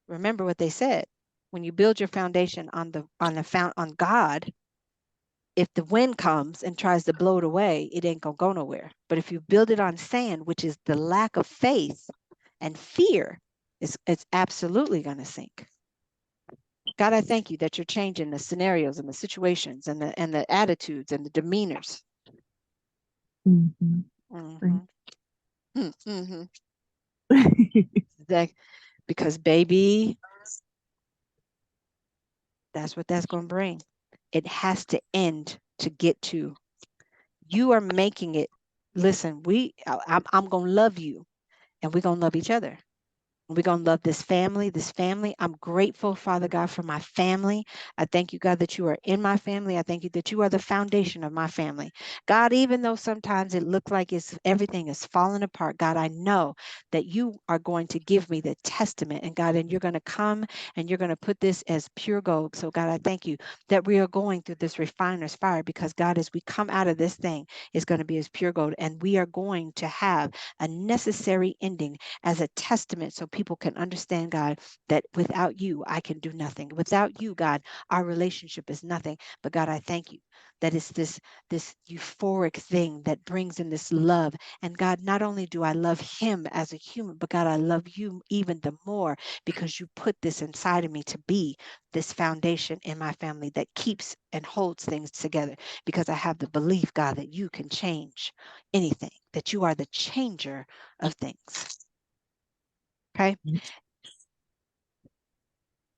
remember what they said. When you build your foundation on God, if the wind comes and tries to blow it away, it ain't gonna go nowhere. But if you build it on sand, which is the lack of faith and fear, it's absolutely gonna sink. God, I thank you that you're changing the scenarios and the situations and the attitudes and the demeanors. Mhm. Mm-hmm. Mm-hmm. Because baby, that's what that's going to bring. It has to end to get to. You are making it. Listen, I'm going to love you, and we're going to love each other. We're going to love this family. I'm grateful, Father God, for my family. I thank you, God, that you are in my family. I thank you that you are the foundation of my family. God, even though sometimes it looks like everything is falling apart, God, I know that you are going to give me the testament. And God, and you're going to come and you're going to put this as pure gold. So God, I thank you that we are going through this refiner's fire because God, as we come out of this thing, is going to be as pure gold. And we are going to have a necessary ending as a testament so people can understand, God, that without you, I can do nothing. Without you, God, our relationship is nothing. But God, I thank you that it's this euphoric thing that brings in this love. And God, not only do I love him as a human, but God, I love you even the more because you put this inside of me to be this foundation in my family that keeps and holds things together because I have the belief, God, that you can change anything, that you are the changer of things. Okay.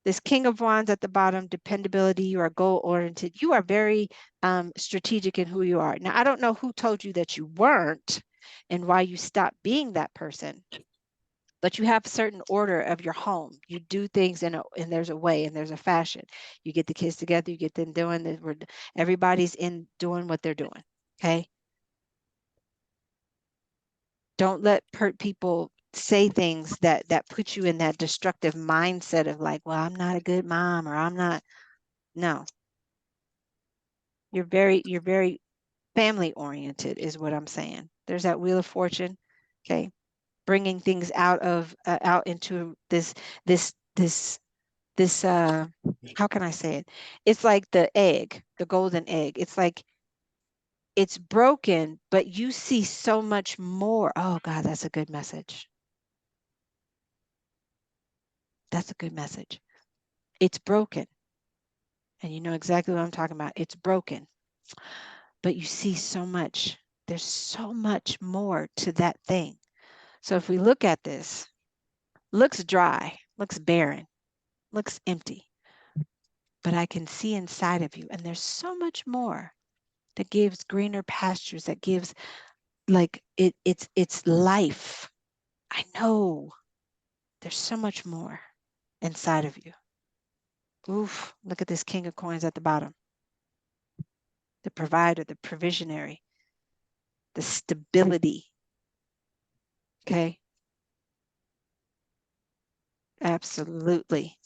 This King of Wands at the bottom, dependability. You are goal oriented. You are very strategic in who you are. Now, I don't know who told you that you weren't and why you stopped being that person, but you have a certain order of your home. You do things and there's a way and there's a fashion. You get the kids together, you get them doing this. Everybody's in doing what they're doing. Okay. Don't let people say things that put you in that destructive mindset of like, well, I'm not a good mom, or I'm not. No. You're very family oriented is what I'm saying. There's that Wheel of Fortune. Okay. Bringing things out into this how can I say it? It's like the egg, the golden egg. It's like it's broken, but you see so much more. Oh God, that's a good message. That's a good message. It's broken. And you know exactly what I'm talking about. It's broken. But you see so much. There's so much more to that thing. So if we look at this, looks dry, looks barren, looks empty. But I can see inside of you. And there's so much more that gives greener pastures, that gives like it's life. I know there's so much more inside of you. Oof, look at this King of Coins at the bottom. The provider, the provisionary, the stability. Okay. Absolutely.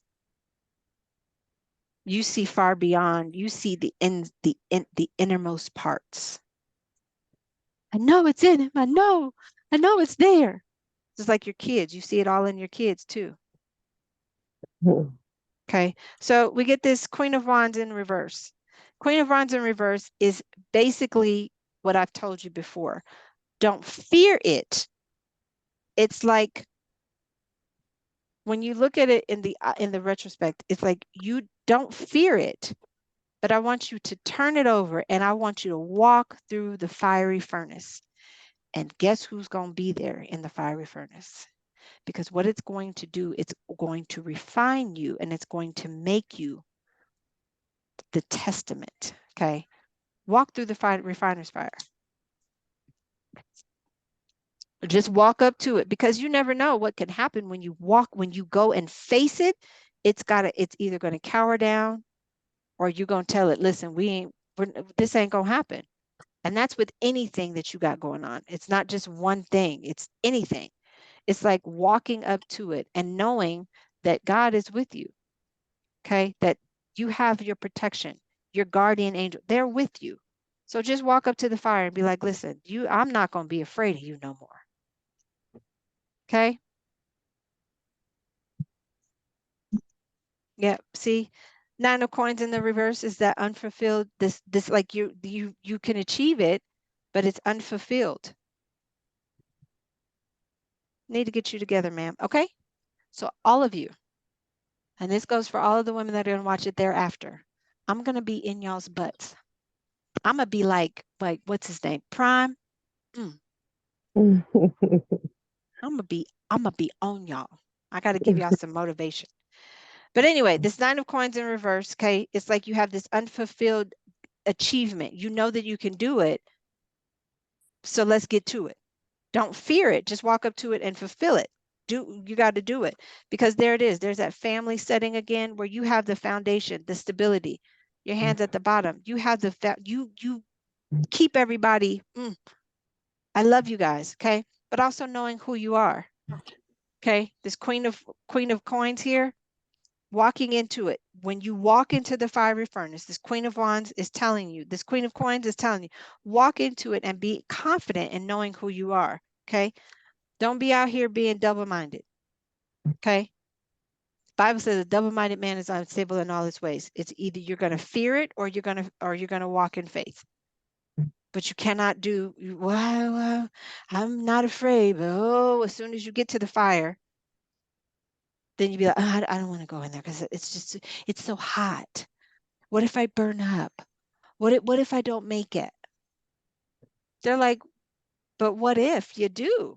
You see far beyond, you see the innermost parts. I know it's in him. I know it's there. Just like your kids, you see it all in your kids too. Okay, so we get this Queen of Wands in reverse. Queen of Wands in reverse is basically what I've told you before. Don't fear it. It's like when you look at it in the retrospect, it's like you don't fear it, but I want you to turn it over and I want you to walk through the fiery furnace. And guess who's going to be there in the fiery furnace? Because what it's going to do, it's going to refine you and it's going to make you the testament. Okay. Walk through the refiner's fire. Just walk up to it, because you never know what can happen when you go and face it. It's either going to cower down, or you're going to tell it, listen, this ain't going to happen. And that's with anything that you got going on. It's not just one thing, it's anything. It's like walking up to it and knowing that God is with you. Okay. That you have your protection, your guardian angel, they're with you. So just walk up to the fire and be like, listen, I'm not going to be afraid of you no more. Okay. Yep. See, Nine of Coins in the reverse is that unfulfilled. This like you can achieve it, but it's unfulfilled. Need to get you together, ma'am. Okay. So all of you, and this goes for all of the women that are going to watch it thereafter. I'm going to be in y'all's butts. I'm going to be like what's his name? Prime. I'm going to be on y'all. I got to give y'all some motivation. But anyway, this Nine of Coins in reverse, okay? It's like you have this unfulfilled achievement. You know that you can do it. So let's get to it. Don't fear it. Just walk up to it and fulfill it. You got to do it, because there it is. There's that family setting again where you have the foundation, the stability. Your hands at the bottom. You have you keep everybody. I love you guys, okay? But also knowing who you are. Okay? This Queen of Coins here, walking into it. When you walk into the fiery furnace, this Queen of Wands is telling you, this Queen of Coins is telling you, walk into it and be confident in knowing who you are. Okay? Don't be out here being double-minded. Okay? Bible says a double-minded man is unstable in all his ways. It's either you're going to fear it or you're going to walk in faith. But you cannot do, well, I'm not afraid, but as soon as you get to the fire, then you'd be like, oh, I don't want to go in there because it's so hot. What if I burn up? What if I don't make it? They're like, but what if you do?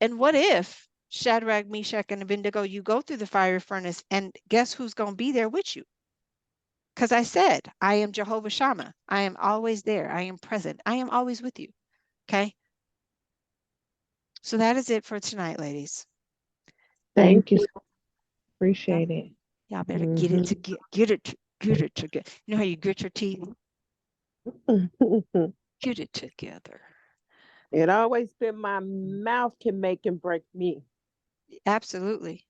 And what if Shadrach, Meshach, and Abednego, you go through the fiery furnace, and guess who's going to be there with you? Because I said, I am Jehovah Shammah. I am always there. I am present. I am always with you. Okay. So that is it for tonight, ladies. Thank you. you. Appreciate it. Y'all better get it to get it together. You know how you grit your teeth? Get it together. It always been my mouth can make and break me. Absolutely.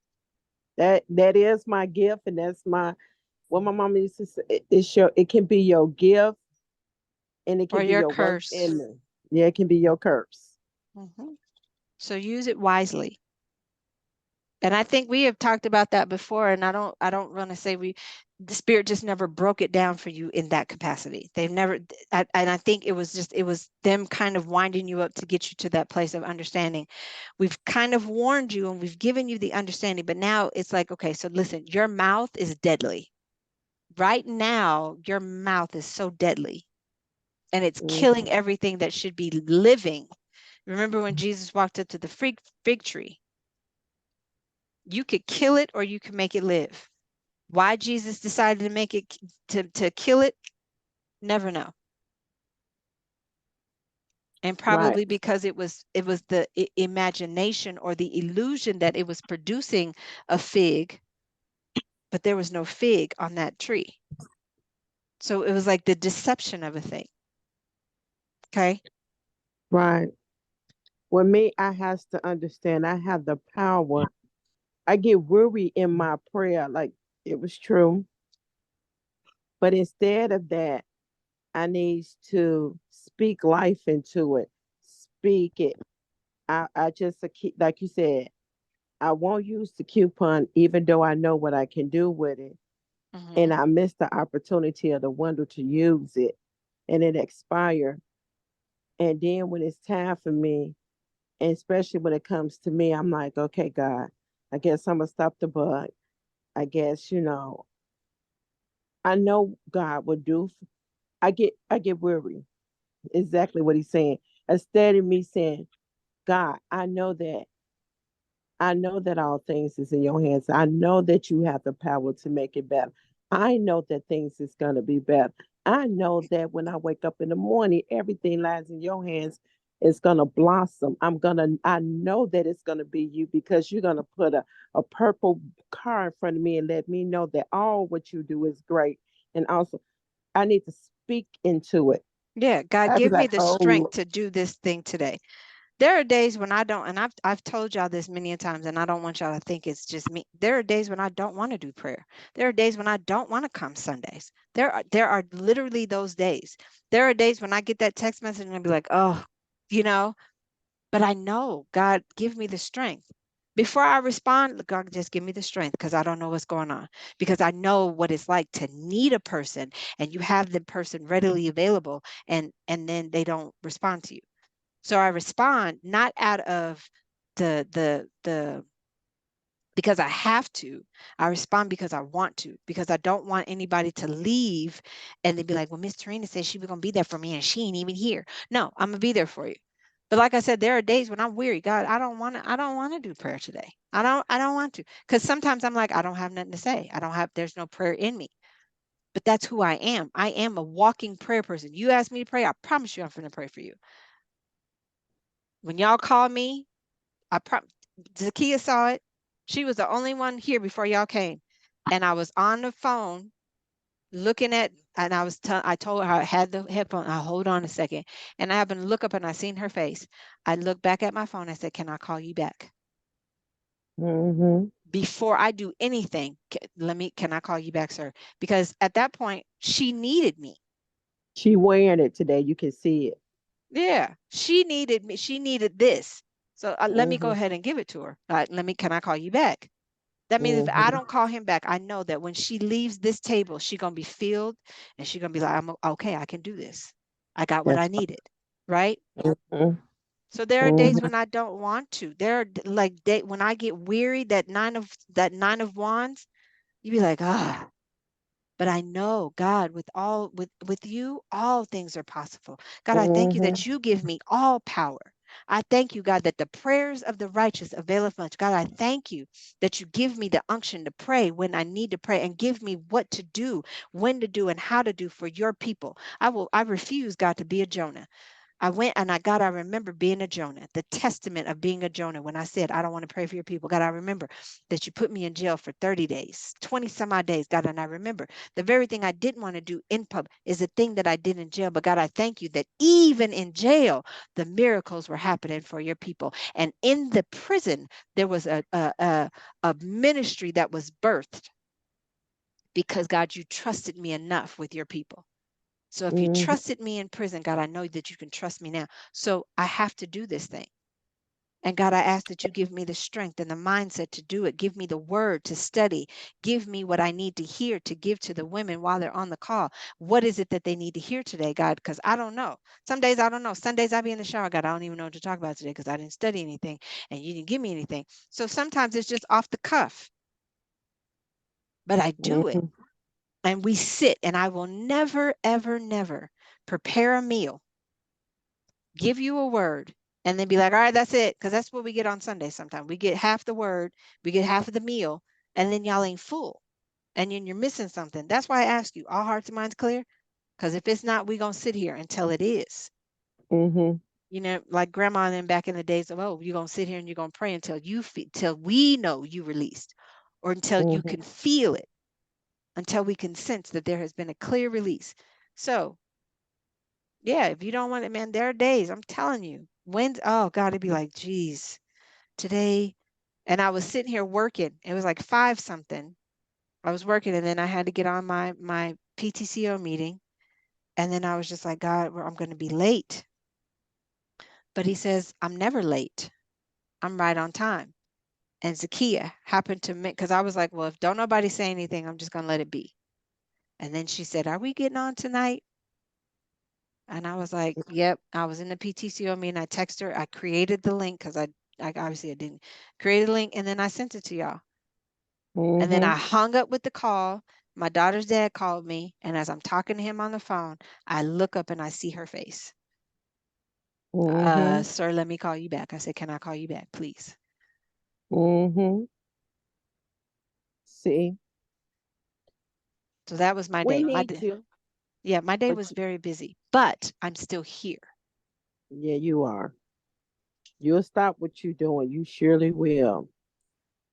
That is my gift, and that's my what my mama used to say. It can be your gift, and it Or can be your your worst curse. enemy. Yeah, it can be your curse. So use it wisely. And I think we have talked about that before, and I don't want to say the Spirit just never broke it down for you in that capacity. They've never, and I think it was them kind of winding you up to get you to that place of understanding. We've kind of warned you and we've given you the understanding, but now it's like, okay, so listen, your mouth is deadly. Right now, your mouth is so deadly, and it's killing everything that should be living. Remember when Jesus walked up to the fig tree? You could kill it or you could make it live. Why Jesus decided to make it to kill it, never know. And probably Right. because it was the imagination or the illusion that it was producing a fig, but there was no fig on that tree. So it was like the deception of a thing. Okay. Right. Well, me, I has to understand. I have the power. I get worried in my prayer, like it was true. But instead of that, I need to speak life into it. Speak it. I just like you said, I won't use the coupon, even though I know what I can do with it. And I missed the opportunity of the wonder to use it, and it expired. And then when it's time for me, and especially when it comes to me, I'm like, okay, God, I guess I'm gonna stop the bug. I guess, I know God will do. I get weary. Exactly what he's saying. Instead of me saying, God, I know that all things is in your hands. I know that you have the power to make it better. I know that things is gonna be better. I know that when I wake up in the morning, everything lies in your hands. It's gonna blossom. I know that it's gonna be you because you're gonna put a purple car in front of me and let me know that all what you do is great. And also I need to speak into it. Yeah, God, I'd be give me like, the oh, strength to do this thing today. There are days when I don't, and I've told y'all this many a times, and I don't want y'all to think it's just me. There are days when I don't want to do prayer. There are days when I don't want to come Sundays. There are literally those days. There are days when I get that text message and I'll be like, oh, you know, but I know, God, give me the strength. Before I respond, God, just give me the strength because I don't know what's going on. Because I know what it's like to need a person and you have the person readily available and then they don't respond to you. So I respond not out of the because I have to. I respond because I want to, because I don't want anybody to leave and they'd be like, well, Miss Tarina said she was gonna be there for me and she ain't even here. No, I'm gonna be there for you. But like I said, there are days when I'm weary. God, I don't want to do prayer today. I don't want to. Because sometimes I'm like, I don't have nothing to say. There's no prayer in me. But that's who I am. I am a walking prayer person. You ask me to pray, I promise you I'm gonna pray for you. When y'all call me, Zakia saw it. She was the only one here before y'all came. And I was on the phone looking at, and I told her I had the headphone. Hold on a second. And I happened to look up and I seen her face. I looked back at my phone. I said, can I call you back? mm-hmm. Before I do anything, can I call you back, sir? Because at that point, she needed me. She wearing it today. You can see it. Yeah, she needed me. She needed this. So let me go Mm-hmm. ahead and give it to her. Can I call you back? That means if I Mm-hmm. don't call him back, I know that when she leaves this table, she's going to be filled and she's going to be like, I'm okay, I can do this. I got what I That's needed. Right. mm-hmm. So there are days Mm-hmm. when I don't want to. There are like when I get weary, that nine of wands, you be like, ah, but I know God, with you, all things are possible. God, I thank you Mm-hmm. that you give me all power. I thank you, God, that the prayers of the righteous availeth much. God, I thank you that you give me the unction to pray when I need to pray, and give me what to do, when to do, and how to do for your people. I refuse, God, to be a Jonah. I went and I remember being a Jonah, the testament of being a Jonah. When I said, I don't want to pray for your people, God, I remember that you put me in jail for 30 days, 20 some odd days, God. And I remember the very thing I didn't want to do in pub is the thing that I did in jail. But God, I thank you that even in jail, the miracles were happening for your people. And in the prison, there was a ministry that was birthed because, God, you trusted me enough with your people. So if you Mhm. trusted me in prison, God, I know that you can trust me now. So I have to do this thing. And God, I ask that you give me the strength and the mindset to do it. Give me the word to study. Give me what I need to hear to give to the women while they're on the call. What is it that they need to hear today, God? Because I don't know. Some days I don't know. Some days I be in the shower, God, I don't even know what to talk about today because I didn't study anything and you didn't give me anything. So sometimes it's just off the cuff, but I do it. Mhm. And we sit, and I will never, ever, never prepare a meal, give you a word, and then be like, all right, that's it. Because that's what we get on Sunday sometimes. We get half the word, we get half of the meal, and then y'all ain't full. And then you're missing something. That's why I ask you, all hearts and minds clear? Because if it's not, we're going to sit here until it is. Mhm. You know, like grandma and them back in the days of, oh, you're going to sit here and you're going to pray until till we know you released, or until you Mhm. can feel it, until we can sense that there has been a clear release. So yeah, if you don't want it, man, there are days, I'm telling you, when, oh God, it'd be like, geez, today. And I was sitting here working. It was like 5 something. I was working, and then I had to get on my PTCO meeting. And then I was just like, God, I'm going to be late. But he says, I'm never late. I'm right on time. And Zakia happened to me, because I was like, well, if don't nobody say anything, I'm just going to let it be. And then she said, are we getting on tonight? And I was like, yep. I was in the PTCO meeting. I texted her. I created the link because I obviously I didn't create a link, and then I sent it to y'all. And then I Mhm. hung up with the call. My daughter's dad called me, and as I'm talking to him on the phone, I look up and I see her face. Mhm. Sir, let me call you back. I said, can I call you back, please? Mhm. See, So that was my we day. need to, Yeah, my day but was very busy, but I'm still here. yeah, you are. You'll stop what you're doing. You surely will.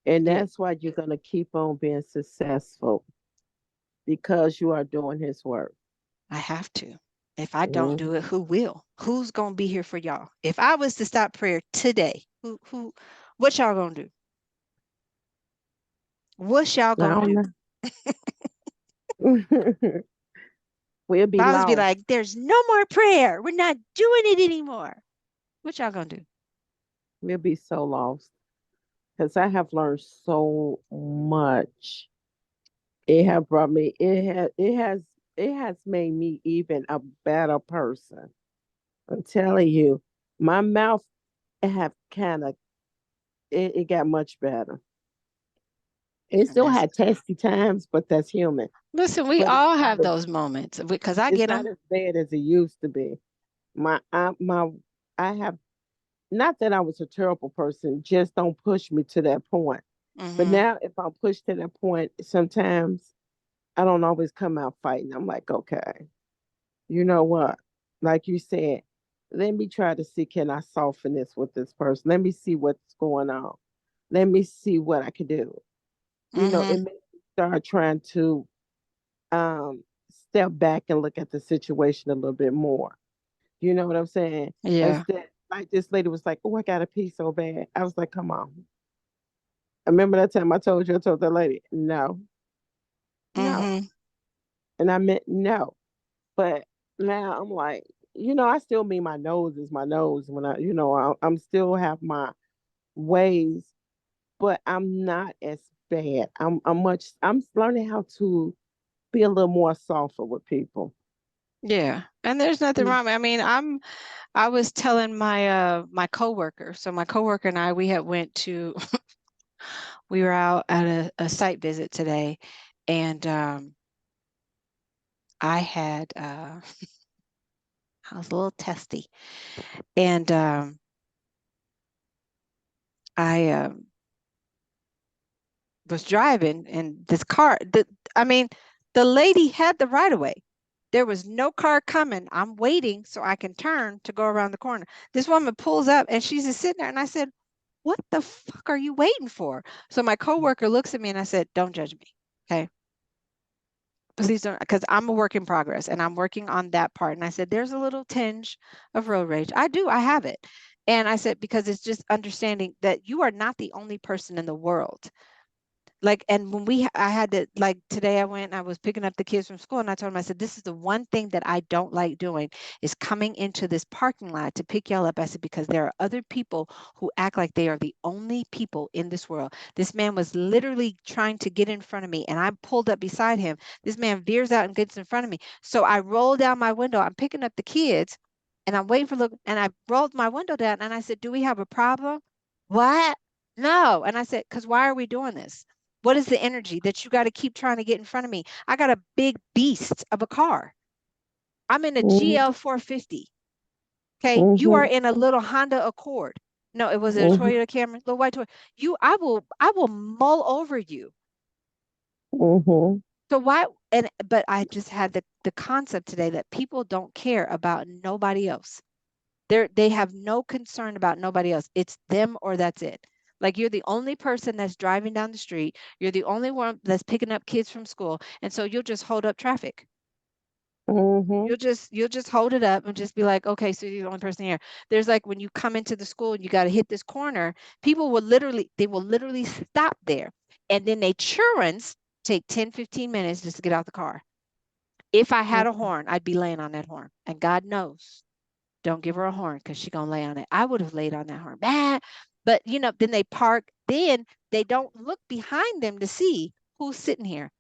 And Yeah, that's why you're gonna keep on being successful because you are doing his work. I have to. If I don't Mhm. do it, who will? Who's gonna be here for y'all? If I was to stop prayer today, what y'all gonna do? What y'all I gonna don't do? know. We'll If be I was be lost. like, there's no more prayer, we're not doing it anymore. What y'all gonna do? We'll be so lost. Because I have learned so much. It have brought me. It has made me even a better person. I'm telling you, my mouth have kind of it got much better. It And still that's, had testy times, but that's human. listen, we But it's all not have as those moments because I it's get not them. as bad as it used to be. My I have not that I was a terrible person, just don't push me to that point. But Mm-hmm. now if I'm pushed to that point, sometimes I don't always come out fighting. I'm like, okay, you know what? Like you said, let me try to see can I soften this with this person. Let me see what's going on. Let me see what I can do. It Mm-hmm. makes me start trying to um step back and look at the situation a little bit more. You know what I'm saying? Yeah. Instead, like this lady was like, "Oh, I got to pee so bad." I was like, "Come on." I remember that time I told you, I told that lady, "No, no," Mm-hmm. and I meant no. But now I'm like, I still mean my nose is my nose when I'm still have my ways, but I'm not as bad. I'm learning how to be a little more softer with people. Yeah. And there's nothing Mm. wrong. I mean, I was telling my coworker. So my coworker and I, we had went to we were out at a site visit today, and I had I was a little testy, and I was driving and this car, the lady had the right of way. There was no car coming. I'm waiting so I can turn to go around the corner. This woman pulls up and she's just sitting there. And I said, what the fuck are you waiting for? So my coworker looks at me and I said, don't judge me. Okay. Please don't, because I'm a work in progress and I'm working on that part. And I said, there's a little tinge of road rage. I have it. And I said, because it's just understanding that you are not the only person in the world. Like, and when I had to, like today I went and I was picking up the kids from school and I told them, I said, this is the one thing that I don't like doing is coming into this parking lot to pick y'all up. I said, because there are other people who act like they are the only people in this world. This man was literally trying to get in front of me and I pulled up beside him. This man veers out and gets in front of me. So I roll down my window. I'm picking up the kids and I'm waiting for look, and I rolled my window down and I said, do we have a problem? What? No. And I said, because why are we doing this? What is the energy that you got to keep trying to get in front of me? I got a big beast of a car. I'm in a Mhm. GL 450. Okay. You are Mhm. in a little Honda Accord. No, it was a Mhm. Toyota Camry, little white Toyota. I will mull over you. Mhm. So but I just had the concept today that people don't care about nobody else. They have no concern about nobody else. It's them or that's it. Like you're the only person that's driving down the street. You're the only one that's picking up kids from school. And so you'll just hold up traffic. Mhm. You'll just hold it up and just be like, okay, so you're the only person here. There's like when you come into the school and you got to hit this corner, they will literally stop there. And then they churns take 10, 15 minutes just to get out the car. If I had a horn, I'd be laying on that horn. And God knows, don't give her a horn because she's gonna lay on it. I would have laid on that horn. Bad. But then they park, then they don't look behind them to see who's sitting here.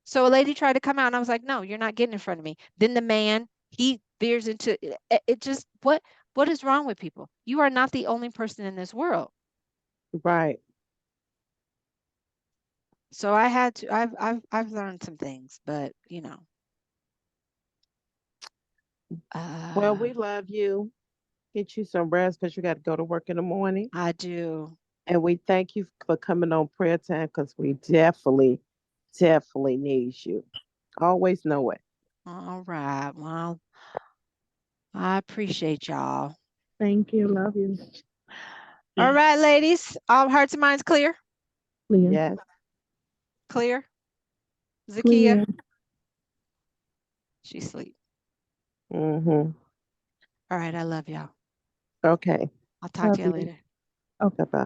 So a lady tried to come out and I was like, no, you're not getting in front of me. Then the man, he veers into it just what is wrong with people? You are not the only person in this world. Right. So I had to I've learned some things, but Well, uh we love you. Get you some rest because you got to go to work in the morning. I do. And we thank you for coming on prayer time because we definitely, definitely need you. Always know it. All right. Well, I appreciate y'all. Thank you. Love you. All right, ladies. All hearts and minds clear? Clear. Yes. Clear? Zakia? Clear. She sleep. Mm-hmm. All right, I love y'all. Okay. I'll talk to Love y'all you. later. Okay. Bye-bye.